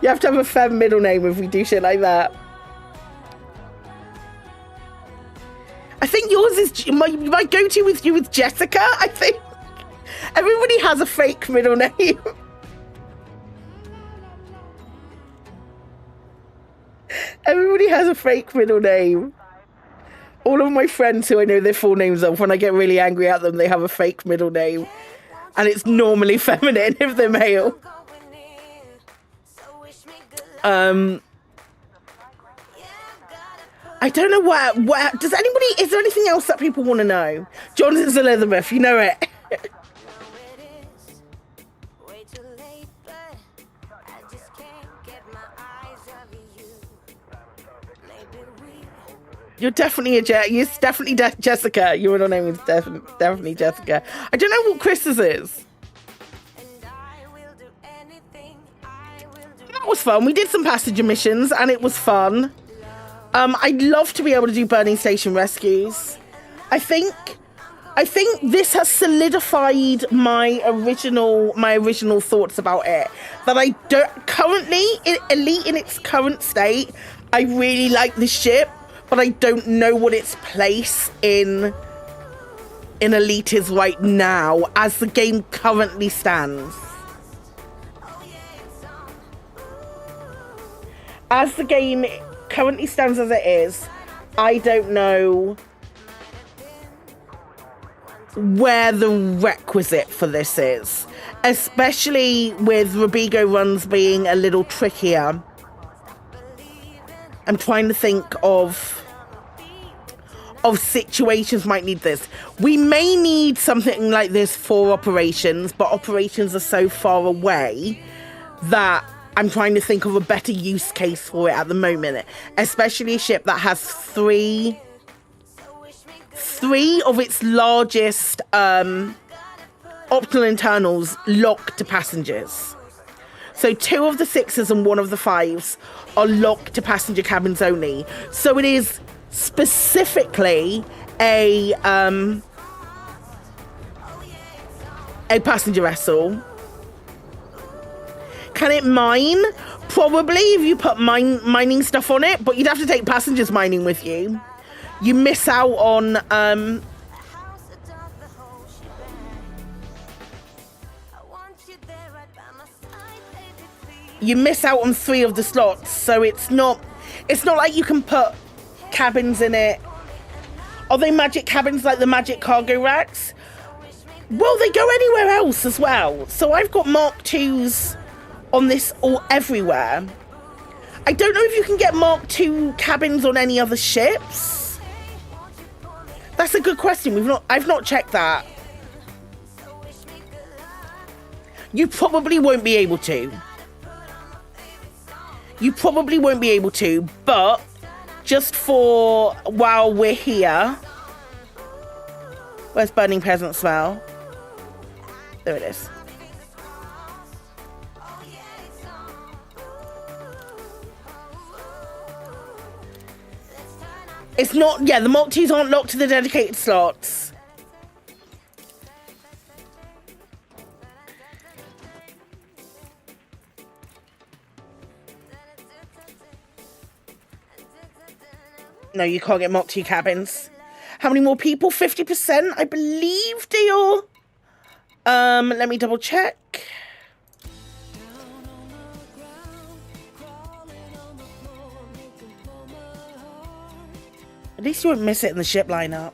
You have to have a femme middle name if we do shit like that. I think yours is my go-to with you is Jessica. I think everybody has a fake middle name. Everybody has a fake middle name. All of my friends who I know their full names of, when I get really angry at them, they have a fake middle name. And it's normally feminine if they're male. I don't know where does anybody, is there anything else that people want to know? Johnson's Elizabeth, you know it. You're definitely Jessica. Your middle name is definitely Jessica. I don't know what Chris's is. That was fun. We did some passenger missions and it was fun. I'd love to be able to do burning station rescues. I think this has solidified my original thoughts about it. That I don't currently, Elite in its current state, I really like the ship. But I don't know what its place in Elite is right now, as the game currently stands. As the game currently stands as it is, I don't know where the requisite for this is. Especially with Rubigo runs being a little trickier. I'm trying to think of situations might need this. We may need something like this for operations, but operations are so far away that I'm trying to think of a better use case for it at the moment, especially a ship that has three of its largest optional internals locked to passengers. So 2 of the 6s and 1 of the 5s are locked to passenger cabins only. So it is specifically a passenger vessel. Can it mine? Probably if you put mining stuff on it, but you'd have to take passengers mining with you. You miss out on you miss out on 3 of the slots, so it's not like you can put cabins in it. Are they magic cabins like the magic cargo racks? Well, they go anywhere else as well. So I've got Mark IIs on this all everywhere. I don't know if you can get Mark II cabins on any other ships. That's a good question. I've not checked that. You probably won't be able to. You probably won't be able to, but just for while we're here. Where's Burning Peasant Smell? There it is. It's not, yeah, the Mark IIs aren't locked to the dedicated slots. No, you can't get Mark II cabins. How many more people? 50%, I believe, deal. Let me double check. At least you won't miss it in the ship lineup.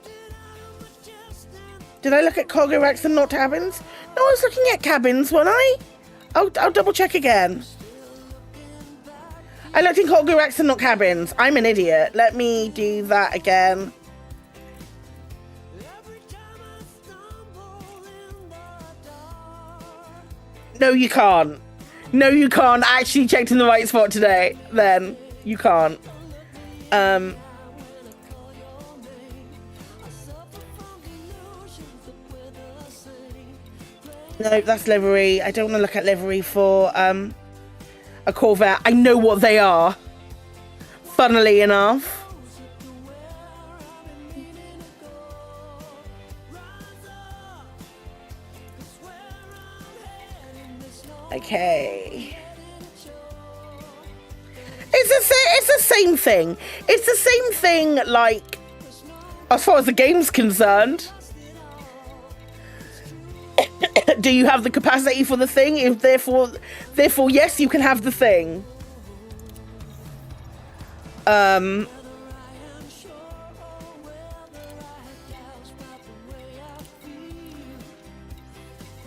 Did I look at cargo racks and not cabins? No, I was looking at cabins, weren't I? I'll double check again. I looked in cargo racks and not cabins. I'm an idiot. Let me do that again. No, you can't. No, you can't. I actually checked in the right spot today. Then you can't. No, that's livery. I don't want to look at livery for a Corvette. I know what they are. Funnily enough. Okay. It's the same thing. It's the same thing, like, as far as the game's concerned. Do you have the capacity for the thing? If therefore, yes, you can have the thing.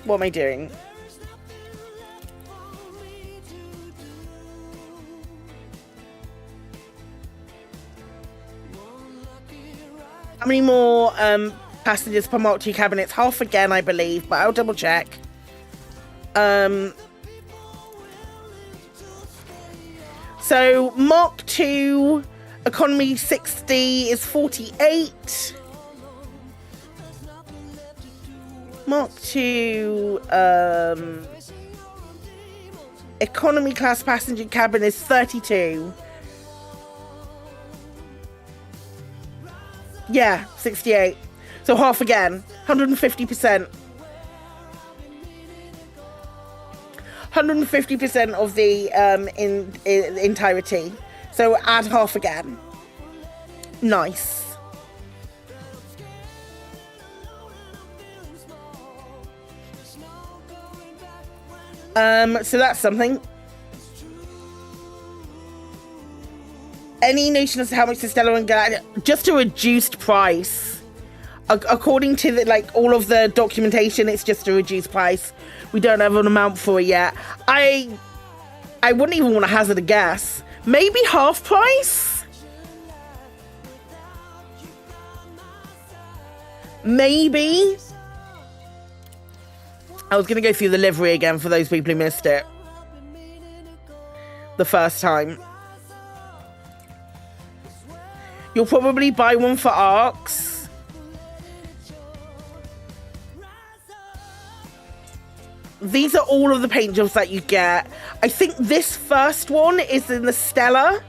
What am I doing? How many more passengers per Mark II cabin? It's half again, I believe, but I'll double check. So Mark II economy 60 is 48. Mark II economy class passenger cabin is 32. Yeah, 68. So half again, 150%. 150% of the in entirety. So add half again. Nice. So that's something. Any notion as to how much the Stellar and Galactic? Just a reduced price. According to the, like, all of the documentation, it's just a reduced price. We don't have an amount for it yet. I wouldn't even want to hazard a guess. Maybe half price? Maybe? I was going to go through the livery again for those people who missed it the first time. You'll probably buy one for ARX. These are all of the paint jobs that you get. I think this first one is in the Stellar.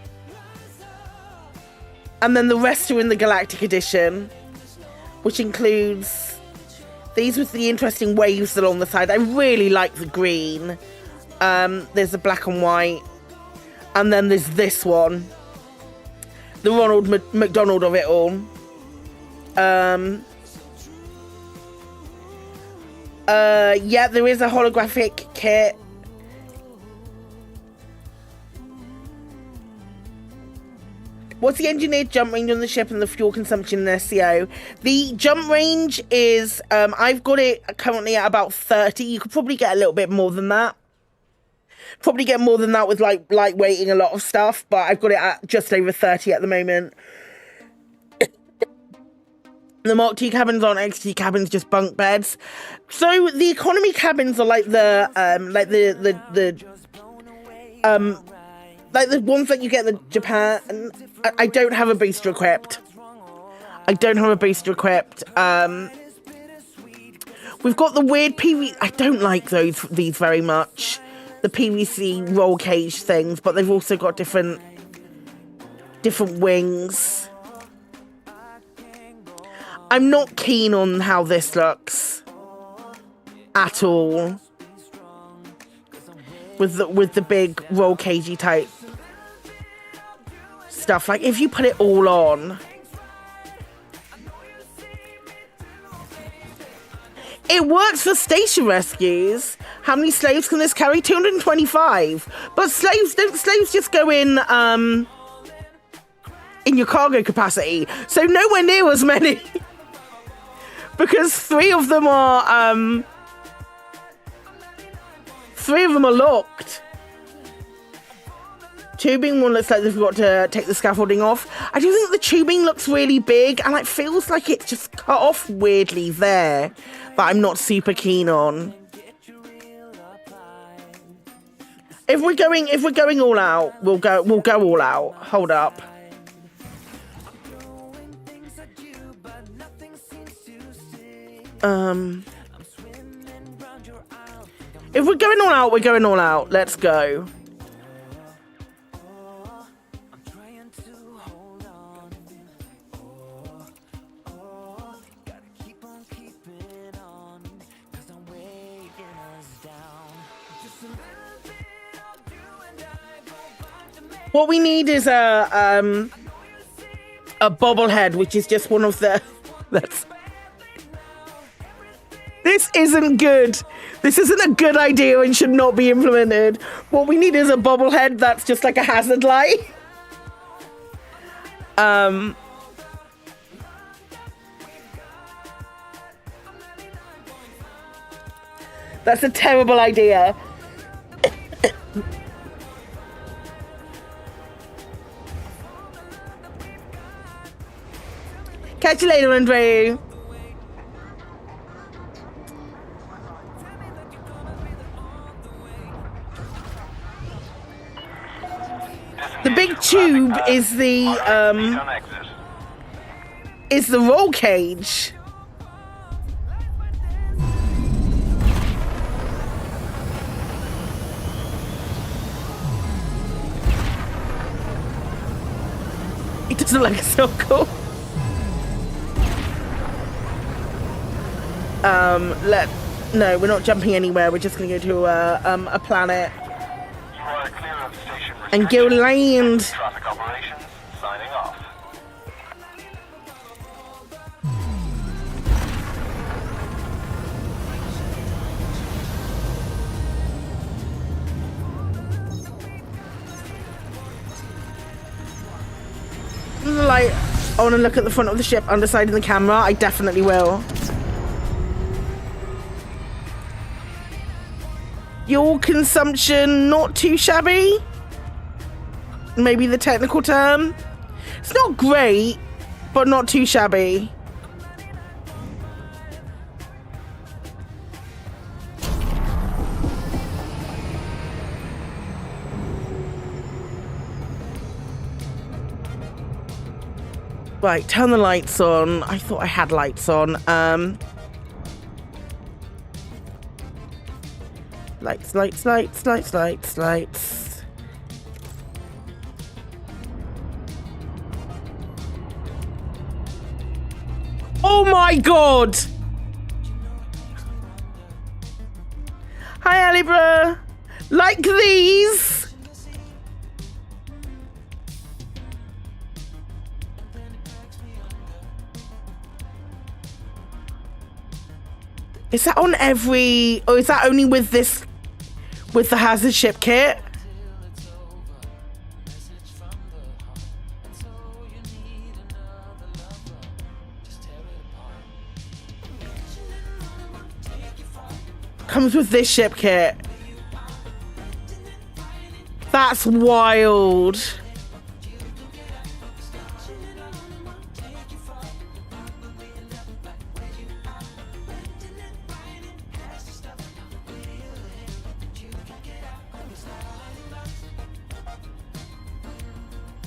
And then the rest are in the Galactic edition. Which includes these with the interesting waves along the side. I really like the green. There's the black and white. And then there's this one. The Ronald McDonald of it all. Yeah, there is a holographic kit. What's the engineered jump range on the ship and the fuel consumption in SCO? The jump range is, I've got it currently at about 30. You could probably get a little bit more than that. Probably get more than that with like lightweighting a lot of stuff, but I've got it at just over 30 at the moment. The Mark II cabins aren't XT cabins, just bunk beds. So the economy cabins are like the ones that you get in Japan. I don't have a booster equipped. We've got the weird PVC. I don't like these very much. The PVC roll cage things, but they've also got different wings. I'm not keen on how this looks at all. With the big roll cagey type stuff. Like if you put it all on, it works for station rescues. How many slaves can this carry? 225. But slaves just go in your cargo capacity. So nowhere near as many. Because three of them are locked. Tubing one looks like they've got to take the scaffolding off. I do think the tubing looks really big and it feels like it's just cut off weirdly there, that I'm not super keen on. If we're going all out, we'll go all out. Hold up. If we're going all out, we're going all out. Let's go. What we need is a bobblehead, which is just one of the... This isn't good. This isn't a good idea and should not be implemented. What we need is a bobblehead that's just like a hazard light. That's a terrible idea. Catch you later, Andre. The big tube is the roll cage. It doesn't look so cool. No, we're not jumping anywhere. We're just going to go to a planet and go land. Traffic operations signing off. Like, I want to look at the front of the ship, underside the camera. I definitely will. Fuel consumption, not too shabby. Maybe the technical term. It's not great, but not too shabby. Right, turn the lights on. I thought I had lights on. Lights. Oh my god! Hi, Alibra. Like these? Is that on every, or is that only with this, with the hazard ship kit? Comes with this ship kit. That's wild.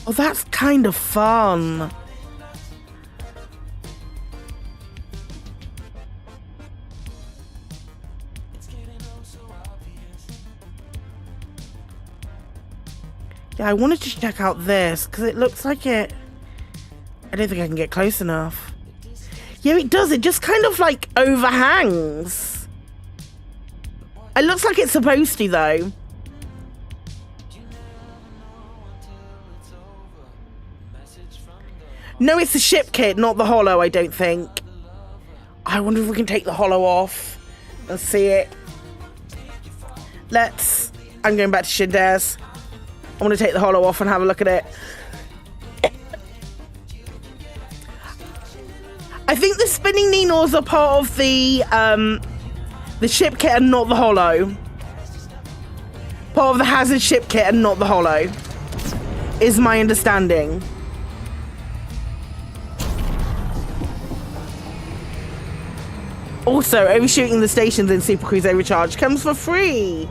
Oh, that's kind of fun. Yeah, I wanted to check out this because it looks like it. I don't think I can get close enough. Yeah, it does. It just kind of like overhangs. It looks like it's supposed to, though. No, it's the ship kit, not the holo, I don't think. I wonder if we can take the holo off and see it. I'm going back to Shindare's. I want to take the holo off and have a look at it. I think the spinning needles are part of the ship kit and not the holo. Part of the hazard ship kit and not the holo, is my understanding. Also, overshooting the stations in Super Cruise Overcharge comes for free.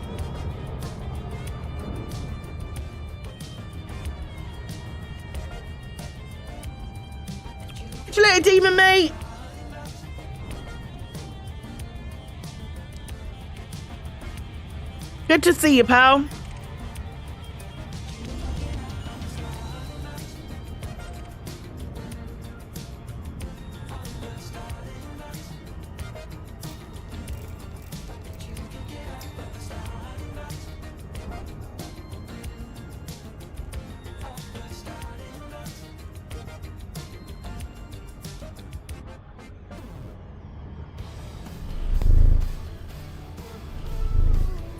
Catch you later, demon mate. Good to see you, pal.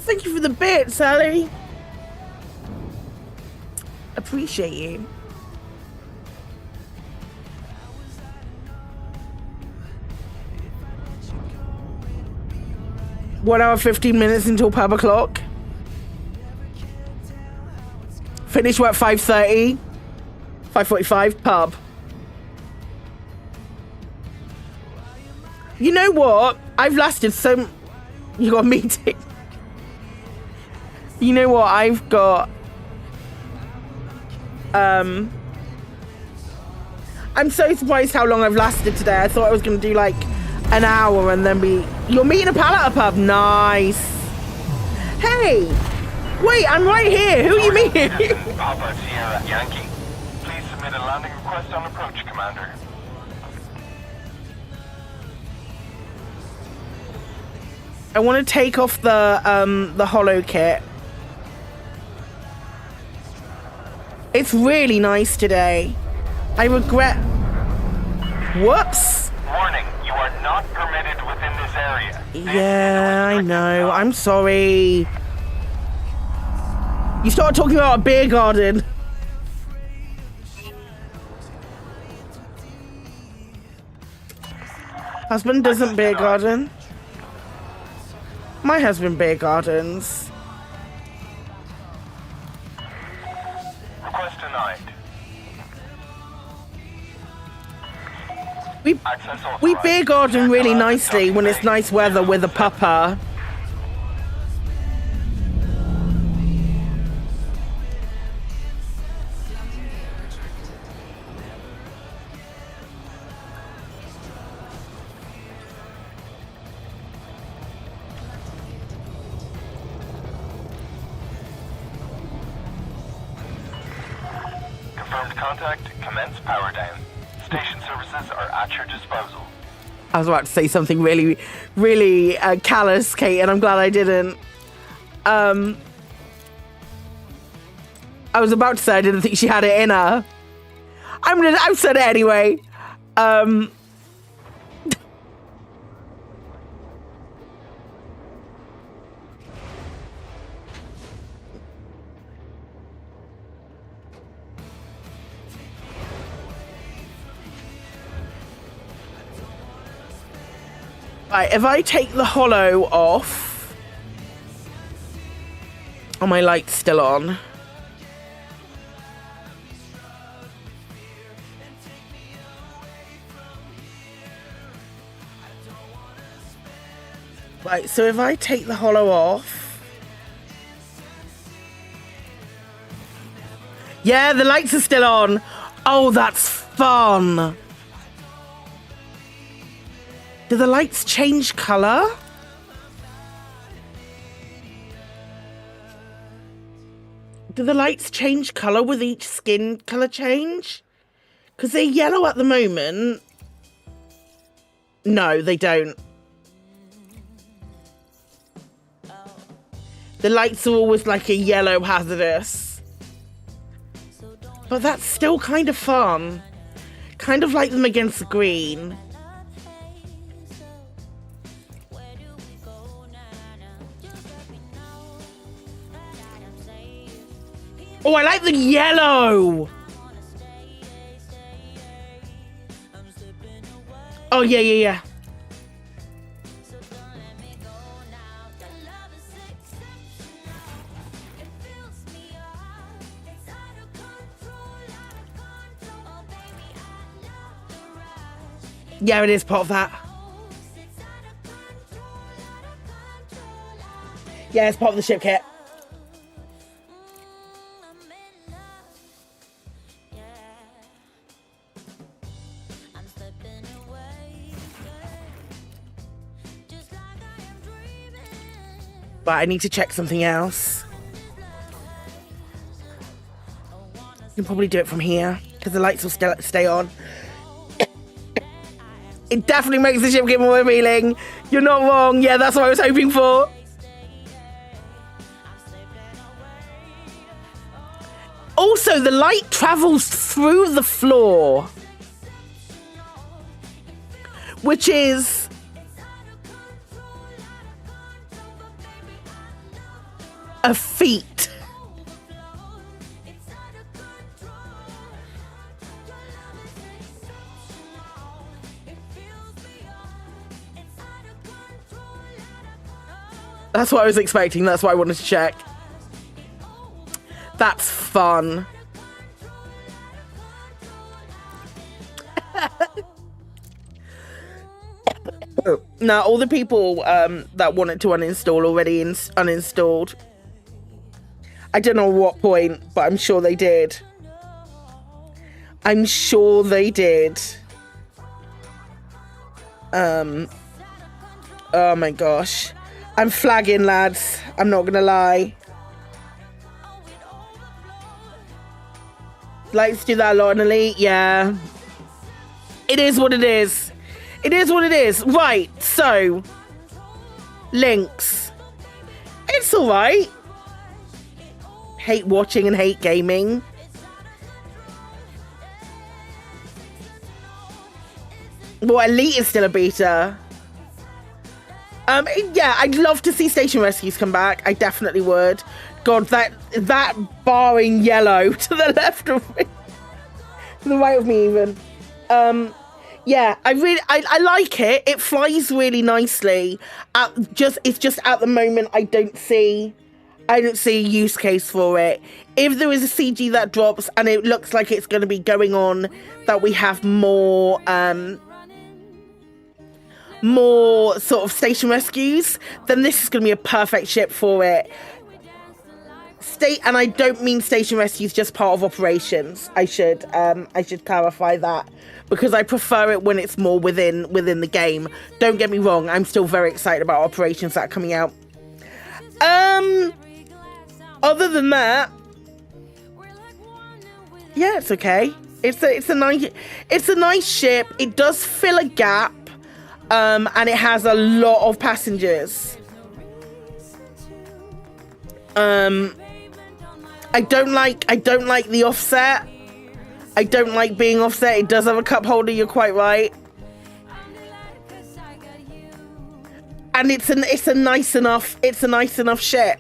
Thank you for the bit, Sally. Appreciate you. One hour, 15 minutes until pub o'clock. Finish work 5:30. 5:45, pub. You know what? I've lasted so... You got a meeting. You know what? I've got... I'm so surprised how long I've lasted today. I thought I was going to do like an hour and then be... You're meeting a pal at a pub? Nice. Hey! Wait, I'm right here. Who are you meeting? Papa Sierra Yankee. Please submit a landing request on approach, Commander. I want to take off the holo kit. It's really nice today. I regret... Whoops! Warning, you are not permitted within this area. Yeah, I know. I'm sorry. You started talking about a beer garden. Husband doesn't beer garden. My husband beer gardens. Request denied. We beer garden really nicely when it's nice weather with a pupper. Confirmed contact. Commence power down. Station services are at your disposal. I was about to say something really, really callous, Kate, and I'm glad I didn't. I was about to say I didn't think she had it in her. I've said it anyway. Right, if I take the hollow off, are my lights still on? Right, so if I take the hollow off, yeah, the lights are still on. Oh, that's fun. Do the lights change color? Do the lights change color with each skin color change? Because they're yellow at the moment. No, they don't. The lights are always like a yellow hazardous. But that's still kind of fun. Kind of like them against the green. Oh, I like the yellow. Oh, yeah, yeah, yeah. Yeah, it is part of that. Yeah, it's part of the ship kit. But I need to check something else. You can probably do it from here because the lights will still stay on. It definitely makes the ship get more revealing. You're not wrong. Yeah, that's what I was hoping for. Also, the light travels through the floor, which is a feat. That's what I was expecting. That's what I wanted to check. That's fun. Now, all the people that wanted to uninstall already uninstalled. I don't know at what point, but I'm sure they did. I'm sure they did. Oh my gosh. I'm flagging, lads. I'm not gonna lie. Likes to do that a lot in Elite, yeah. It is what it is. It is what it is. Right, so Lynx. It's alright. Hate watching and hate gaming. Well, Elite is still a beta. Yeah, I'd love to see Station Rescues come back. I definitely would. God, that bar in yellow to the left of me, to the right of me even. Yeah, I like it. It flies really nicely. It's just at the moment I don't see a use case for it. If there is a CG that drops and it looks like it's going to be going on, that we have more sort of station rescues, then this is going to be a perfect ship for it. And I don't mean station rescues just part of operations. I should clarify that, because I prefer it when it's more within the game. Don't get me wrong, I'm still very excited about operations that are coming out. Other than that, yeah, it's okay. It's a nice ship. It does fill a gap, and it has a lot of passengers. I don't like the offset. I don't like being offset. It does have a cup holder, you're quite right. And it's a nice enough ship.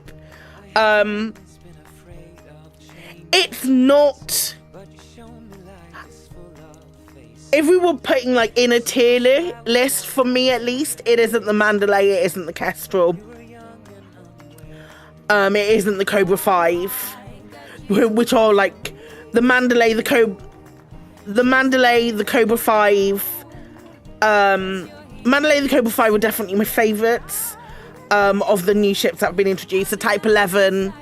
It's not if we were putting like in a tier list, for me at least, it isn't the Mandalay, it isn't the Kestrel. It isn't the Cobra 5, which are like the Mandalay, the Cobra 5. Mandalay, the Cobra 5 were definitely my favourites of the new ships that have been introduced. The Type 11.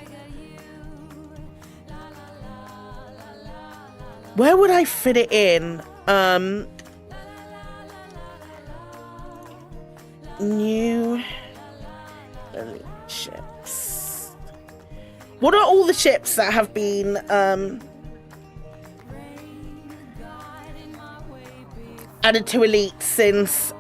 Where would I fit it in? New elite ships. What are all the ships that have been added to elite since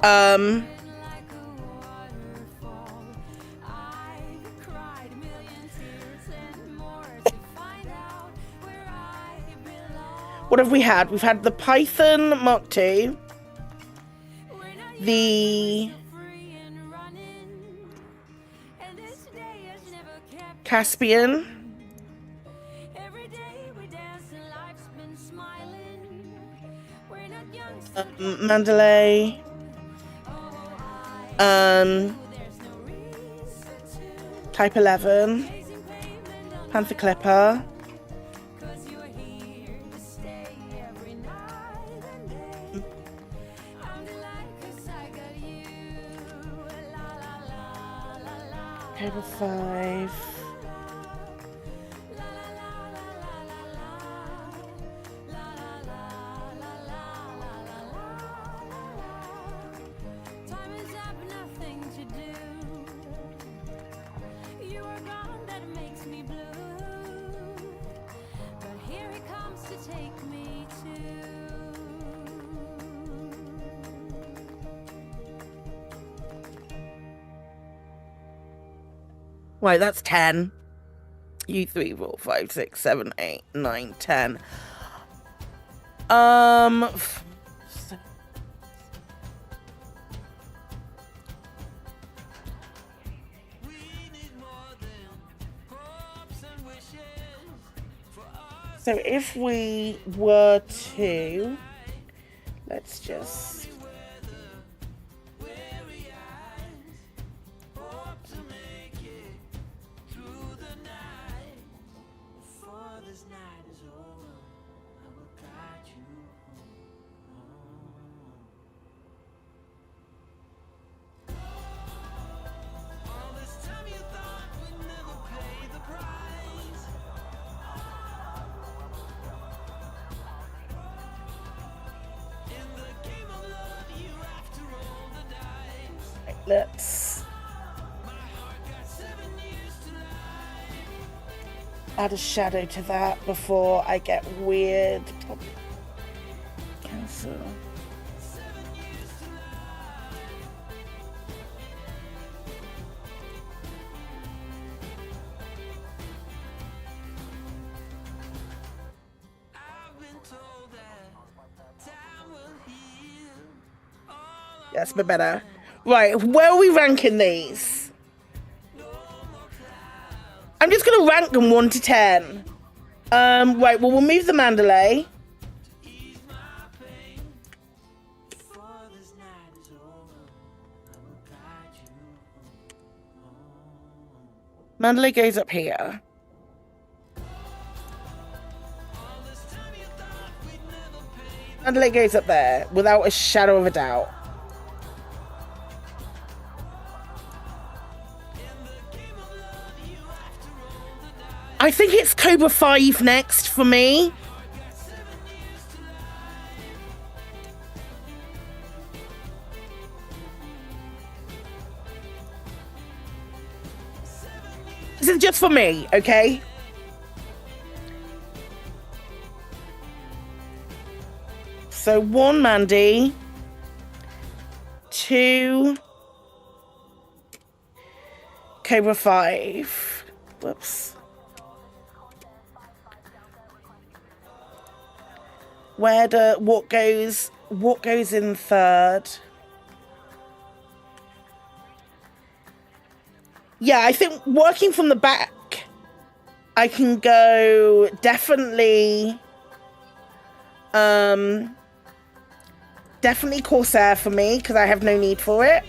what have we had? We've had the Python Mark II, the Caspian, Mandalay, Type 11, Panther Clipper, Cobra 5. Right, that's 10. You 3, 4, 5, 6, 7, 8, 9, 10. So if we were to, let's just let's add a shadow to that before I get weird. Cancel. That's a bit better. Right, where are we ranking these? I'm just going to rank them 1 to 10. Right, well, we'll move the Mandalay. Mandalay goes up here. Mandalay goes up there, without a shadow of a doubt. I think it's Cobra 5 next for me. This is just for me, okay? So 1 Mandy, 2 Cobra 5. Whoops. What goes in third? Yeah, I think working from the back, I can go definitely Definitely Corsair for me, because I have no need for it.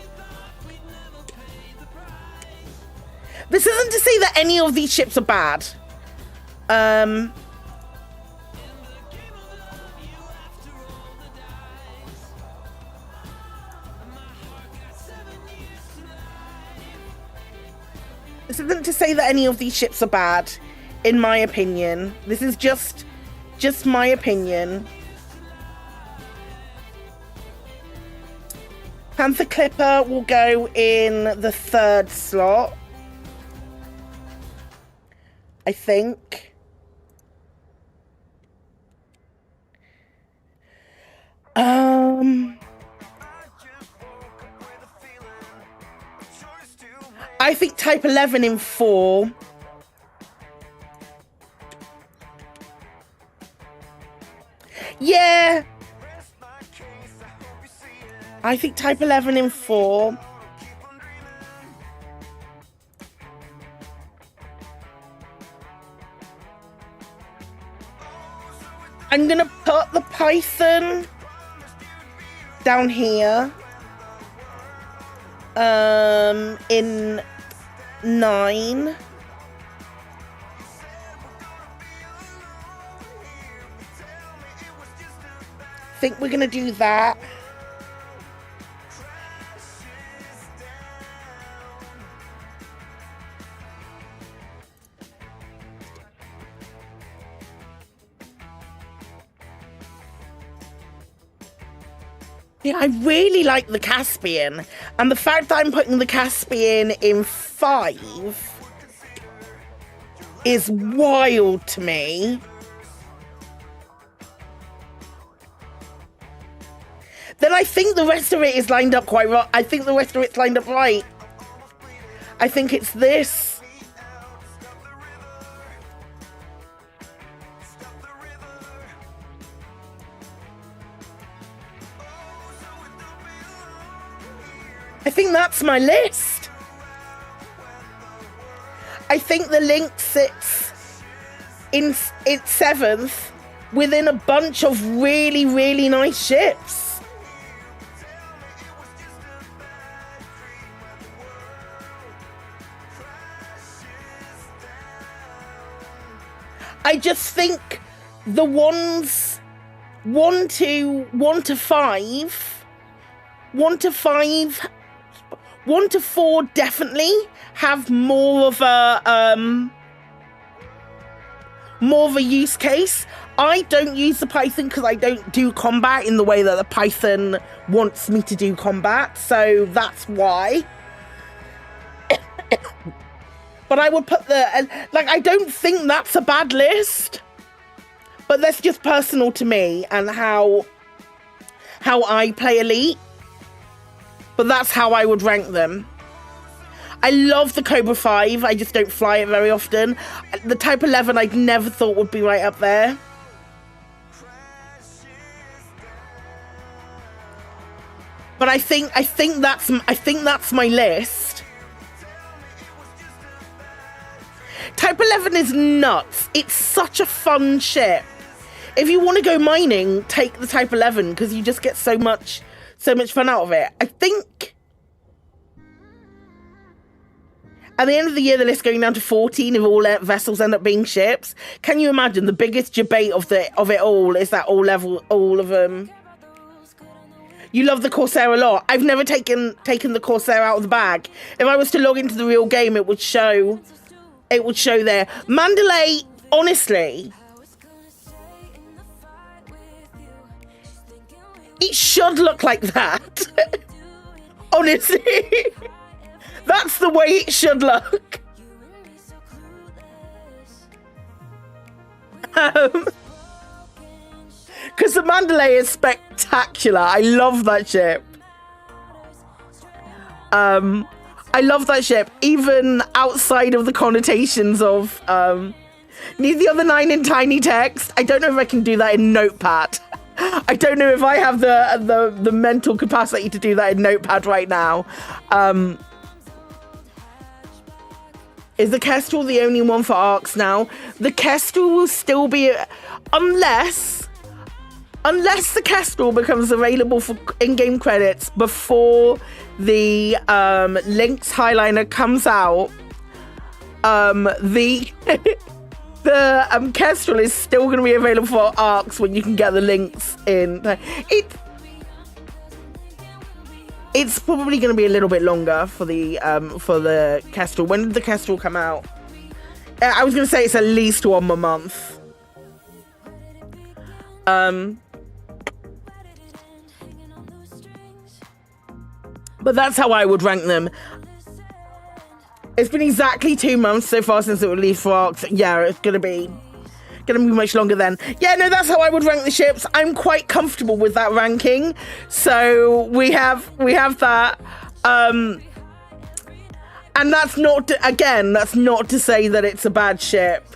This isn't to say that any of these ships are bad. This isn't to say that any of these ships are bad, in my opinion. This is just my opinion. Panther Clipper will go in the 3rd slot, I think. I think Type 11 in 4. Yeah. I think Type 11 in 4. I'm gonna put the Python down here. In 9. I think we're gonna do that. Yeah, I really like the Caspian, and the fact that I'm putting the Caspian in 5 is wild to me. Then I think the rest of it is lined up quite right. I think the rest of it's lined up right. I think it's this. I think that's my list. I think the Lynx sits in its 7th within a bunch of really, really nice ships. I just think the ones 1 to 5, 1 to 5, 1 to 4 definitely have more of a use case. I don't use the Python because I don't do combat in the way that the Python wants me to do combat, so that's why. But I would put I don't think that's a bad list, but that's just personal to me and how I play Elite. But that's how I would rank them. I love the Cobra 5. I just don't fly it very often. The Type 11 I never thought would be right up there. But I think that's my list. Type 11 is nuts. It's such a fun ship. If you want to go mining, take the Type 11 because you just get so much fun out of it. I think at the end of the year, the list going down to 14 if all vessels end up being ships. Can you imagine the biggest debate of it all is that all of them? You love the Corsair a lot. I've never taken the Corsair out of the bag. If I was to log into the real game, it would show there. Mandalay, honestly, it should look like that. Honestly. That's the way it should look. Because the Mandalay is spectacular. I love that ship. I love that ship, even outside of the connotations of need the other 9 in tiny text. I don't know if I can do that in Notepad. I don't know if I have the mental capacity to do that in Notepad right now. Is the Kestrel the only one for arcs now? The Kestrel will still be, unless unless the Kestrel becomes available for in-game credits before the Lynx Highliner comes out, the Kestrel is still going to be available for arcs when you can get the links in. It's probably going to be a little bit longer for the Kestrel. When did the Kestrel come out? I was going to say it's at least 1 more month. But that's how I would rank them. It's been exactly 2 months so far since it was released for arcs. Yeah, it's gonna be much longer then. Yeah, no, that's how I would rank the ships. I'm quite comfortable with that ranking. So we have that. And that's not to say that it's a bad ship.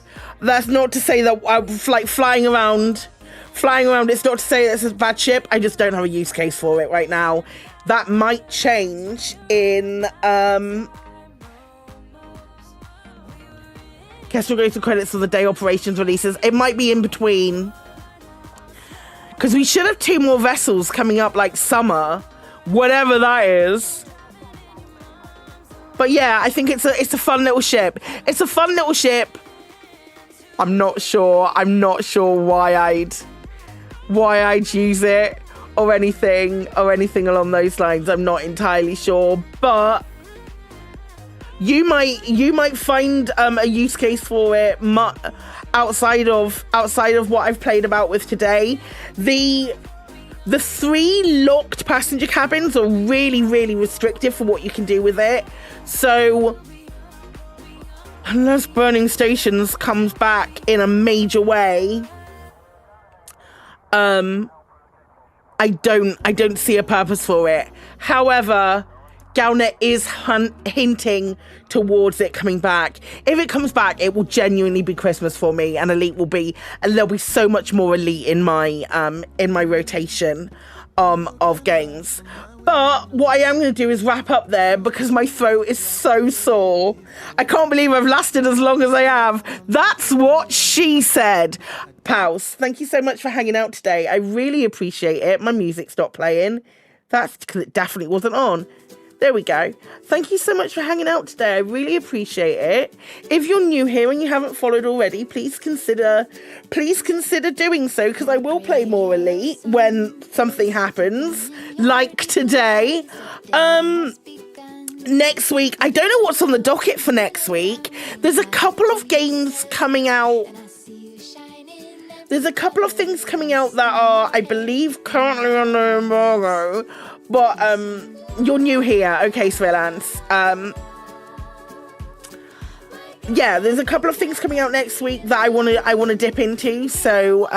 That's not to say that like flying around. It's not to say that it's a bad ship. I just don't have a use case for it right now. That might change in Kestrel goes to credits for the day operations releases. It might be in between, because we should have 2 more vessels coming up like summer, whatever that is. But yeah, I think it's a fun little ship. It's a fun little ship. I'm not sure why I'd use it or anything along those lines. I'm not entirely sure, but you might find a use case for it outside of what I've played about with today. The 3 locked passenger cabins are really, really restrictive for what you can do with it. So unless Burning Stations comes back in a major way, I don't see a purpose for it. However, Galnet is hinting towards it coming back. If it comes back, it will genuinely be Christmas for me, and there'll be so much more Elite in my rotation of games. But what I am going to do is wrap up there because my throat is so sore. I can't believe I've lasted as long as I have. That's what she said. Pals, thank you so much for hanging out today. I really appreciate it. My music stopped playing. That's because it definitely wasn't on. There we go. Thank you so much for hanging out today. I really appreciate it. If you're new here and you haven't followed already, please consider doing so, because I will play more Elite when something happens, like today. Next week, I don't know what's on the docket for next week. There's a couple of games coming out. There's a couple of things coming out that are, I believe, currently under embargo. But you're new here, okay, Swellance. Yeah, there's a couple of things coming out next week that I want to dip into. So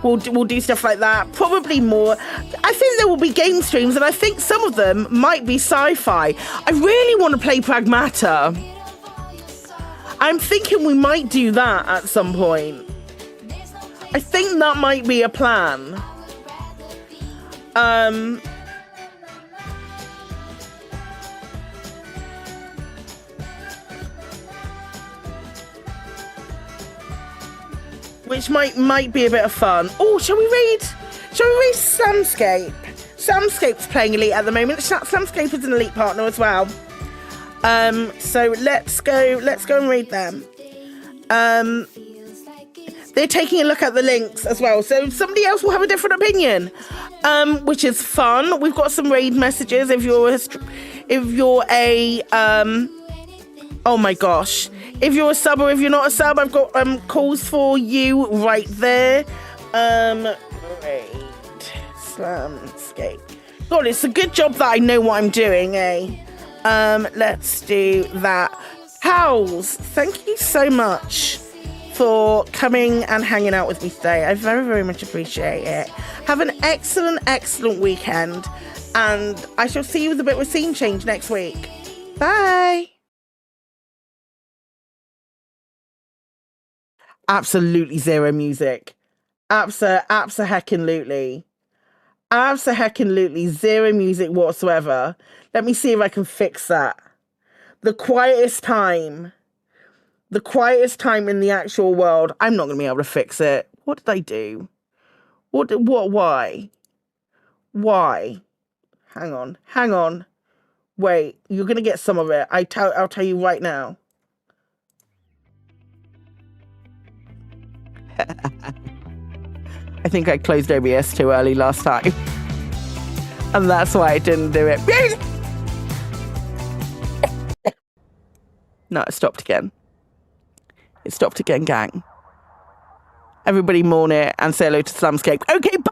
we'll do stuff like that. Probably more. I think there will be game streams, and I think some of them might be sci-fi. I really want to play Pragmata. I'm thinking we might do that at some point. I think that might be a plan. Which might be a bit of fun. Oh, shall we read Slamscape? Slamscape's playing Elite at the moment. Slamscape is an Elite partner as well. So let's go and read them. They're taking a look at the links as well. So somebody else will have a different opinion, which is fun. We've got some raid messages. If you're a oh my gosh. If you're a sub or if you're not a sub, I've got calls for you right there. Raid Slamscape. God, it's a good job that I know what I'm doing, eh? Let's do that. Howls, thank you so much for coming and hanging out with me today. I very, very much appreciate it. Have an excellent, excellent weekend, and I shall see you with a bit of scene change next week. Bye. Absolutely zero music. Abso-heckin-lutely zero music whatsoever. Let me see if I can fix that. The quietest time in the actual world. I'm not going to be able to fix it. What did I do? What, why? Why? Hang on. Wait, you're gonna get some of it. I'll tell you right now. I think I closed OBS too early last time. And that's why I didn't do it. No, it stopped again. It stopped again, gang. Everybody mourn it and say hello to Slumscape. Okay, bye.